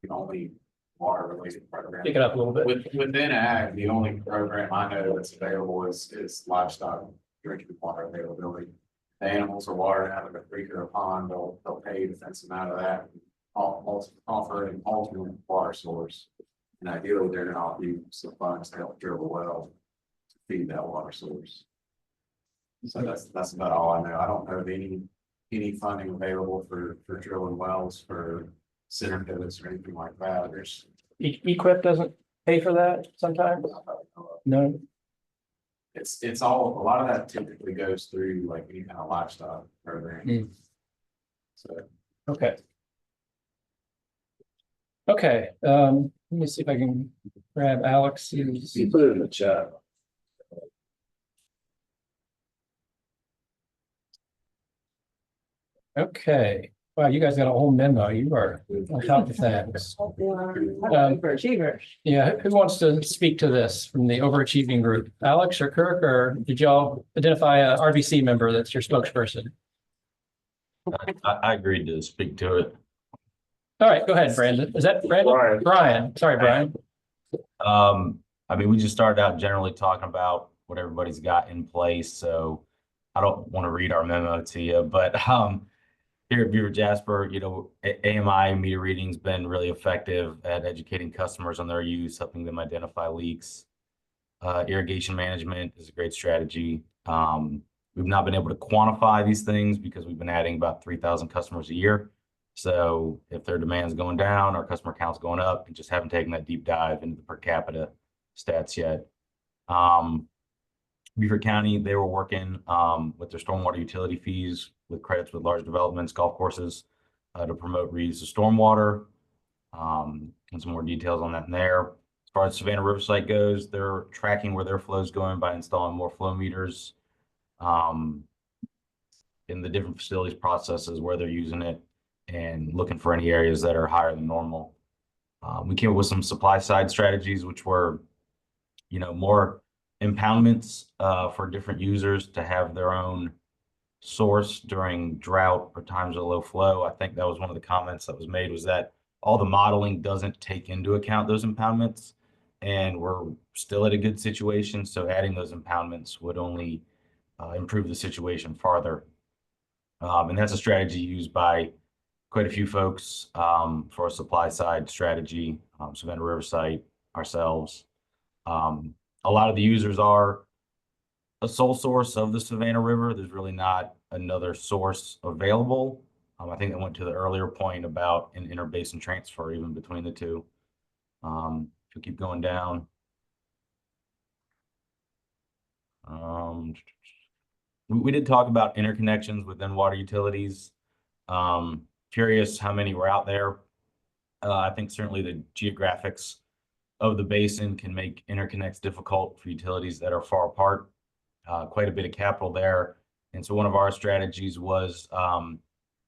only water related program. Pick it up a little bit. Within ag, the only program I know that's available is livestock drinking water availability. The animals are watered out of a creek or a pond, they'll pay to fence them out of that. Offer an alternate water source. And ideally, they're gonna use some funds to help drill a well to feed that water source. So that's about all I know. I don't know of any funding available for drilling wells for center pivots or anything like that. There's Equip doesn't pay for that sometimes? No. it's all, a lot of that typically goes through like any kind of livestock program. So. Okay. Okay, let me see if I can grab Alex's. You put it in the chat. Okay, wow, you guys got a whole memo. You are on top of things. Overachievers. Yeah, who wants to speak to this from the overachieving group? Alex or Kirk, or did y'all identify a RBC member that's your spokesperson? I agreed to speak to it. All right, go ahead, Brandon. Is that Brandon? Brian. Sorry, Brian. I mean, we just started out generally talking about what everybody's got in place, so I don't want to read our memo to you, but here at Beaver Jasper, you know, AMI meter reading's been really effective at educating customers on their use, helping them identify leaks. Irrigation management is a great strategy. We've not been able to quantify these things because we've been adding about 3,000 customers a year. So if their demand's going down, our customer count's going up, and just haven't taken that deep dive into the per capita stats yet. Beaufort County, they were working with their stormwater utility fees with credits with large developments, golf courses to promote reuse of stormwater. And some more details on that in there. As far as Savannah Riverside goes, they're tracking where their flow is going by installing more flow meters in the different facilities processes where they're using it, and looking for any areas that are higher than normal. We came up with some supply side strategies, which were, you know, more impoundments for different users to have their own source during drought or times of low flow. I think that was one of the comments that was made, was that all the modeling doesn't take into account those impoundments, and we're still at a good situation. So adding those impoundments would only improve the situation farther. And that's a strategy used by quite a few folks for a supply side strategy, Savannah Riverside, ourselves. A lot of the users are a sole source of the Savannah River. There's really not another source available. I think I went to the earlier point about an interbasin transfer even between the two. If we keep going down. We did talk about interconnections within water utilities. Curious how many were out there. I think certainly the geographics of the basin can make interconnects difficult for utilities that are far apart. Quite a bit of capital there. And so one of our strategies was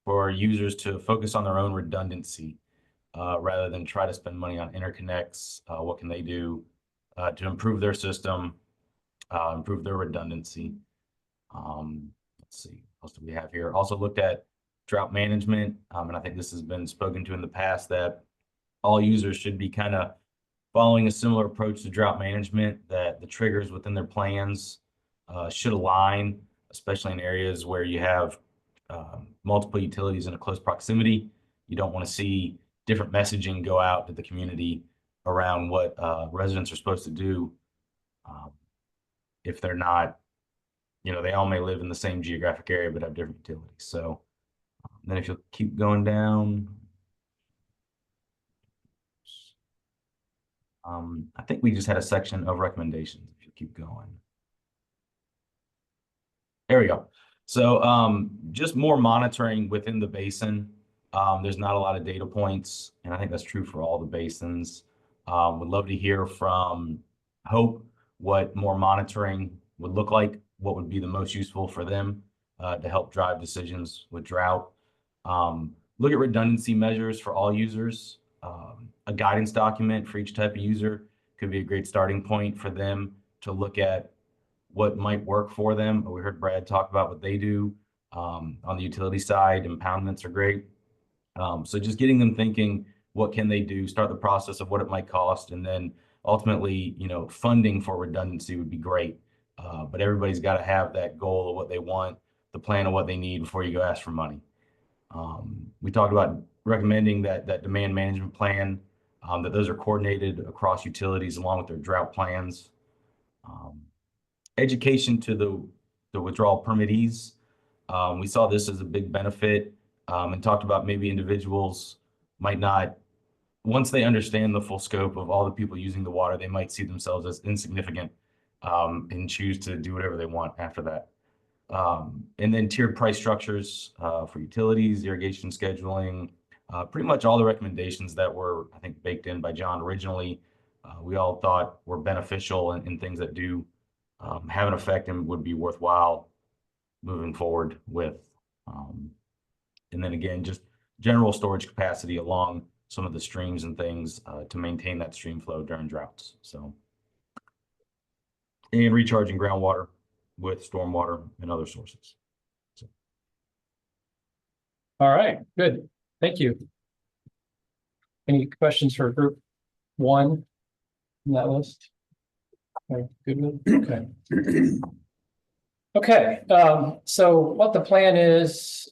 for users to focus on their own redundancy rather than try to spend money on interconnects. What can they do to improve their system, improve their redundancy? Let's see, what else do we have here? Also looked at drought management. And I think this has been spoken to in the past, that all users should be kind of following a similar approach to drought management, that the triggers within their plans should align, especially in areas where you have multiple utilities in a close proximity. You don't want to see different messaging go out to the community around what residents are supposed to do if they're not you know, they all may live in the same geographic area, but have different utilities. So then if you'll keep going down. I think we just had a section of recommendations, if you keep going. There we go. So just more monitoring within the basin. There's not a lot of data points, and I think that's true for all the basins. Would love to hear from Hope what more monitoring would look like, what would be the most useful for them to help drive decisions with drought. Look at redundancy measures for all users. A guidance document for each type of user could be a great starting point for them to look at what might work for them. We heard Brad talk about what they do on the utility side. Impoundments are great. So just getting them thinking, what can they do? Start the process of what it might cost, and then ultimately, you know, funding for redundancy would be great. But everybody's got to have that goal of what they want, the plan of what they need before you go ask for money. We talked about recommending that demand management plan, that those are coordinated across utilities along with their drought plans. Education to the withdrawal permittees. We saw this as a big benefit, and talked about maybe individuals might not, once they understand the full scope of all the people using the water, they might see themselves as insignificant and choose to do whatever they want after that. And then tiered price structures for utilities, irrigation scheduling, pretty much all the recommendations that were, I think, baked in by John originally, we all thought were beneficial and things that do have an effect and would be worthwhile moving forward with. And then again, just general storage capacity along some of the streams and things to maintain that stream flow during droughts. So, and recharging groundwater with stormwater and other sources. So. All right, good. Thank you. Any questions for group one in that list? Okay, good one. Okay. Okay, so what the plan is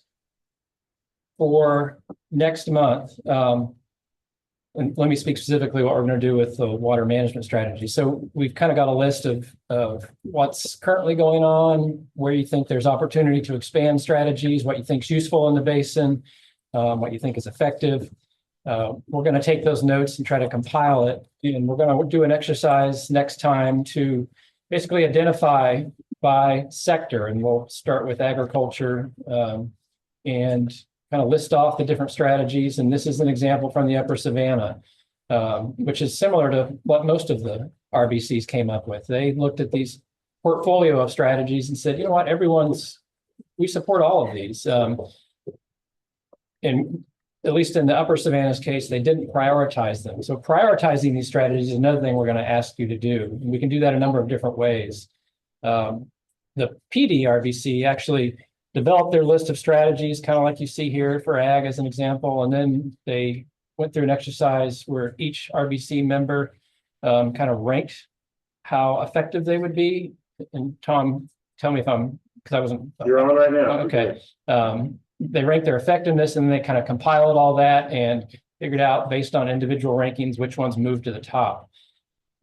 for next month, and let me speak specifically what we're going to do with the water management strategy. So we've kind of got a list of what's currently going on, where you think there's opportunity to expand strategies, what you think is useful in the basin, what you think is effective. We're going to take those notes and try to compile it, and we're going to do an exercise next time to basically identify by sector, and we'll start with agriculture and kind of list off the different strategies. And this is an example from the Upper Savannah, which is similar to what most of the RBCs came up with. They looked at these portfolio of strategies and said, you know what, we support all of these. And at least in the Upper Savannah's case, they didn't prioritize them. So prioritizing these strategies is another thing we're going to ask you to do. And we can do that a number of different ways. The PD RBC actually developed their list of strategies, kind of like you see here for ag as an example. And then they went through an exercise where each RBC member kind of ranked how effective they would be. And Tom, tell me if because I wasn't. You're on right now. Okay. They ranked their effectiveness, and they kind of compiled all that and figured out based on individual rankings which ones moved to the top.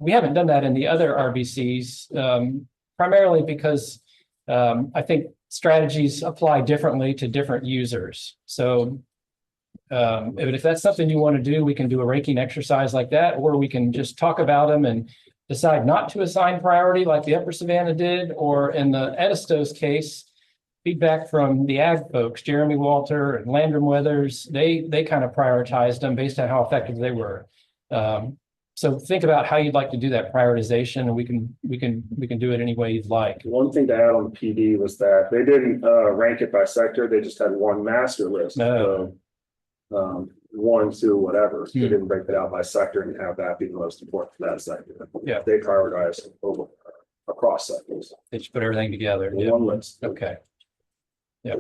We haven't done that in the other RBCs, primarily because I think strategies apply differently to different users. So if that's something you want to do, we can do a ranking exercise like that, or we can just talk about them and decide not to assign priority like the Upper Savannah did, or in the Edisto's case, feedback from the ag folks, Jeremy Walter and Landrum Weathers, they kind of prioritized them based on how effective they were. So think about how you'd like to do that prioritization, and we can do it any way you'd like. One thing to add on PD was that they didn't rank it by sector. They just had one master list. No. So, 1, 2, whatever. They didn't break it out by sector and have that be the most important for that sector. Yeah. They prioritized over across sectors. They should put everything together. In one list. Okay. Yeah.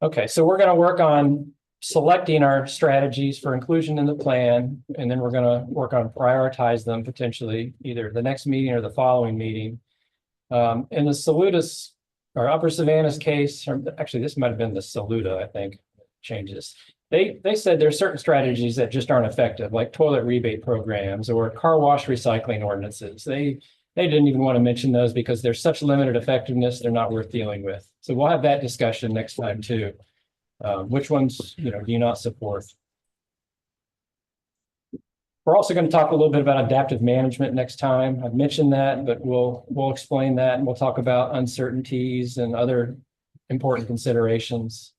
Okay, so we're going to work on selecting our strategies for inclusion in the plan, and then we're going to work on prioritize them potentially either the next meeting or the following meeting. In the Saluda's or Upper Savannah's case, or actually this might have been the Saluda, I think, changes. They said there's certain strategies that just aren't effective, like toilet rebate programs or car wash recycling ordinances. They they didn't even want to mention those because they're such limited effectiveness, they're not worth dealing with. So we'll have that discussion next time too. Which ones, do you not support? We're also going to talk a little bit about adaptive management next time. I've mentioned that, but we'll explain that and we'll talk about uncertainties and other important considerations.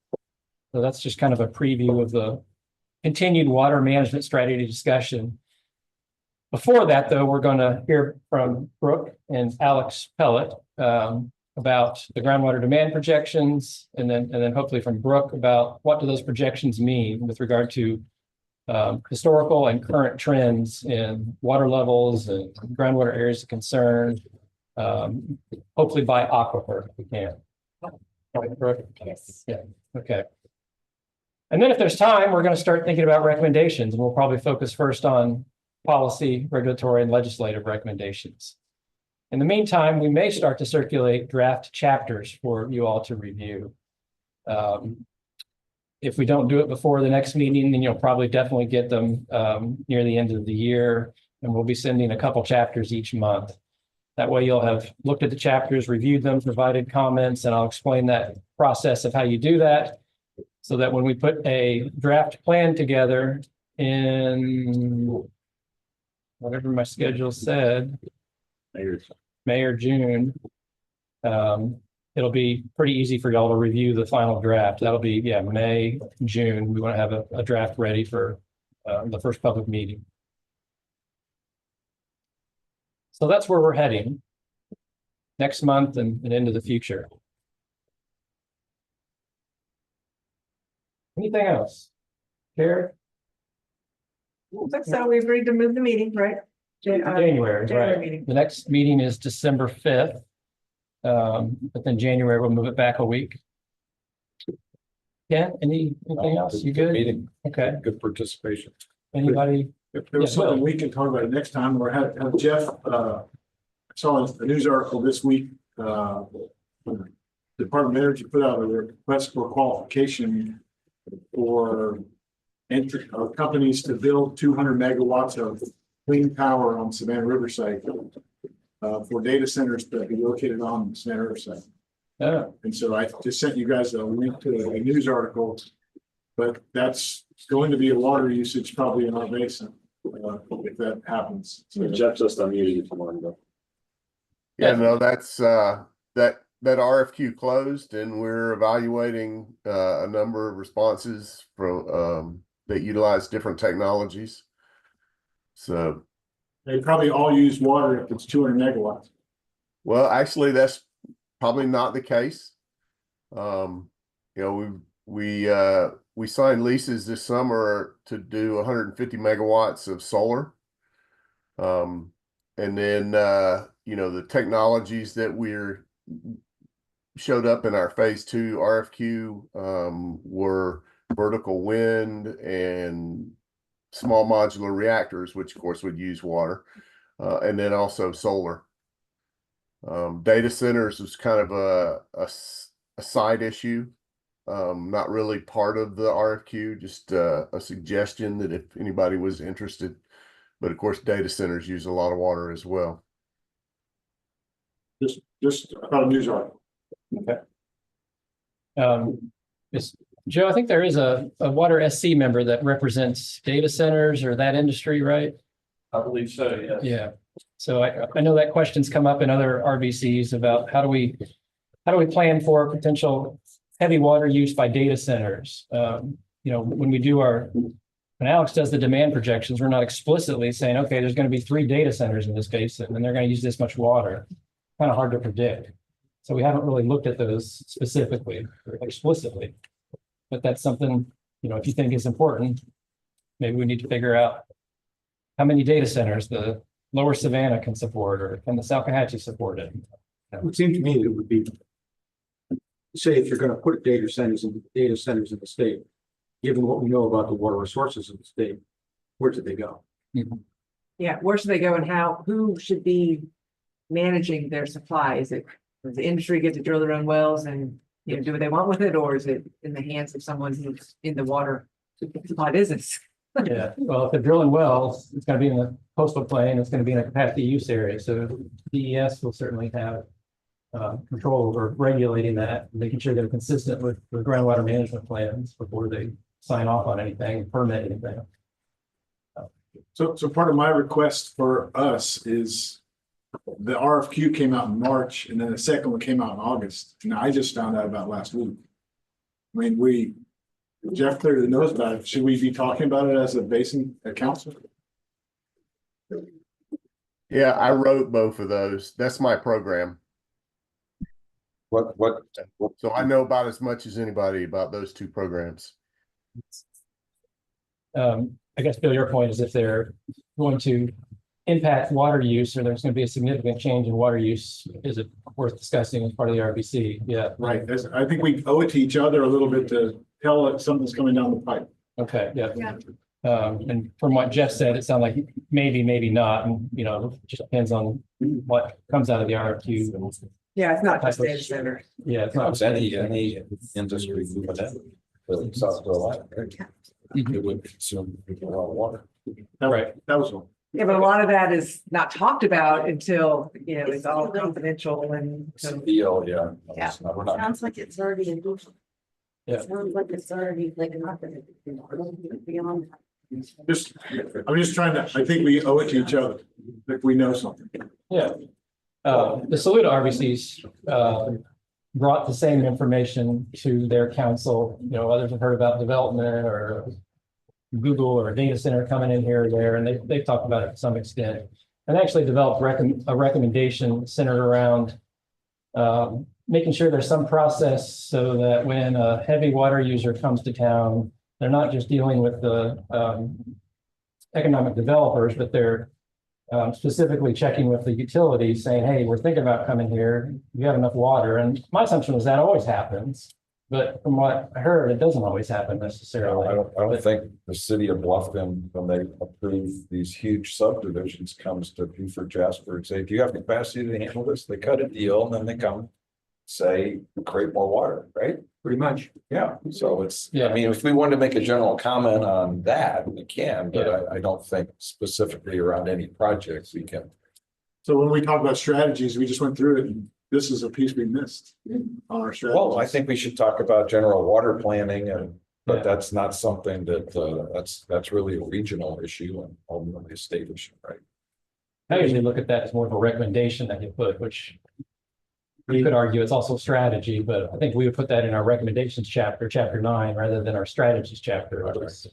So that's just kind of a preview of the continued water management strategy discussion. Before that, though, we're going to hear from Brooke and Alex Pellet about the groundwater demand projections, and then hopefully from Brooke about what do those projections mean with regard to historical and current trends in water levels and groundwater areas of concern, hopefully by aquifer if we can. Right, Brooke? Yes. Yeah, okay. And then if there's time, we're going to start thinking about recommendations, and we'll probably focus first on policy, regulatory, and legislative recommendations. In the meantime, we may start to circulate draft chapters for you all to review. If we don't do it before the next meeting, then you'll probably definitely get them near the end of the year, and we'll be sending a couple chapters each month. That way you'll have looked at the chapters, reviewed them, provided comments, and I'll explain that process of how you do that, so that when we put a draft plan together in whatever my schedule said, May or June, it'll be pretty easy for y'all to review the final draft. That'll be, May, June. We want to have a draft ready for the first public meeting. So that's where we're heading next month and into the future. Anything else? Karen? So we agreed to move the meeting, right? January, right. Meeting. The next meeting is December 5th. But then January, we'll move it back a week. Yeah, anything else? You good? Meeting. Okay. Good participation. Anybody? If there was something we can talk about next time, or have Jeff, I saw a news article this week, Department of Energy put out a request for qualification for companies to build 200 megawatts of clean power on Savannah Riverside for data centers to be located on Savannah Riverside. Oh. And so I just sent you guys a link to a news article, but that's going to be a water usage probably in our basin if that happens. So Jeff just unmuted if you wanted to. Yeah, no, that's that RFQ closed, and we're evaluating a number of responses from that utilize different technologies. So they probably all use water if it's 200 megawatts. Well, actually, that's probably not the case. You know, we signed leases this summer to do 150 megawatts of solar. And then you know, the technologies that we're showed up in our phase 2 RFQ were vertical wind and small modular reactors, which of course would use water, and then also solar. Data centers was kind of a side issue, not really part of the RFQ, just a suggestion that if anybody was interested. But of course, data centers use a lot of water as well. Just about a news article. Okay. Joe, I think there is a water SC member that represents data centers or that industry, right? I believe so, yes. Yeah. So I know that question's come up in other RBCs about how do we plan for potential heavy water use by data centers? You know, when Alex does the demand projections, we're not explicitly saying, okay, there's going to be 3 data centers in this basin and they're going to use this much water. Kind of hard to predict. So we haven't really looked at those specifically or explicitly. But that's something, you know, if you think is important, maybe we need to figure out how many data centers the lower Savannah can support, or can the Salkehatchie support it? It would seem to me that it would be, say, if you're going to put data centers in the state, given what we know about the water resources of the state, where should they go? Mm-hmm. Yeah, where should they go and who should be managing their supply? Does the industry get to drill their own wells and, you know, do what they want with it, or is it in the hands of someone who's in the water supply business? Yeah, well, if they're drilling wells, it's gonna be in the coastal plain, it's gonna be in a capacity use area, so DES will certainly have control over regulating that, making sure they're consistent with the groundwater management plans before they sign off on anything, permit anything. So part of my request for us is the RFQ came out in March and then the second one came out in August. And I just found out about last week. I mean, Jeff clearly knows about it. Should we be talking about it as a basin council? Yeah, I wrote both of those. That's my program. What, So I know about as much as anybody about those two programs. I guess, Bill, your point is if they're going to impact water use or there's going to be a significant change in water use, is it worth discussing as part of the RBC? Yeah. Right. I think we owe it to each other a little bit to tell it something's coming down the pipe. Okay, yeah. And from what Jeff said, it sounded like maybe not, and it just depends on what comes out of the RFQ. Yeah, it's not just data center. Yeah, it's not. Any industry, whatever. But South Carolina, right? It would consume a lot of water. Right. That was one. Yeah, but a lot of that is not talked about until, it's all confidential and. Deal, yeah. Yeah. We're not. Sounds like it's already in. Yeah. Sounds like it's already like beyond. I'm just trying to, I think we owe it to each other if we know something. Yeah. The Saluda RBCs brought the same information to their council. Others have heard about development or Google or a data center coming in here or there, and they've talked about it to some extent. And actually developed a recommendation centered around making sure there's some process so that when a heavy water user comes to town, they're not just dealing with the economic developers, but they're specifically checking with the utilities saying, hey, we're thinking about coming here. You have enough water. And my assumption was that always happens. But from what I heard, it doesn't always happen necessarily. I don't think the city of Bluffton, when they approve these huge subdivisions, comes to Beaufort Jasper and say, do you have capacity to handle this? They cut a deal and then they come say, create more water, right? Pretty much. Yeah, so I mean, if we wanted to make a general comment on that, we can, but I don't think specifically around any projects we can. So when we talk about strategies, we just went through it and this is a piece we missed on our strategies. Well, I think we should talk about general water planning but that's not something that that's really a regional issue and ultimately a state issue, right? I usually look at that as more of a recommendation that you put, which you could argue it's also strategy, but I think we would put that in our recommendations chapter 9, rather than our strategies chapter, which is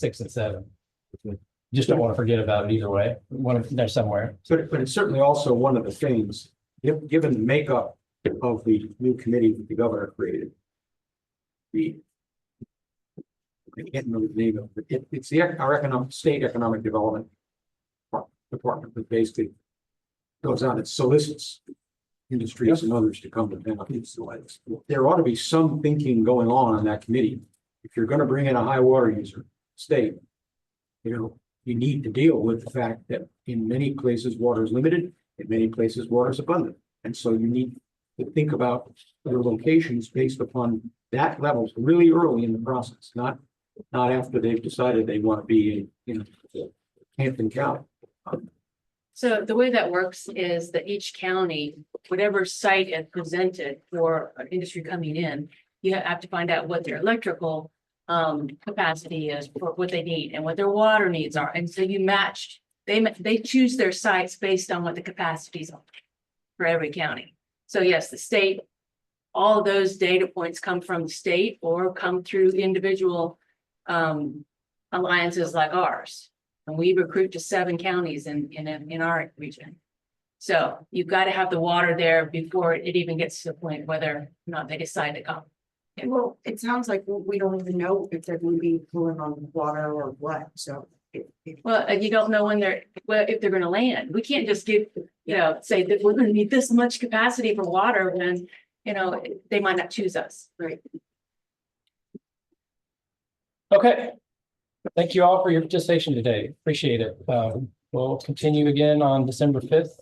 6 and 7. Just don't want to forget about it either way. One there somewhere. But it's certainly also one of the things, given the makeup of the new committee that the governor created. I can't remember the name of it. It's our state economic development department that basically goes out and solicits industries and others to come to town. There ought to be some thinking going on that committee. If you're going to bring in a high water user state, you need to deal with the fact that in many places water is limited, in many places water is abundant. And so you need to think about your locations based upon that level really early in the process, not after they've decided they want to be in Hampton County. So the way that works is that each county, whatever site is presented for an industry coming in, you have to find out what their electrical capacity is for what they need and what their water needs are. And so you match, they choose their sites based on what the capacities are for every county. So yes, the state, all of those data points come from the state or come through individual alliances like ours. And we recruit to 7 counties in our region. So you've got to have the water there before it even gets to the point whether or not they decide to come. Well, it sounds like we don't even know if they're going to be pulling on water or what, so. Well, you don't know if they're going to land. We can't just give, say that we're going to need this much capacity for water when, they might not choose us. Right. Okay. Thank you all for your participation today. Appreciate it. We'll continue again on December 5th.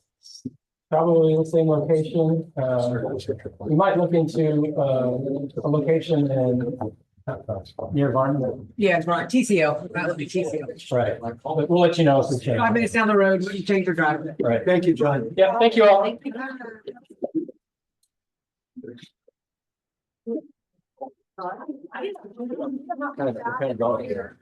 Probably the same location. We might look into a location in Near Varnum. Yeah, it's right, TCO, that would be TCO. Right. But we'll let you know if we change. 5 minutes down the road, you change your driveway. Right. Thank you, John. Yeah, thank you all. Kind of going here.